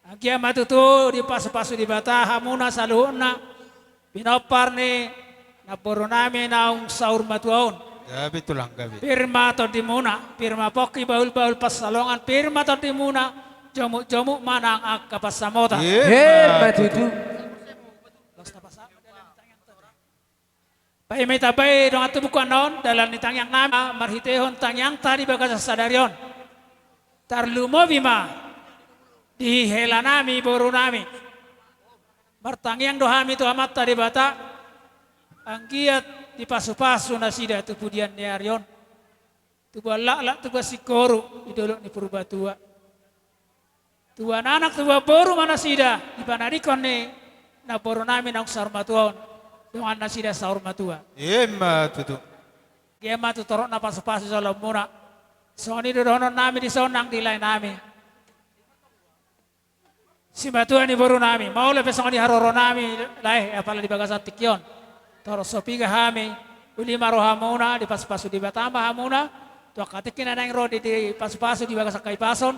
Agya matutu di pasu-pasu di bata hamuna saluhuna. Pinopar ni napuro namin naong saur matuaon. Gabi tulang gabi. Pirma to di muna. Pirma poki bahul-bahul pasalongan. Pirma to di muna. Jomu-jomu manang akapasamota. Matutu. Pai may tabay dong at tubukan noon. Dalam ni tangyang nama. Marhitehon tangyang tadi baga sa sadaryon. Tarlumo bima di hela nami boru nami martangyang dohami tu amat tadi bata anggiat di pasu-pasu nasida tu pudian ni aryon tu balak tu basikoru idolok ni purbatua tua anak tu boru mana sida di panadikon ni na boru nami nang sarmatuon dengan nasida sarmatua tutu gema tu torok na pasu-pasu salam muna. So ni dodonon nami di sonang di lain nami. Si batuan ni baru nami. Mau lebih songan di haroro nami. Lai apalagi di bagasat tikyon. Toro sopiga hami. Uli marohamuna di pas-pasu di batamba hamuna. Tua katikin na yang rodi di pas-pasu di bagasak kaipason.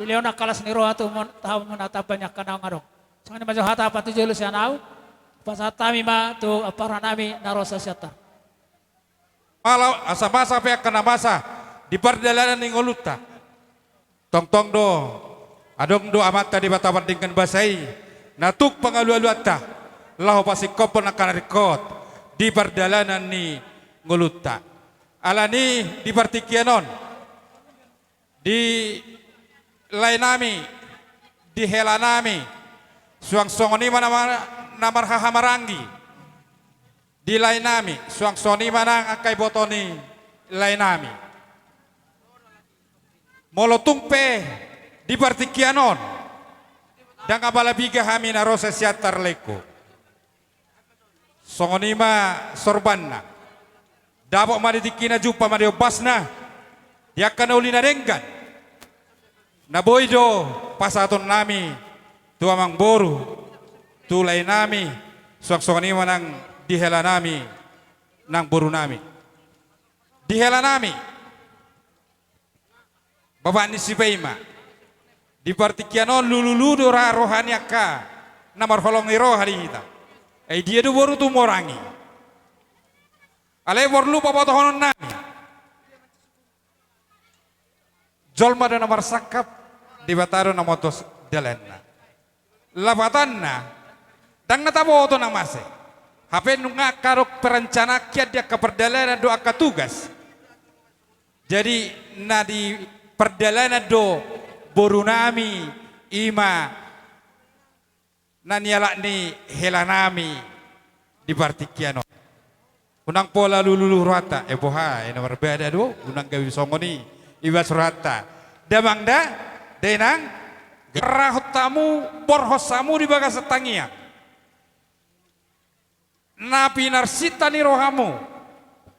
Uli ona kalas ni roha tu tahu menatap banyak kanang ngarong. So ni majo hata apa tu julus ya nau. Pasat kami ma tu para nami narosa syata. Malau asa-masa pihak kena masa di perdalanan ning oluta tong-tong do adong do amata di bata bandingkan basai natuk pangalu-aluata lahu pasikopon akan rekod di perdalanan ni ngoluta alani di partikianon di lainami di helanami suang songoni mana namar hahamarangi di lainami suang soni mana akai botoni lainami. Molotungpe di partikianon dan abalabiga hami na rosa siatar leko. Songonima sorbanna. Dabok maritikina jumpa mario basna. Diakan uli na renggan. Naboido pasaton nami tuamang boru. Tulay nami. Songonima nang dihela nami nang boru nami. Dihela nami. Bapak ni si Baima di partikianon lulu-lulu rohani akka namar holong iro hari kita. Dia tu baru tu morangi. Alai borlu bapak tohonon nami. Jolma dan namar sakap di bataro namotos dalenna. Labatanna tang natabo to namase. Hape nunga karok perencana kiat dia keperdalanan doa katugas. Jadi nadi perdalanan do borunami ima nanyala ni helanami di partikiano unang pola lulu rata boha ena berbeda do unang gawi songoni iba surata damangda denang rahotamu porhosamu di bagas tangia napi narsita ni rohamu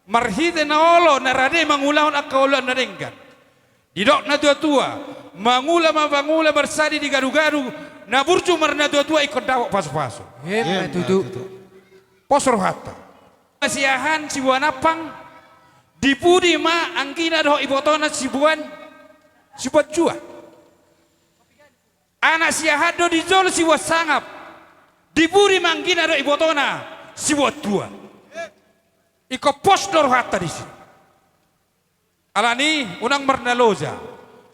marhide na olo narade mangulahon akaulan na renggan. Didok na tua-tua, mangula bersadi di garu-garu, na burju marna tua-tua ikut dawak pasu-pasu. Tutu. Posro hatta. Masiahan sibuan apang, dipudi ma anggina doh ibotona sibuat jua. Anak siahan do dijol sibuat sangap, dipudi ma anggina doh ibotona sibuat tua. Iko pos dor hatta di sini. Alani unang marnaloja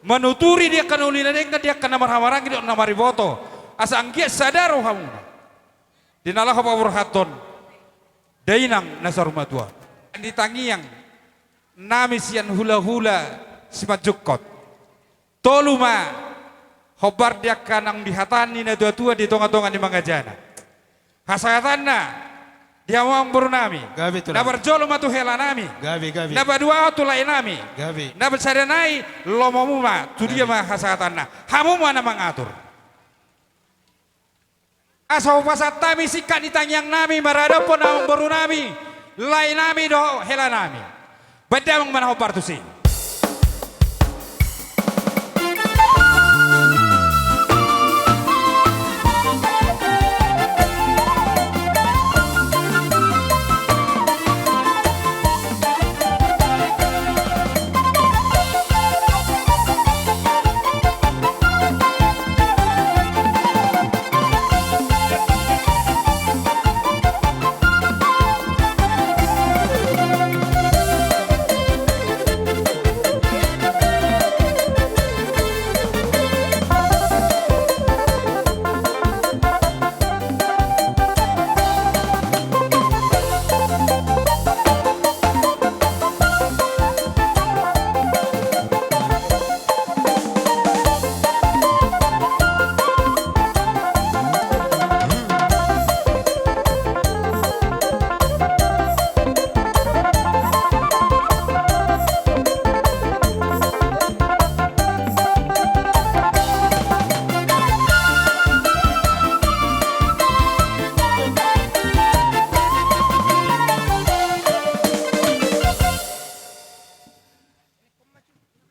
menuturi dia kan ulina dengan dia kan namar hamarang dia namar riboto asa anggia sadaro hamu dinalah apa burhaton dainang nasar matua ditangiang nami sian hula-hula simajukot toluma hobar dia kanang dihatani na tua-tua di tonga-tonga di mangajana hasayatanna dia mau bernami, na berjolo matu helanami, na berdua tu lainami, na bersadanai lomomuma, tu dia mah hasatanna, hamu mana mengatur. Asal pasatami sikat ditangyang nami, marada pun na bernami, lainami do helanami, beda meng mana hopar tu sih.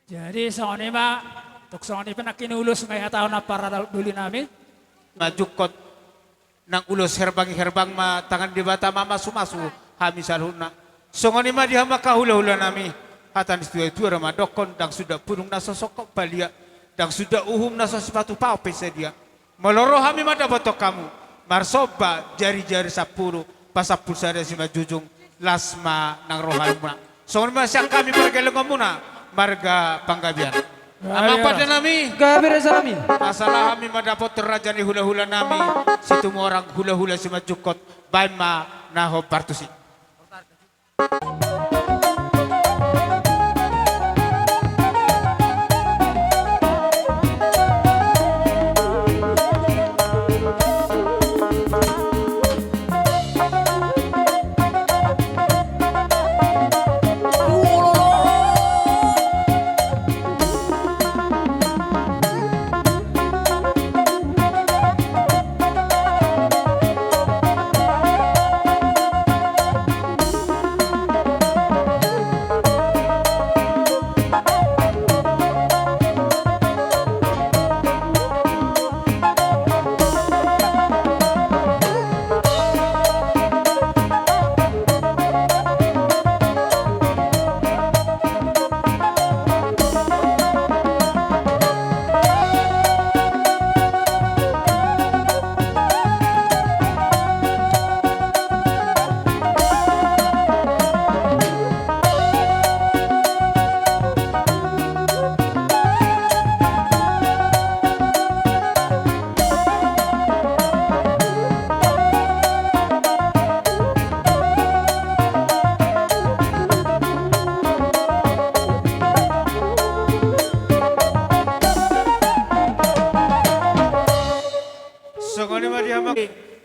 Jadi songoni ma, tuk songoni penakin ulus ngaya tahun na para duli nami. Majukot nang ulus herbang ma tangan di bata mama sumasu hami salhuna. Songoni ma diha maka hula-hula nami. Hatan istu rama dokon dang sudah purung na sosok balia dang sudah uhum na sepatu pau pesa dia. Meloro hami ma dapatok kamu. Marsoba jari-jari sapuru pasapul sada si majujung lasma nang rohaluna. Songoni ma siang kami bergeleng muna. Marga Panggabian. Ama pada nami? Gabi resami. Masalah kami mendapat terajani hula-hula nami. Situ orang hula-hula si majukot. Baima naho partusi.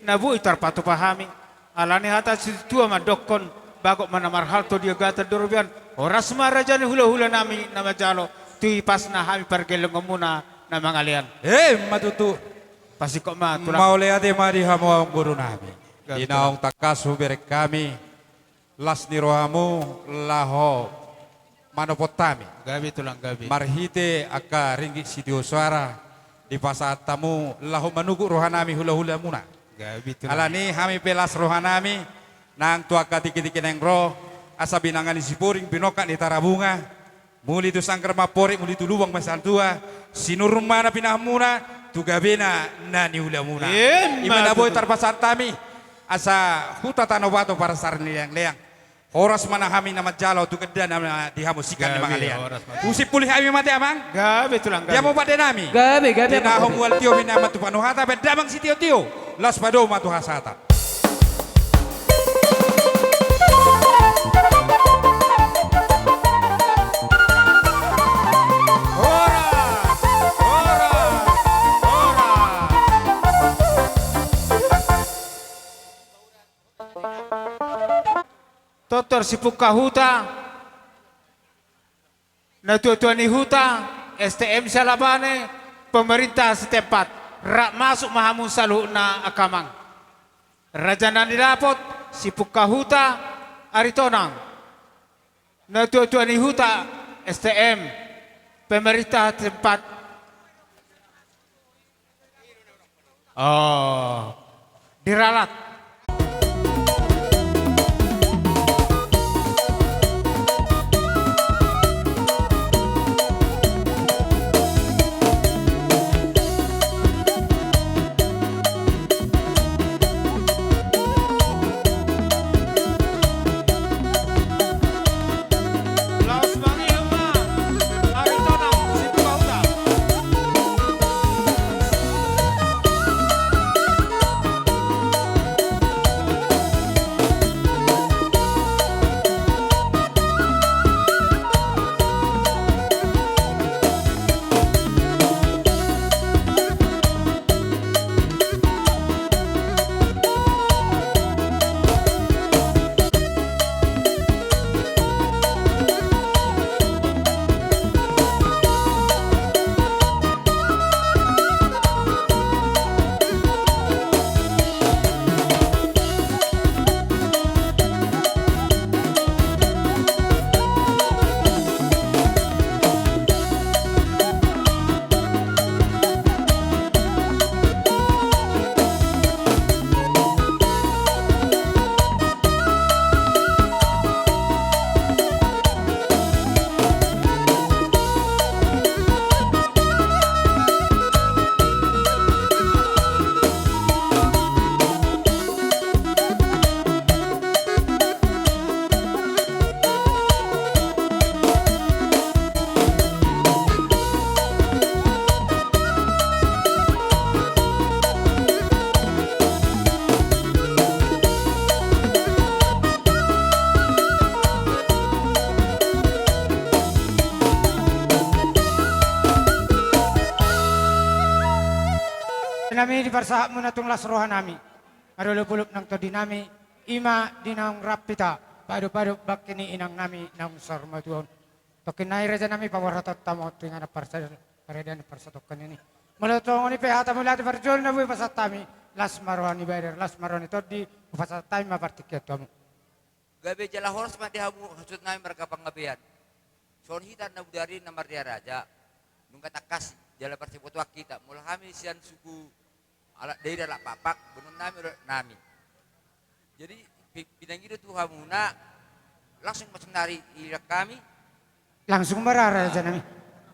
nabu itar patu pahami. Alani hata situa madokon bagok mana marhal to dia gata dorobian. Oras maraja ni hula-hula nami nama jalo. Tui pas na hami pergeleng muna na mangalian. Matutu. Pasti kok ma tulang. Mau lihat mari hamu ang guru nami. Inaong takasu berek kami. Las ni rohamu laho manopotami. Gabi tulang gabi. Marhite aka ringgit sidio suara di pasat tamu laho manugu rohanami hula-hula muna. Gabi tulang. Alani hami pelas rohanami nang tua katiki-tiki neng roh asa binangan si puring binoka ni tarabunga. Muli tu sangker mapori muli tu lubang masal tua sinur mana pinahmuna tu gabena nani hula muna. Imana boy tarpasat tami asa huta tanobato para sarni leang-leang. Horas mana kami nama jalo tu kedan nama dihamusikan di mangalian. Usip pulih kami mati amang. Gabe tulang gabe. Dia mau pada nami. Gabe. Tina homual tio bina matu panuhata bedamang si tio. Las pado matu hasata. Totor Sipuka Huta, Natutuani Huta, STM Salabane, pemerintah setempat, rak masuk mahamun salu na akamang. Rajana nilapot, Sipuka Huta, Aritonang, Natutuani Huta, STM, pemerintah setempat. Oh, diralat. Nami di parsahat mo na itong lasrohan nami. Marulupulop ng to dinami. Ima dinang rapita. Pado-pado bakini inang nami ng sarmatuon. Tokin na iraja nami pawaratot tamo. Tuwing na paredan parsatok kanini. Malutong ni pehata mula di parjol na buhay pasat tami. Las maruhan ni Bader. Las maruhan ito di pasat tami mapartikyat mo. Gabi jala horas madihamu hasut nami mereka pangabian. Soal hitan na budari na mardia raja. Nung katakas jala persiputwak kita. Mula kami sian suku alat daerah lak papak bunun nami. Jadi pinangido tuh hamuna langsung masuk nari irak kami. Langsung marara aja nami.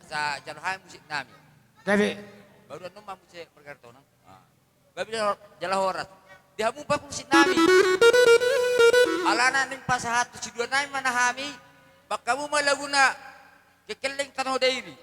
Sa jalahan musik nami. Gabi. Baru nomah musik perkartonan. Gabi jala horas. Dihamu pa musik nami. Alana ning pasahat si dua nami manahami. Bakamu malaguna kekeleng tanah dairi.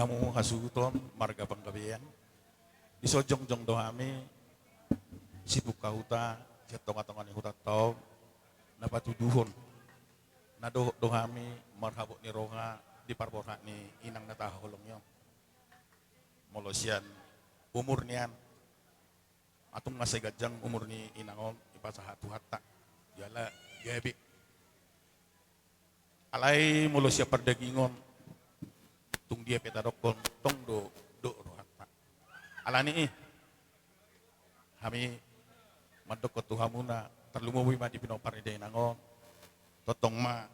dihamu hasuton marga panggabean di sojong-jong dohami sibuk kahuta jatong-atongan huta tau napatuduhon na dohami marhabot ni roha di parborha ni inang nataholong yon molosian umur nian atong masay gajang umur ni inangon ipasahatu hatta jala gabi alay molosya perdagingon tung dia petadokon tong do rohatta alani kami madok tuhamuna terlumuwi ma di pinopar ni inangon totong ma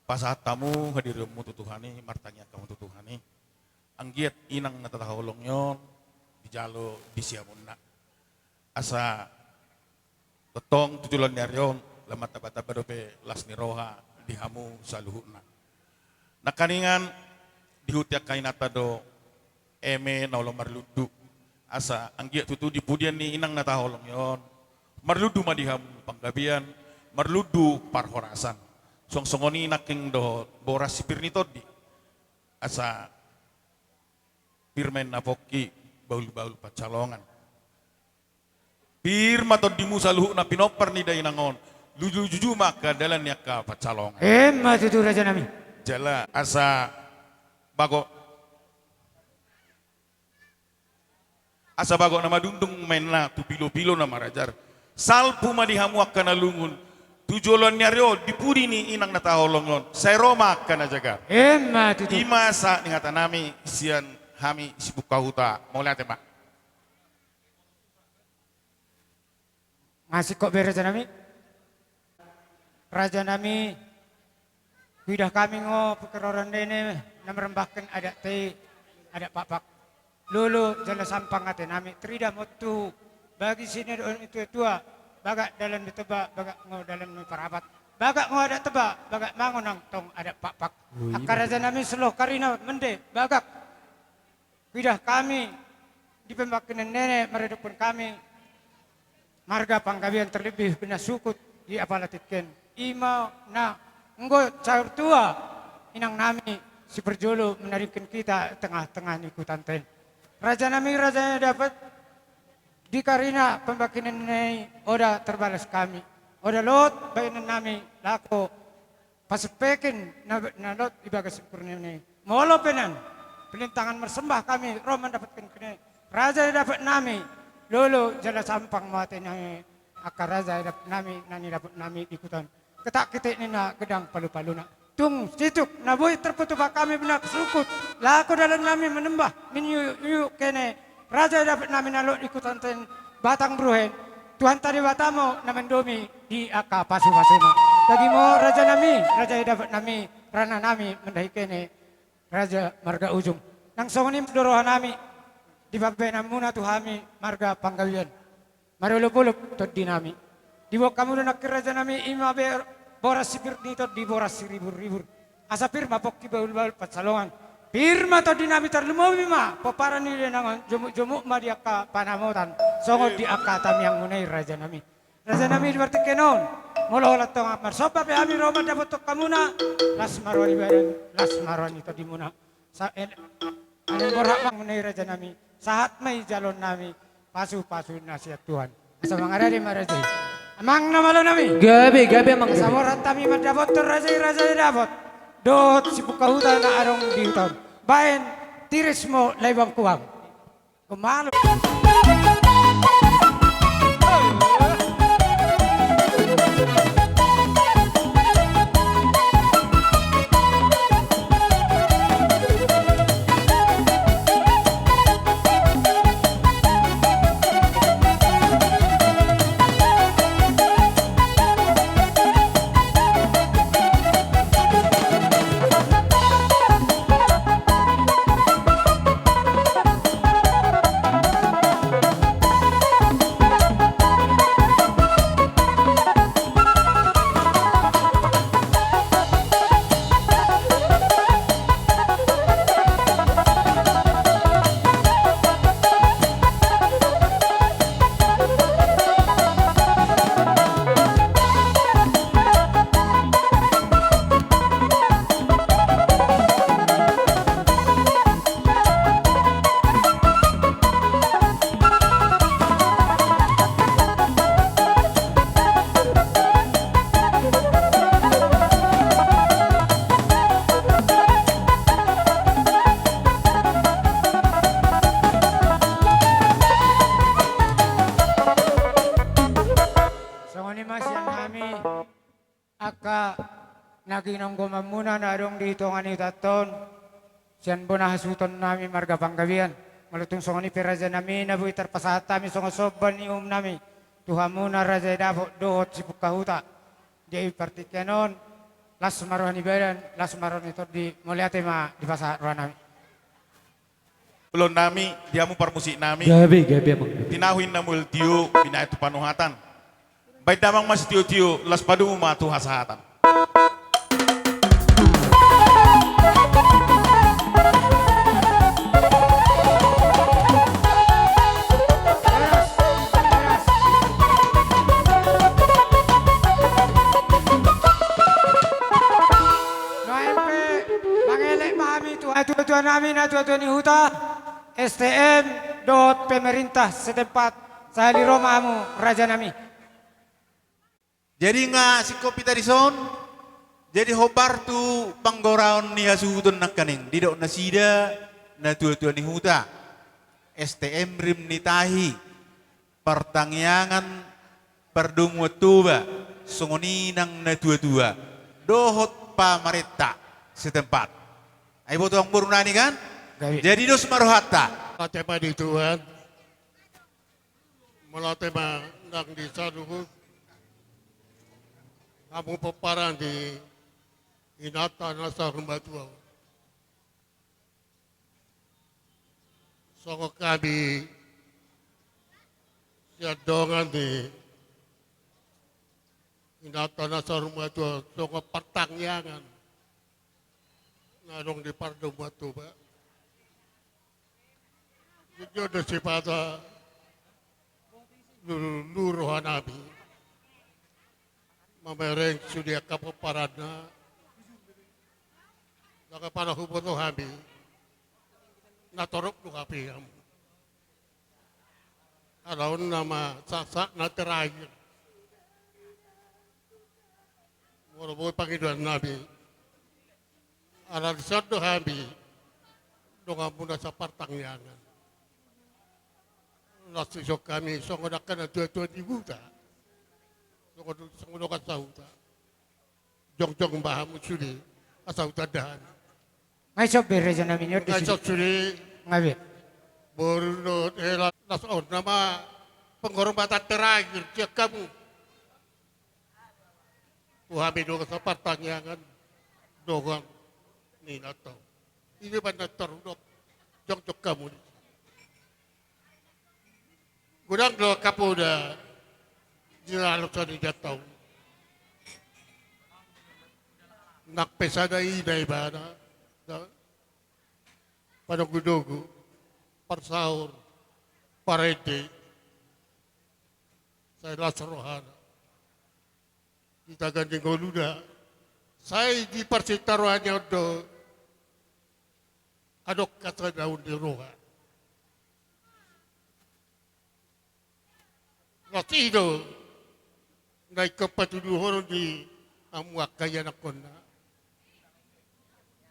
pasahat tamu hadirmu tutuhani martanya kamu tutuhani anggiat inang natataholong yon di jalo di siamunna asa totong tujulan nyaryon lamat taba-taba dope lasni roha dihamu saluhuna nakaningan dihutiak kainata do eme naulo marludu asa anggiat tutu di pudian ni inang nataholong yon marludu madihamu panggabian marludu parhorasan song-songoni naking do boras sipir ni todi asa pirmen napoki baul-baul pacalongan pirma todi musa luhuk na pinopar ni dainangon luju-juju maka dalan ka pacalongan Matutu raja nami jala asa bago nama dundung menna tu pilo-pilo nama rajar salpu madihamu akan alungun tujuan nyaryo dipuri ni inang nataholongon saya roma akan ajaga Matutu ima sa ningatan nami sian kami sibuk kahuta mau lihat ya pak ngasih kok beres raja nami bidah kami ngo pekeroran dene namerembahkan ada teh ada papak lulu jala sampang ate nami trida motu bagi sini itu tua bagak dalam ditebak bagak ngo dalam parapat bagak ngo ada tebak bagak mangonang tong ada papak akar raja nami seloh karina mende bagak bidah kami di pembakinan nenek meredupkan kami marga panggabian terlebih bina sukut di apalatitken ima na enggo caur tua inang nami si perjolo menarikkan kita tengah-tengah ikutan ten raja nami rajanya dapat di karina pembakinan nenek oda terbalas kami oda lot bagian nami lako pasepekin na lot ibagas kurnia molo penan pelintangan mersembah kami Roman dapatkan kene raja dapat nami lolo jala sampang mati nang akar raja dapat nami nani dapat nami ikutan ketak ketik nina gedang palu-palu nak tung situk naboy terputupak kami benak sukut laku dalam nami menembah minyu kene raja dapat nami nalok ikutan ten batang bruhen Tuhan tadi batamo namendomi di aka pasu-pasuma dagi mo raja dapat nami rana nami mendahi kene raja marga ujung nang songonim dorohan nami di babbe namuna tuhami marga panggawian marulupulup tot dinami di bawah kamu nak raja nami ima boras sipir nito di boras ribur-ribur asa pirma pokki baul-baul patsalongan pirma tot dinami terlumumi ma paparan ni nangon jumuk-jumuk ma di akka panamotan songot di akka tamyang munai raja nami diberti kenon molo holat tong amar sopa pe ami Roma dapat tok kamuna las marwani badan las marwani to dimuna sa ane borak bang menai raja nami sahat mai jalon nami pasu-pasu nasihat Tuhan asa mangare maraji amang namalo nami gabe amang gabe samorat tami madabot to raja dapat dot si pukahuta na arong di hutan baen tirismo laibang kuwang kumalo Maka naginong gumamuna na adong dito nga ni taton. Siyan po nahasuton namin marga panggabian. Malutong songo ni piraja namin na buhay tarpasata mi songo soban ni nami. Tuhan muna raja dapo dohot si pukahuta. Di partikanon las maruhan ibadan, las maruhan itu di muliate ma di pasar ruan nami. Ulon nami, diamu parmusik nami. Gabi amang gabi. Tinahuin na multiyo, pinaitu panuhatan. Baik damang mas tiyo-tiyo, las padu matu hasahatan. Tuan namin na tuan ni Huta, STM, dot pemerintah setempat, sa Roma mo, raja nami. Jadi nga si kopi tadi son, jadi hobar tu panggoraon ni hasuhutun nak kaning, didok na sida na tuan ni Huta, STM rim ni tahi, pertangyangan perdungu tuba, songoni nang na tua-tua, dohot pamarita setempat. Ay boto ang burunani kan? Jadi dos marohata. Tema di Tuhan, mula tema nang di saluhut, kamu peparan di inata nasa rumah tua. Songo kami siadongan di inata nasa rumah tua, songo pertangyangan. Narong di Pardo Batu, Pak. Jujur ada sifata luruhan nabi. Mamereng sudia kapaparana. Naka para hubono habi. Natorok lu kapi kamu. Alaun nama sasak na terakhir. Walaupun panggilan nabi. Aral sado habi donga muna sa partangyangan. Nasisok kami songodakan na tua-tua di buta. Songodakan sauta. Jong-jong bahamu suli asauta dahan. May sob bereja namin yun. Ngay sok suli. Ngabi. Borno era nason nama penghormatan terakhir dia kamu. Tuhabi donga sa partangyangan. Dongang ni nato. Ini banyak terudok jok kamu. Gudang do kapoda jinalo sa ni jataw. Nakpesada iday bana. Panagudogo, parsaur, parede, sa lasarohana. Kita ganding goluda. Saya di persitaruannya do adok kata daun di roha. Nasi itu naik ke patuduhon di amuak kaya nakona.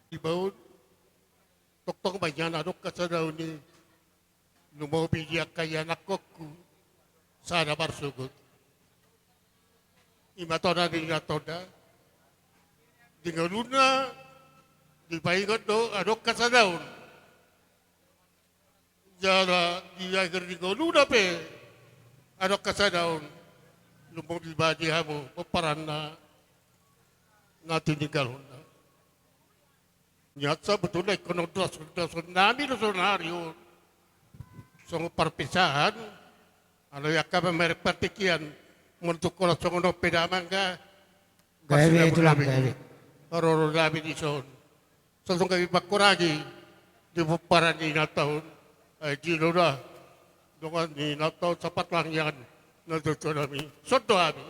Di bawah tok banyak adok kata daun di lumau biji kaya nakoku sada barsugut. Imatoda di natoda. Dengan luna dipaingat do adok kasadaun. Jara di akhir dengan luna pe adok kasadaun. Lumbong di badi hamu peparan na tininggal huna. Nyata betul kono das nami do sonario. Song perpisahan alo yakka merek partikian untuk kono songono pedamangga. Gawe itu lah gawe. Roro labi di son. Sosong kami pakuragi di puparan di natahun. Di loda. Dengan di natahun sapat langyan. Natuto nami. Soto kami.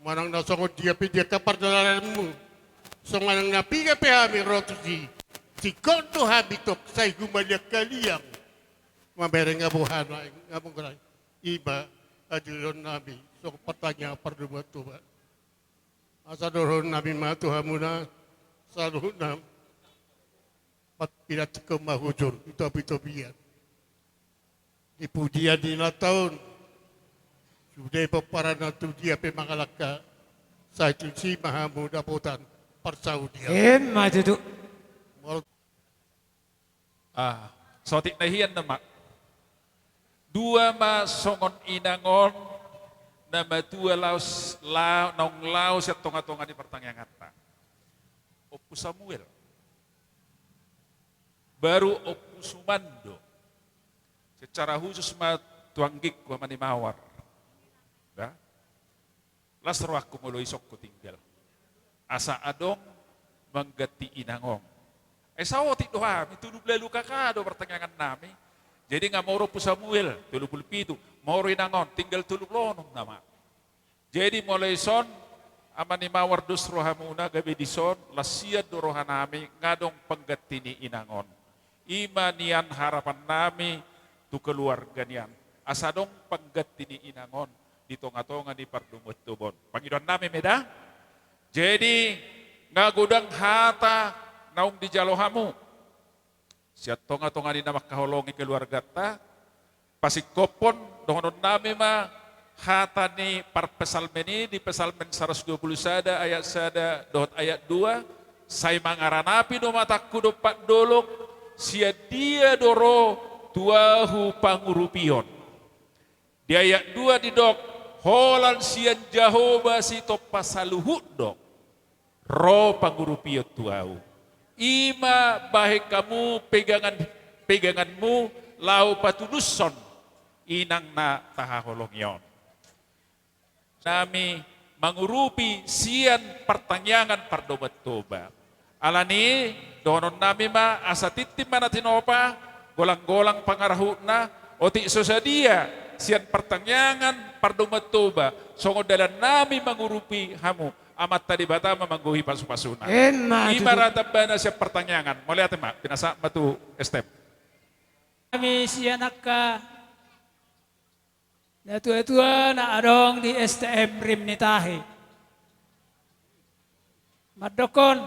Manang nasongo dia pi dia kapar dalaranmu. Songanang napi ka pehami rotu si. Si konto habitok say gumalyak kaliyang. Mamereng abuhan ngabong gerai. Iba adilon nabi. So patanya perdubuat tuba. Asa doron nabi matu hamuna saluh nam pat pilat kemahujur itu api-apian. Di pujian di tahun sudah peparan tu dia pemangalaka sa si Mahamud Aputan Parsaudia. Matutu. Sotik nahian nama. Dua ma songon inangon nama dua laus nong laus ya tonga-tonga di pertanyaan ta. Opu Samuel. Baru Opu Sumando. Secara khusus ma tuanggik wa mani mawar. Ya. Las rohku mulai isok ku tinggal. Asa adong menggati inangong. Sawotik doa, itu dubla luka kado pertanyaan nami. Jadi nggak mau Opu Samuel, tulu pulpi itu, mau inangon, tinggal tulu lonong nama. Jadi mulai son, amani mawar dus rohamuna gabe di son, lasia do rohanami ngadong penggati ni inangon. Imanian harapan nami tu keluarga nian. Asadong penggati ni inangon di tonga-tonga di pardumut tubon. Pangidon nami meda. Jadi nggak gudang hata naung di jalohamu. Siat tonga-tonga di nama kaholongi keluarga ta. Pasik kopon dohonon nami ma hata ni parpesalmeni di pesalmen 120 sada ayat sada dohot ayat 2. Saya mangaranapi do mataku do pak dolok sia dia doro tuahu pangurupion. Di ayat 2 di dok holan sian Jahoba si topa saluhut dok. Ro pangurupion tuahu. Ima bahe kamu peganganmu lau patuduson inang na tahaholongyon. Nami mengurupi sian pertanyaan pardobat toba. Alani donon nami ma asa titim mana tinopa golang-golang pangarahuna oti sosadia sian pertanyaan pardobat toba songo dalan nami mengurupi hamu. Amat tadi bata memangguhi pasu-pasuna. Ibarat bana siap pertanyaan. Mau lihat mak, binasa batu step. Kami sianak ka na tua-tua na adong di STM rim ni tahi. Madokon.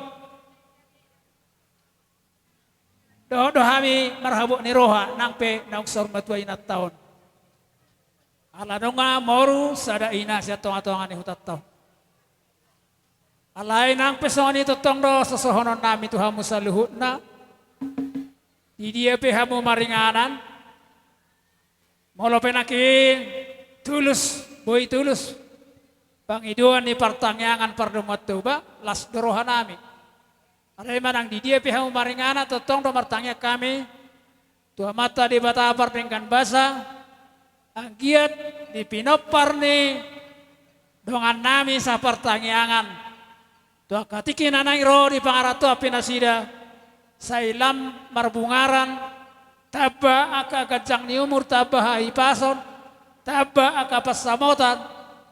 Do kami marhabuk ni roha nang pe nang sor matua inat taon. Ala donga moru sada ina siya tonga-tonga ni hutat taon. Alay nang pesoni totong do sosohonon nami tuhamu sa luhut na. Di dia pehamu maringanan. Molo penakin tulus, boy tulus. Pangiduan ni pertanyaan pardumat tuba las dorohan nami. Alay manang di dia pehamu maringanan totong do martanya kami. Tuha mata di batapar dengan basa. Anggiat di pinopar ni dongan nami sa pertanyaan. Tuh katikin anang ro di pangarato pinasida sailam marbungaran taba aka gajang ni umur taba haipason taba aka pasamotan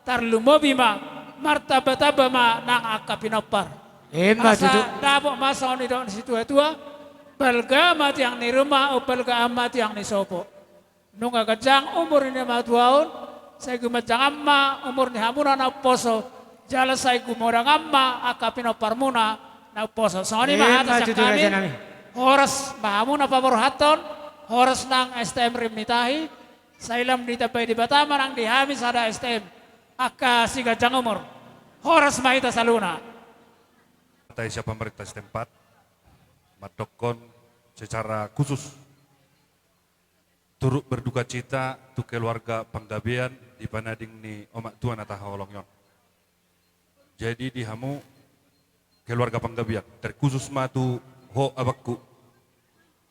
tarlumobima martaba taba ma nang aka pinopar. Asa dabo masa ni don situ tua balga mati yang ni rumah o balga amat yang ni sopo. Nung gajang umur ini matuaon saya gumajang amma umur ni hamuna na poso. Jala saya gumorang amma akapino parmuna na poso. Soni mahata sa kami. Horas mahamuna paborhaton. Horas nang STM rimnitahi. Sa ilam ditapay di Batama nang dihami sada STM. Aka siga jang umur. Horas mahita sa luna. Tayo sa pemerintah setempat madokon secara khusus turut berduka cita tu keluarga panggabean di panading ni omak tuan atahaolongyon. Jadi di hamu keluarga panggabiak terkhusus matu ho abakku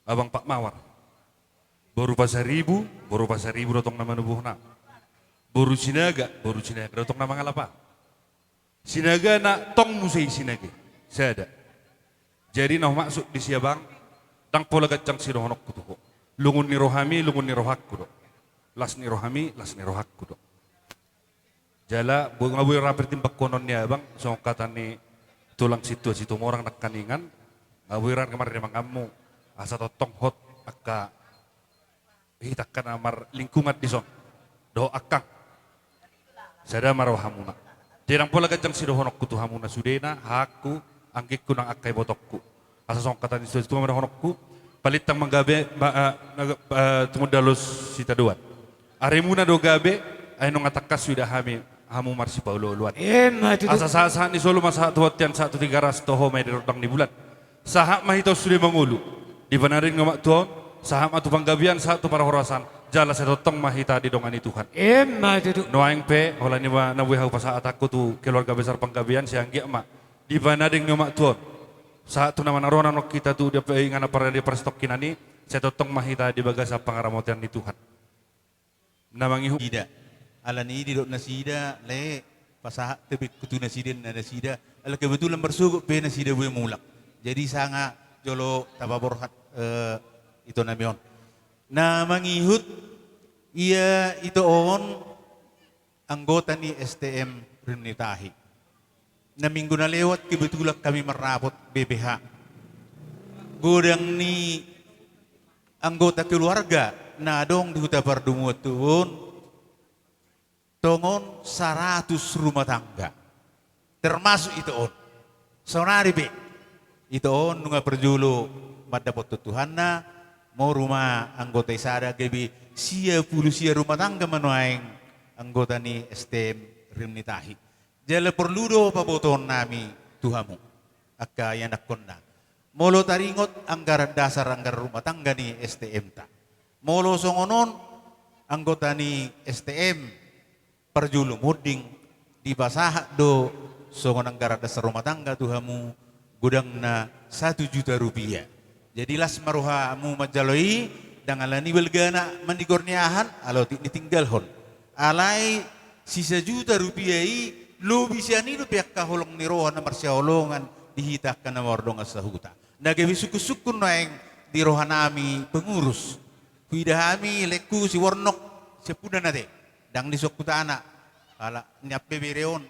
abang Pak Mawar baru pasaribu dotong nama nubuhna baru sinaga dotong nama ngalapa sinaga na tong musai sinaga saya ada jadi nah maksud di siabang tang pola gacang sirohonok kutuho lungun ni rohami lungun ni rohakku dok las ni rohami las ni rohakku dok jala ngabuy rapper timbak konon niya bang so kata ni tulang situ orang nak kaningan ngabuiran kemarin emang kamu asa totong hot akka hitakan amar lingkungan di son do akang sada marwahamuna dirang pola gajang sidohonok kutu hamuna sudena haku anggikku nang akai botokku asa song kata ni situ marahonokku palitang manggabe tumudalus sita duat aremuna do gabe ay nung atakas sudah hami hamu marsi paululuan. Tutu. Asa saat ni solo masa tuat yang 1 toho may dirotang di bulan. Sahak mahito sudah mengulu. Di benarin ngamak tuan, sahak matu panggabian satu para horasan. Jala setotong mahita di dongani Tuhan. Tutu. Noaing pe, hola ni ba nabuhi hau pasaat aku tu keluarga besar panggabian siang gia mak. Di benarin ngamak tuan. Saat tu nama narona nok kita tu dia pe ingana para dia perstok kinani. Setotong mahita di bagasa pangaramotian di Tuhan. Namangi Tidak. Alani di dok nasida le pasaha tebik kutu nasidin na nasida. Ala kebetulan bersugup pe nasida boleh mulak. Jadi sanga jolo tababorhat itu namion. Na mangihut ia itu on anggota ni STM Rinitahi. Na minggu na lewat kebetulan kami merapot BPH. Godang ni anggota keluarga na dong di Huta Pardumuat tuon tongon 100 rumah tangga. Termasuk itu on. Sonari be. Itu on nunga perjulu madapot tutuhanna mau rumah anggota isada gebi sia rumah tangga manuaing anggota ni STM Rimnitahi. Jala perlu do paboton nami tuhamu akka yang nakonna. Molo taringot anggaran dasar anggaran rumah tangga ni STM ta. Molo songonon anggota ni STM perjulu muding di basah do songon anggaran dasar rumah tangga tuhamu gudang na 1 juta rupiah. Jadi las maruha mu majaloi dangalani belgana mandigorniahan alo tinggal hon. Alai sisa juta rupiah lo bisa ni lo pihak kaholong nirohan na marsiaolongan dihitakkan na mordong asahuta. Nagabi suku-suku naeng di rohanami pengurus. Kuidahami leku si warnok sepuna nate. Dang di sokuta anak. Ala nyape bereon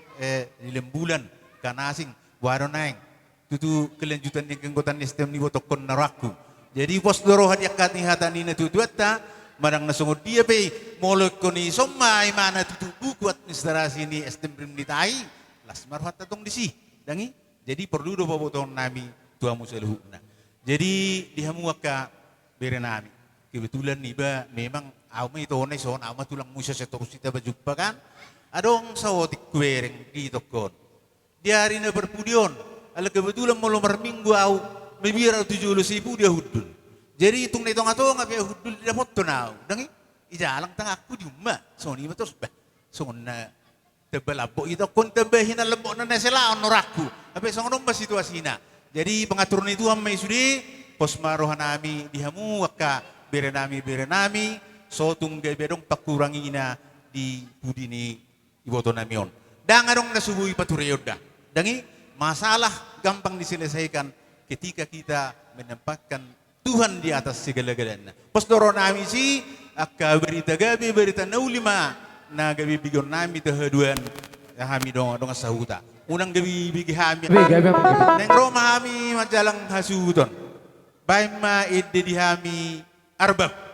di lembulan kanasing waro naeng. Tutu kelanjutan yang kenggotan sistem ni botokon naraku. Jadi pos dorohan yakat ni hatani na tutuata marang nasungod dia pe molek ko ni somma imana tutu buku administrasi ni sistem Rimnitahi las marhat tatong disi dangi. Jadi perlu do baboton nami tuamu seluhuna. Jadi dihamu ka bere nami. Kebetulan ni ba memang awma itu onai son awma tulang musa seterus kita berjumpa kan. Adong sawotik kuwereng di tokon. Diari na berpudion. Ala kebetulan mau lomar minggu au mebira 70.000 dia hudul. Jadi hitung na itong ato nga biya hudul dia foto na. Dangi ijalang tang aku di rumah. So ni matos ba. So na tebelabo ito kon tebehin na lebo na sila onoraku. Tapi so ngomong ba situasi na. Jadi pengaturan itu may sudi pos marohan nami dihamu ka bere nami so tunggal bedong pakurangi na di budi ni iboto namion. Dangarong nasubui paturyoda. Dangi masalah gampang diselesaikan ketika kita menempatkan Tuhan di atas segala-galanya. Pos doro nami si akka berita naulima na gabi bigon nami tehaduan kami dong sahuta. Unang gabi bigi hami. Neng Roma hami majalang hasuton. Baima ide di hami arbab.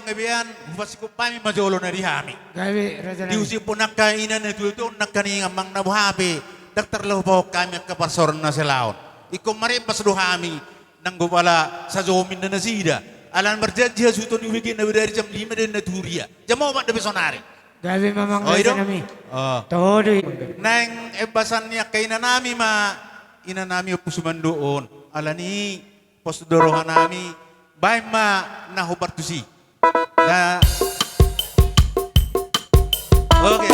panggabian upasiku pami majolo na dihami. Gabi raja nami. Diusi po nakainan na tuyo nakaninga mang nabuhapi. Daktar lahu po kami at kapasoran na silaon. Ikaw maripas duhami nang gubala sa zomin na nasida. Alan berjanji hasuto ni wiki na dari jam 5 din na turia. Jam mo ba na besonari? Gabi mamang Oh, raja ito? nami. Oh. Todo. Nang ebasan niya kay na nami ina nami pusuman doon. Alani postdorohan nami bay nahubartusi. Na okay.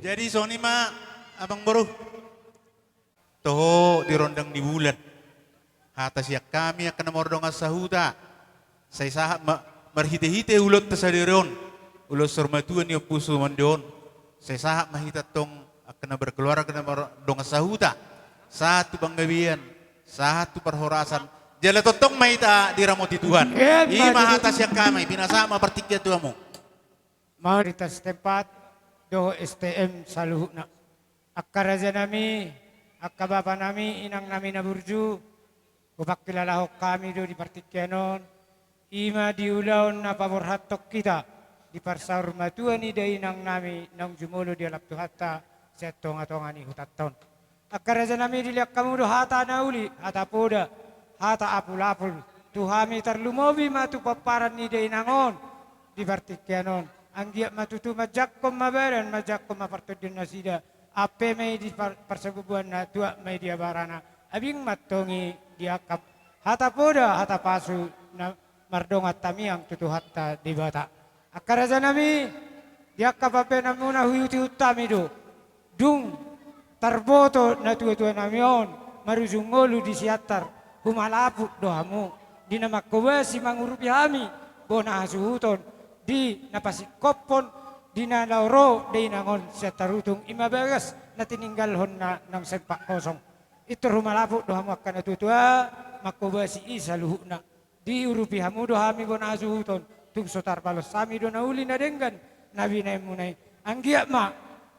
Jadi Sony ma abang baru toho dirondang di bulan. Hata siak kami akan mordong asahuta. Saya sahab marhite-hite ulot tasadiron. Ulos sormatuan yo puso mandion. Saya sahab mahita tong akan berkeluar akan mordong asahuta. Satu panggabian, satu perhorasan. Jala totong mahita diramoti Tuhan. Ima hata siak kami pinasama pertikya tuamu. Mari kita setempat do STM saluhna. Akka raja nami, akka bapa nami, inang nami na burju. Kupak kilalahok kami do di partikyanon. Ima diulaon na paborhatok kita. Di parsaur matuan ni da inang nami nang jumulo di alap tuhata sa tonga-tongani hutaton. Akka raja nami diliak kamu do hata na uli, hata poda, hata apul-apul. Tuhami tarlumobi matu paparan ni da inangon di partikyanon. Anggiat matutu majakkom mabaran majakkom mapartudin nasida ape may di persebubuan na tua may dia barana abing matongi diakap hata poda hata pasu na mardongat tamiang tutu hatta di bata akaraja nami diakap ape namuna huyuti utami do dung tarboto na tua-tua namion marujungolu di siatar humalapu dohamu dinamakowa si mangurupi hami bona asuhuton di napasikopon di nalauro di nangon sa tarutung imabagas na tininggalhon na ng sempak kosong. Ito rumalapo doha mo akan natutua makubasi isa luhu na di urupi hamu doha mi bona asuhuton tung sotar balos sami do nauli na denggan nabi na munay ang giya ma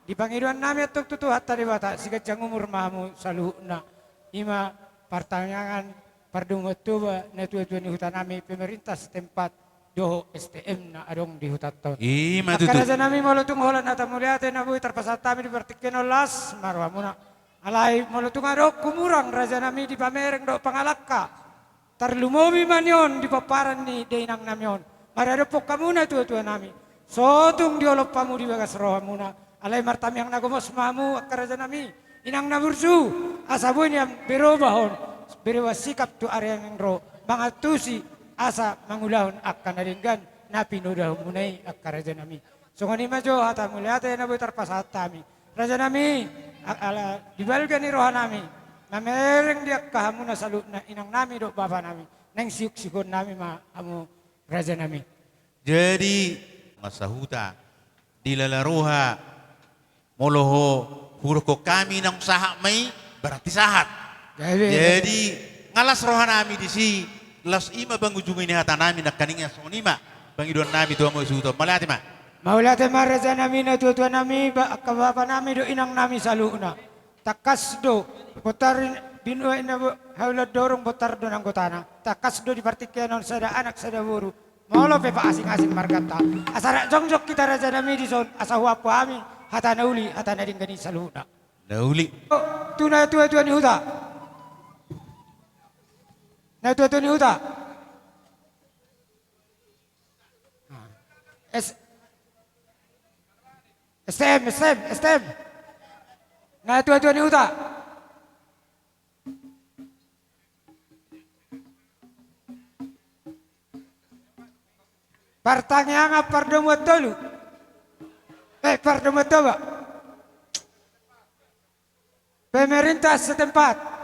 di Panginoon namin at tutuhat tadi bata sigat jang umur mahamu sa luhu na ima pertanyaan pardungot tuba na tuwa ni hutan nami pemerintah setempat doho STM na adong di hutan ton. Ima tutu. Akala nami molutung holan at muliate na buhi terpasat kami di pertikeno las marwa muna. Alay molutung adok kumurang raja nami di pamereng do pangalaka. Tarlumomi man yon di paparan ni dainang namyon. Maradopok kamu na tuwa nami. Sotung diolop pamu di bagas roha muna. Alay martami ang nagumos mamu akaraja nami. Inang nabursu asabuin yang berubahon berewa sikap tu area yang ro mangatusi asa mangulahon akan naringgan napi nudah munai akaraja nami. Sungani majo hata muliate na butar pasat kami. Raja nami ala dibalgan ni roha nami. Mamereng dia kahamuna salut na inang nami do bapa nami. Neng siuk-sikon nami ma amu raja nami. Jadi masahuta dilalaruha moloho hurko kami ng sahak may berarti sahat. Jadi ngalas roha nami di si las ima bang ujung ini hata nami nak kaningnya sonima bang idon nami tuwa mo suto malati ma. Maulate maraja nami na tuwa nami ba kababa nami do inang nami saluna. Takas do botarin binuwa ina haulad dorong botar do ng gotana. Takas do di partikyanon sada anak sada buru. Molo pe pa asing-asing margata. Asara jongjok kita raja nami di son asa huapo amin hata nauli hata nading gani saluna. Nauli. Tuna tuwa ni huta. Na tuwa ni huta. STM. Na tuwa ni huta. Pertanyaan pertemuan dulu. Pertemuan dulu. Pemerintah setempat.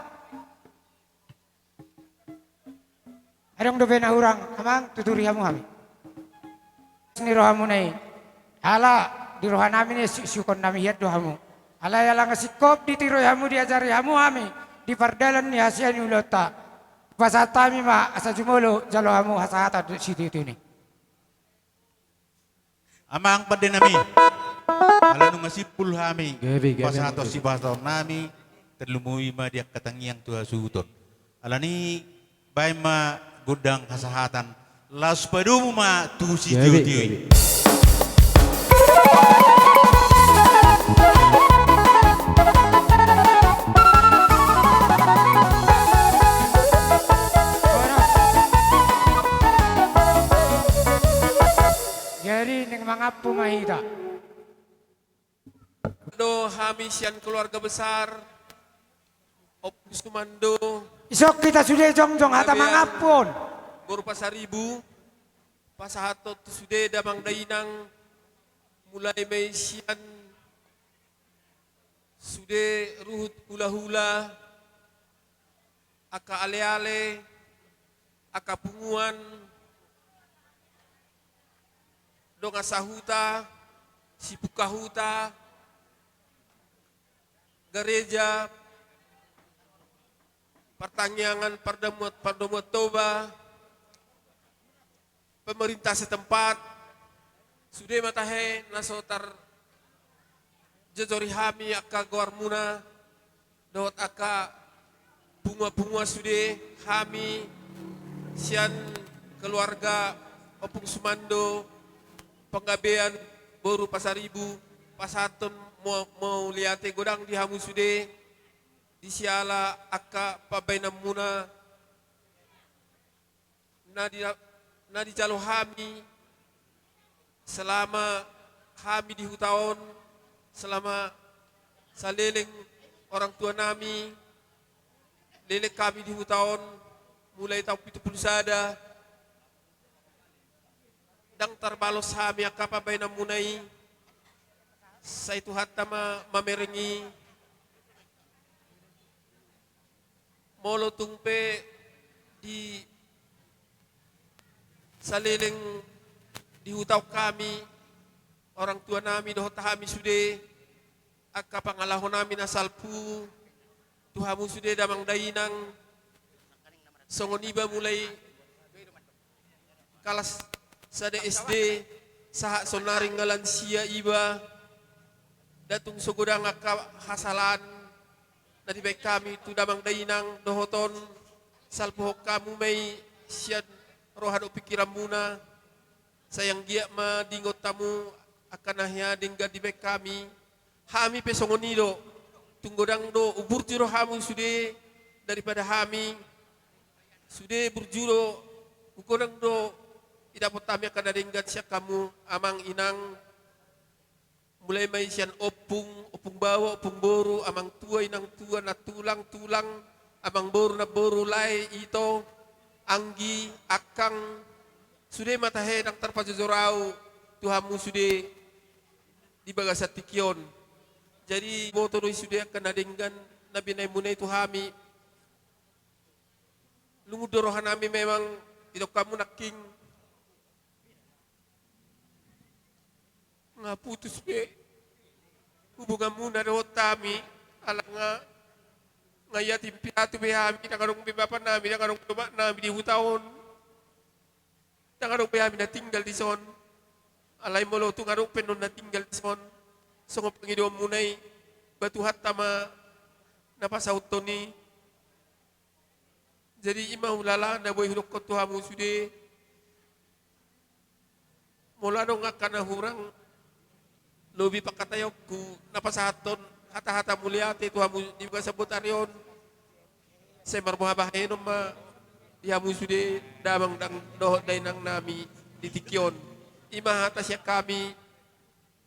Adong do bena urang amang tuturi hamu hami. Ni rohamu nai. Ala di roha nami ni syukon nami hiat do hamu. Ala yala ngasikop di tiro hamu diajari hamu hami. Di pardalan ni hasia ni ulota. Pasatami ma asa jumolo jalo hamu hasahata di situ itu ni. Amang pada nami. Ala nung masipul hami. Pasato si pastor nami terlumui ma dia katangiang tua suton. Ala ni bay ma gudang kasahatan las padumu ma tu si tiwi. Jadi neng mangapu mahita. Do Hamisian keluarga besar Opus Komando Isok kita sudah jongjong hata mangapun. Guru Pasaribu Pasahatot sudah damang dainang mulai Maisian sudah ruhut hula-hula aka ale-ale aka punguan dong asahuta sipukahuta gereja pertanyaan pardomot toba pemerintah setempat sudah matahe nasotar jejori hami aka goarmuna dot aka bunga-bunga sudah hami sian keluarga Opung Sumando penggabean Boru Pasaribu pasaton mau liate godang di hamu sude di siala aka pabainam muna na di jalo hami selama kami di hutaon selama saleleng orang tua nami lelek kami di hutaon mulai tahun 70 sada dang tarbalos hami aka pabainam munai sa itu hatta mamerengi molo tungpe di saliling dihutaw kami, orang tua nami dohot kami sude, akka pangalahon namin asalpu, Tuhamu sude damang dainang, songon iba mulai kalas sa SD, saha sonaring ngalansia iba, datung sugudang akka hasalan, nadibay kami tu damang dainang dohoton, salpuhok kamu may siyan rohano pikiran muna, sayang dia madingot tamu akan nahya dingga dibek kami, hami pesongonido, tunggodang do ubur juro hamu sude daripada hami, sude burjuro, ukodang do idapot kami akan dinggat siya kamu amang inang, mulai may siyan opung bawa, opung boru, amang tua inang tua na tulang, amang boru na boru lay ito, anggi, akang, sude matahe nang terpajujurau, Tuhamu sude di bagasat tikion. Jadi motor sude akan nadinggan nabi nay munay Tuhami. Lungudorohan nami memang itu kamu naking ngaputus be hubungan muna rohot kami alang nga yatim piatu be hami nakarong bibapan nami nakarong tumak nami di hutaon nakarong be hami na tinggal di son alay mo lo tu ngarong penon na tinggal di son songop pangido munay batuhat tama napasaut to ni jadi imah ulala na boy hulok ko Tuhamu sude mula dong akan hurang lobi pakatayok ku napasahaton hata-hata mulyate Tuhamu di mga sabotarion sa marmuhabahin ma Dihamu sude damang dang dohot day nang nami ditikyon imah hata siya kami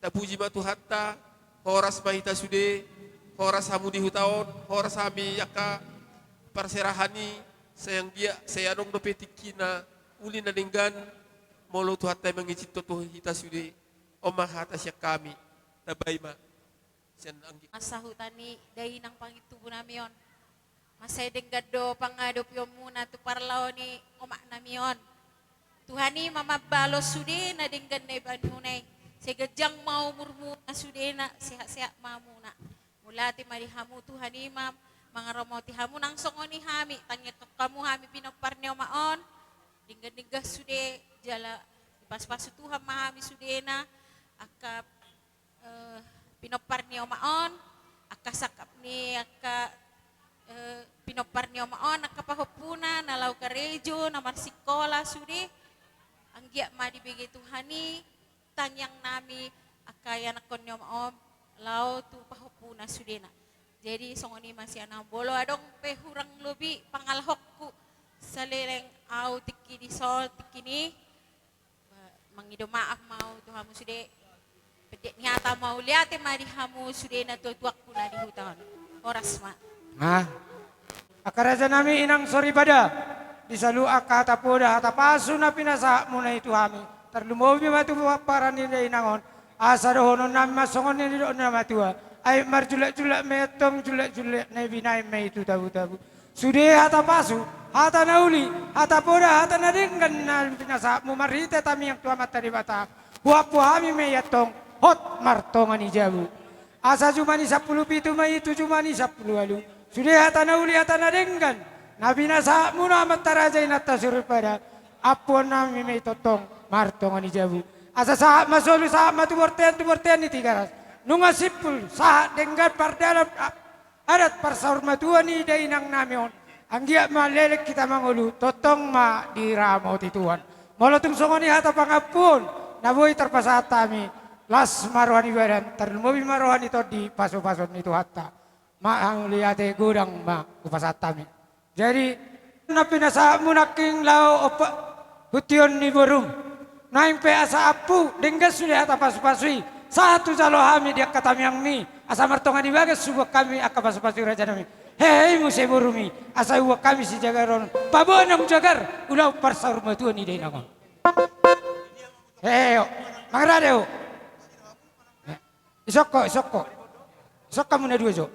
tapuji matuhatta horas mahita sude horas hamu dihutaon horas hami yaka parserahani sayang dia saya dong do petikina uli na linggan molo tuhatta mangicit to hita sude omah hata siya kami tabay ma siyan ang masahutani dahi ng pangitubo namin yon masay denggado pangadop yung muna tu parlaw ni omak namin yon Tuhani mamabalo sude na dinggan na iban munay segajang mau murmuna sude na siha-siha mamuna mula ti marihamu Tuhani mam mga romoti hamu nang songoni hami tanya kamu hami pinopar ni omaon dinggan-dinggan sude jala pas-pasu Tuhan mahami sude na aka pinopar ni omaon aka sakap ni aka pinopar ni omaon aka pahopuna nalaw ka rejo na marsikola sude ang giya madibigay Tuhani tanyang nami akaya nakon ni omaon law tu pahopuna sude na jadi songoni masih anang bolo adong pehurang lobi pangalhok ku sa leleng au tiki di sol tiki ni mangido maaf mau Tuhamu sude pedek nyata mau liate marihamu sude na tuak puna di hutan oras ma akaraja nami inang sori pada disalu akata poda hata pasu na pinasa muna itu hami terlumobi matu paran ni inangon asa dohonon nami masongon ni do na matua ay marjulak-julak metong julak-julak na binay may itu tabu-tabu sude hata pasu hata nauli hata poda hata nadinggan na pinasa mo marita tami yang tua mata di bata huapu hami mayatong hot martongan ijabu asa cuma ni 10 pitu may itu cuma ni 10 alu sude hata nauli hata nadinggan na binasa mo na matarajay na tasuri pada apon nami may totong martongan ijabu asa sa masulu sa matuborten ni tigaras nunga sipul sa denggan pardalam adat parsaur matua ni dainang namion anggia malelek kita mangulu totong ma diramo ti Tuhan molotung songoni hata pangapun naboy terpasatami las marohani badan terlumobi marohani to di paso-paso ni tu hatta ma ang liate gudang ma kupasatami jadi napinasa munaking lao opa hution ni borum naing pe asa apu denggas sudah hata pasu-pasui satu jalo hami dia kata yang mi asa martongan di bagas subuh kami akapas-pasi raja nami hei musai burumi asa uwa kami si jagaron pabonang jagar ulau parsaur matua ni dai nangon hei mangrade isokko kamu na dua jo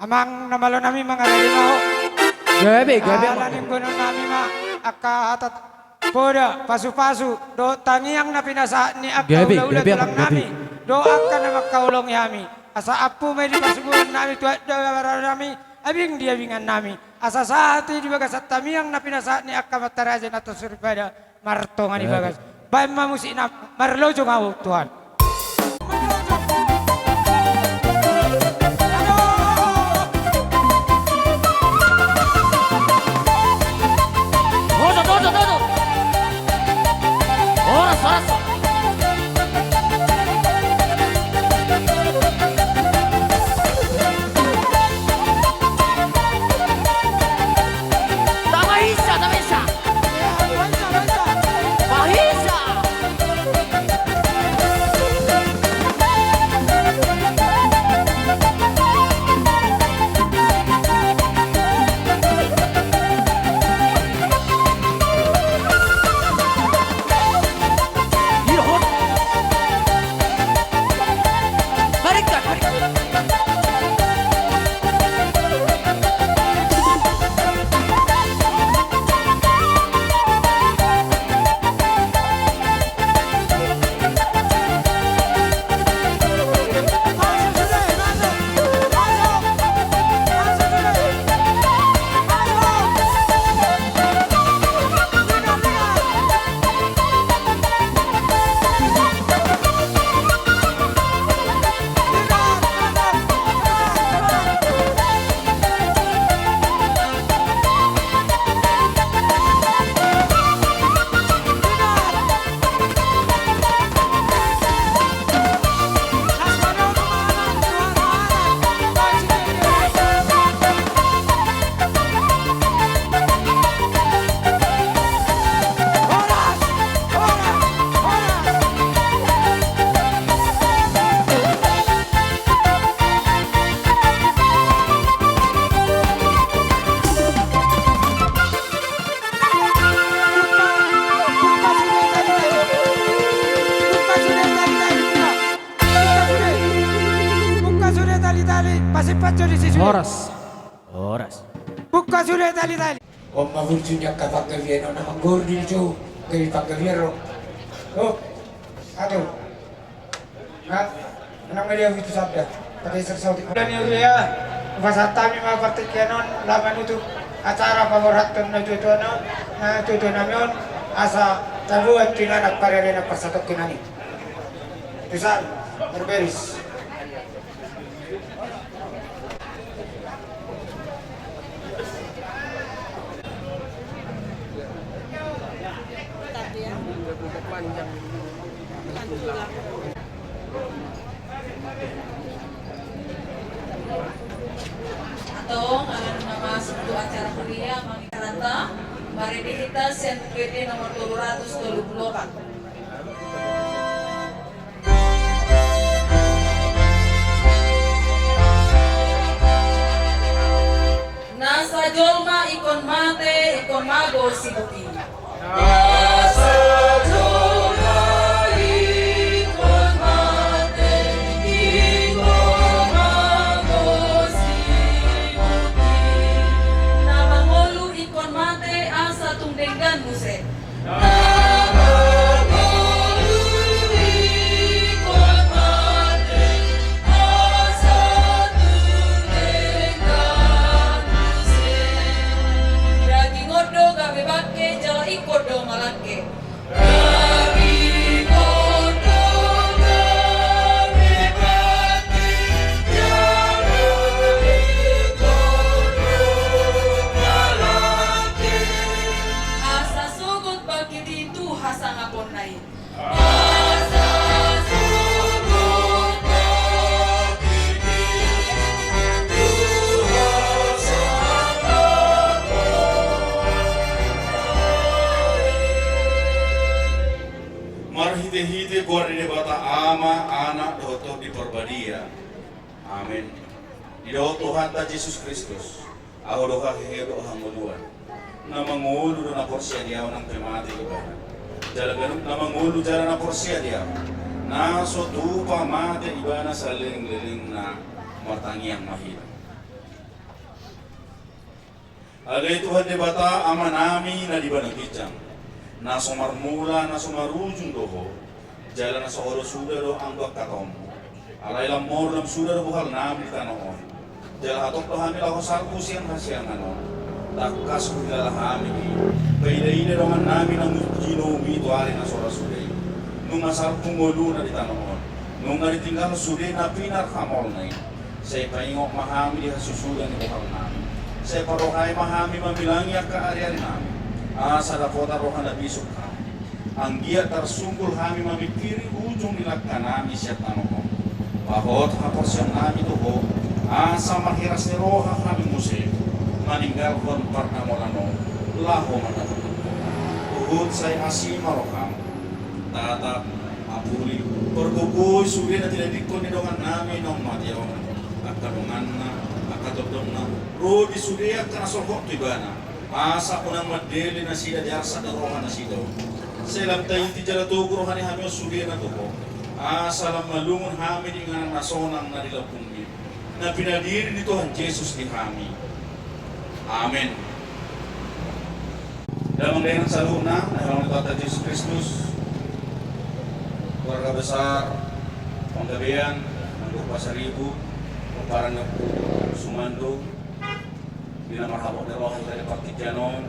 Amang namalo nami mga lalimaw. Gabi Alaning gunung nami ma akahatat poda pasu-pasu do tangiang na pinasa ni Gabi, akaula gabi, tulang gabi. nami. Do akan na makaulong yami. Asa apu may di pasubuhan nami tuwa nami abing diabingan nami. Asa sahati di bagas at tamiang na pinasa ni akamataraja na to surpada martongan di bagas. Baik mamusi na marlojo ngawag Tuhan. Oras. Buka sudah tali-tali. Om mahulsunya ka paggabiano na manggordil siyo kay paggabiano. Oh, ato. Anong media itu sabda? Pakai sersauti. Dan itu ya, bahasa kami mga partikianon laman itu acara pamorhatan na itu na itu namin asa tabuan tinanak para rin ang pasatok kinani. Tusan, berberis. Atong akan nama sebuah acara kuliah mengikaranta Mariditas yang PD nomor 224. Nasa jolma ikon mate ikon mago sibuki. Nasa jolma ikon mate ikon mago sibuki. Nama molu ikon mate asa tungdengan muse. Marhite-hite guardi bata ama anak doto di perbadia. Amin. Di doa Tuhan ta Yesus Kristus. Aku doa hehedo hamuluan. Na mangulu na porsiya dia ng temati ko ba. Jalaganong na mangulu jala na porsiya dia. Na so tupa mate ibana sa liling-liling na matangiang mahina. Agai Tuhan di bata amanami na di banang kijang. Na somarmula na somarujung doho. Jalan na sooro sudah do anggap katom. Alay lamor lam sudah do buhal nami tanoon. Jalan hatok to hamil ako sarku siang hasiang ano. Takas kudala hami. Paida-ida dongan nami na mujino mito ali na sora sudah. Nung sarku ngolu na di tanoon. Nung ditinggal sudah na pinar kamol na. Saya paingok mahami di hasusudan di buhal nami. Saya parohay mahami mamilangi ka ari-ari nami. Asa dapota rohan na bisok kami. Ang giat tersungkul kami mamikiri ujung nilakkan nami siat nanoho. Bahot haporsyang nami tuho. Asa mahiras ni roha kami musik. Maninggalkan parnamolano. Laho manatutupo. Tuhut saya asima roham. Tatap apuli. Pergugoy sugi na tinadikon ni dongan nami nong matiyaw. Akadongan na. Akadodong na. Rodi sudiak ka nasolhok tibana. Asa ko nang madeli na sida di arsa na roha na sida. Selam tayo ti jala tugo roha ni hamyo sugi na tuho. Asa lam malungon hami di nga nasonang na dilapungin. Na pinadiri ni Tuhan Jesus di kami. Amen. Damang dengan saluna, dalam kata Yesus Kristus, keluarga besar, penggabean, Manduk Pasaribu, Paran Sumando, Dina Marhabok de Roh dari Partijanon,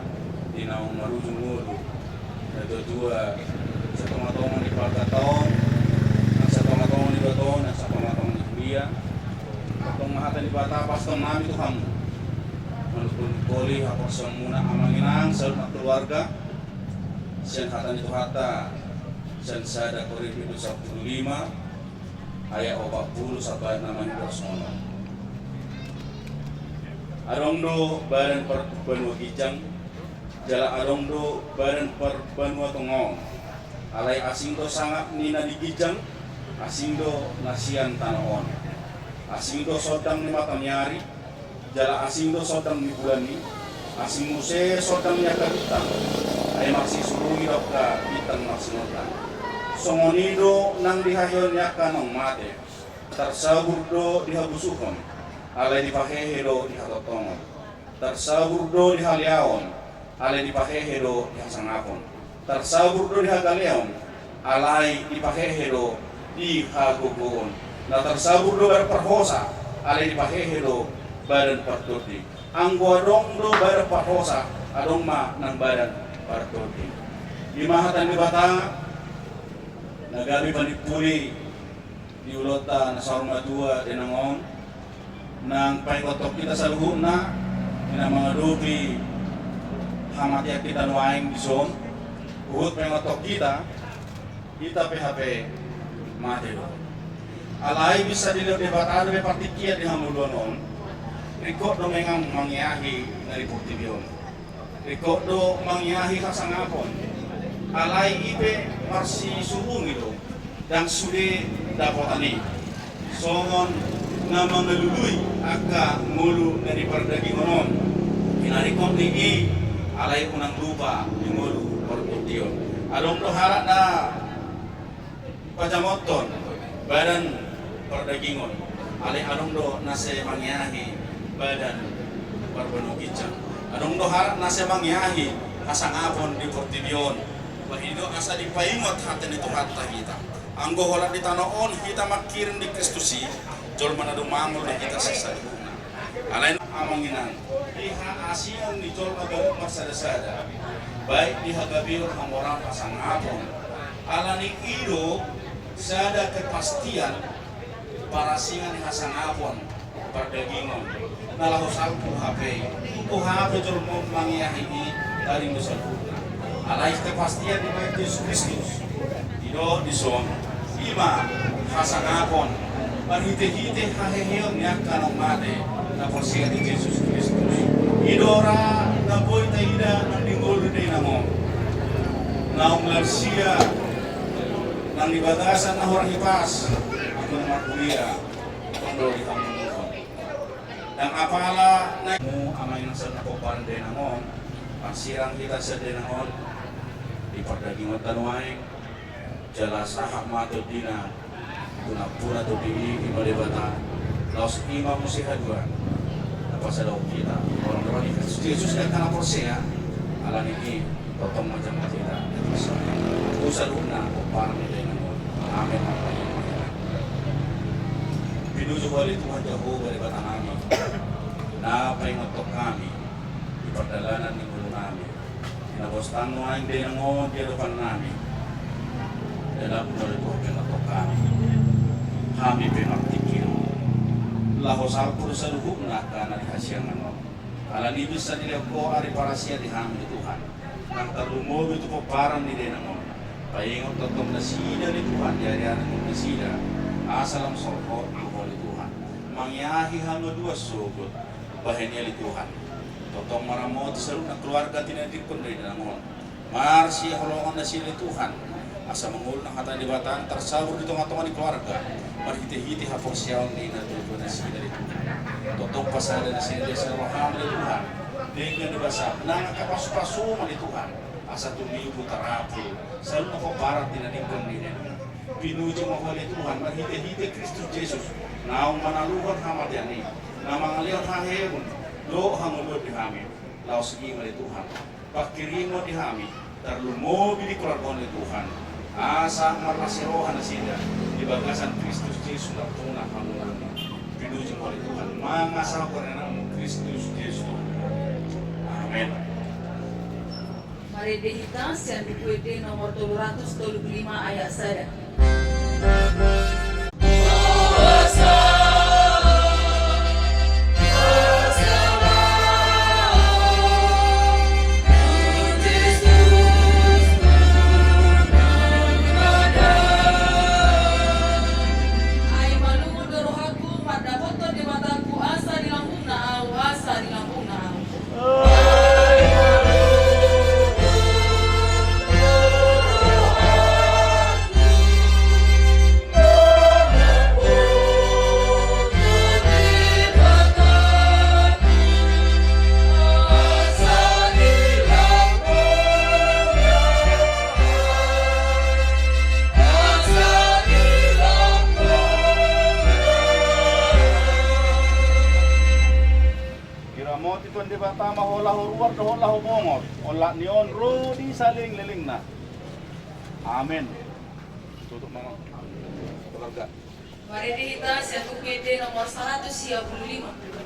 Dina Marujung Mulu, itu dua, satu matongan di Palkatong, satu matongan di Baton, satu matongan di Kuya, Tong mahatan di Bata, pastor nami Tuhan, menurut Poli, apa semua amanginang, serta keluarga, sian hatan itu hata, sian sada Korinthe 15, ayat 40 sampai namanya Bersono. Arongdo badan perbenua kijang, jala arongdo badan perbenua tongong. Alai asingdo sangat nina di kijang, asingdo nasian tanaon. Asingdo sodang ni matanyari, jala asingdo sodang ni bulani, asing muse sodang nyaka bitang. Ay maksi surungi dokka bitang maksi notang. Songonido nang dihayon nyaka nong mate, tersaburdo dihabusuhon. Alay dipahehelo di hatotongon. Tersaburdo di haliaon. Alay dipahehelo di hasangapon. Tersaburdo di hagaleon. Alay dipahehelo di hagugoon. Na tersaburdo berperhosa. Alay dipahehelo badan partodi. Ang guadongdo badan parhosa. Adong ma ng badan partodi. Di mahatan di bata. Nagabi panipuli. Di ulota na sarma dua denangon. Nang paikotok kita sa luhut na na mga dupi hamatyak kita nuaing bison uhut paikotok kita PHP mati do alai bisa dilihat debatado be partikia di hamuluanon rikot do mengang mangyahi dari portibion rikot do mangyahi kasangapon alai ipe marsi surung itu dan sude dapatani songon na mangalului aka ngulu dari perdagingonon inarikon ligi alay unang lupa di ngulu perputiyon along to harap na pajamoton badan perdagingon alay along do nase mangyahi badan perbenukicang along do harap nase mangyahi kasangapon di portibion bahido asa dipaingot hatin itu hatta kita anggo holat di tanoon kita makirin di Kristusi jol mana dumangol na kita sa saluna. Alain amanginan. Iha asian di jol magawa masada-sada. Baik di hagabior ang orang pasang apon. Alani ido sada kepastian para singan hasang apon perdagingon. Nalahos alpu HP. HP jol mo mangyahihi dari saluna. Alai kepastian di baik Yesus Kristus. Ido di son. Ima hasang apon. Panhite-hite haheheon niya kanong mate na porsiya ni Jesus Kristus. Idora na boy taida ng lingol day na mo. Naong larsiya ng libadasan na horhipas ako na makuliya ang lori hamunukon. Nang apala na mo amay nasa nakopan din namon pagsirang kita sa din namon ipagdagingot tanuay jala sahak matod din na puna to di ibalibata laos ima mo si hadwa pasal kita orang-orang ini Yesus yang kana persea alang ini totong macam kita usah luna parang nila ng amin pinuso ko ulit Tuhan Jehovah dari batang namin na paingotok kami di pagdalanan ng gulo namin inabostan mo ang dinangon di depan namin dalam ulit ko pinotok kami pinagtikil lahos arpur sa lubog na kana di kasyangan mo alanibis sa nila ko ari para siya di hami ni Tuhan nang talumob ito po parang ni dinangon paingot totong nasida ni Tuhan yari-yari ng nasida asalam sorko luho ni Tuhan mangyahi hano dua sugot bahenya ni Tuhan totong maramot sa na keluarga tinadikon dari dinangon marsi holongan nasida ni Tuhan asa mengul ng hatan di batan tersabur di tengah-tengah di keluarga marhiti-hiti hapor siyaw ni natuto nasida ni Tuhan totong pasada nasida sa roham ni Tuhan dengan dibasa nang kapasu-pasu ni Tuhan asa tumibu tarapu selalu nakoparat dinaningkon ni pinuji mahuli Tuhan marhiti-hiti Kristus Jesus naong manaluhon hamad yani na mangalion hahebon lo hamulod di hami lao segi mali Tuhan pakirimo di hami terlumobi di keluarga ni Tuhan asa marnasirohan na sila di bagasan Kristus Jesus na tunang hamulod pinuji mahuli Tuhan mangasah ko na ng Kristus Jesus. Amen. Mari dihita sian DPD nomor 275 ayat 1. Nion Rudi saling liling na. Amin. Tutup mga keluarga. Mari dihita sian DPD nomor 135.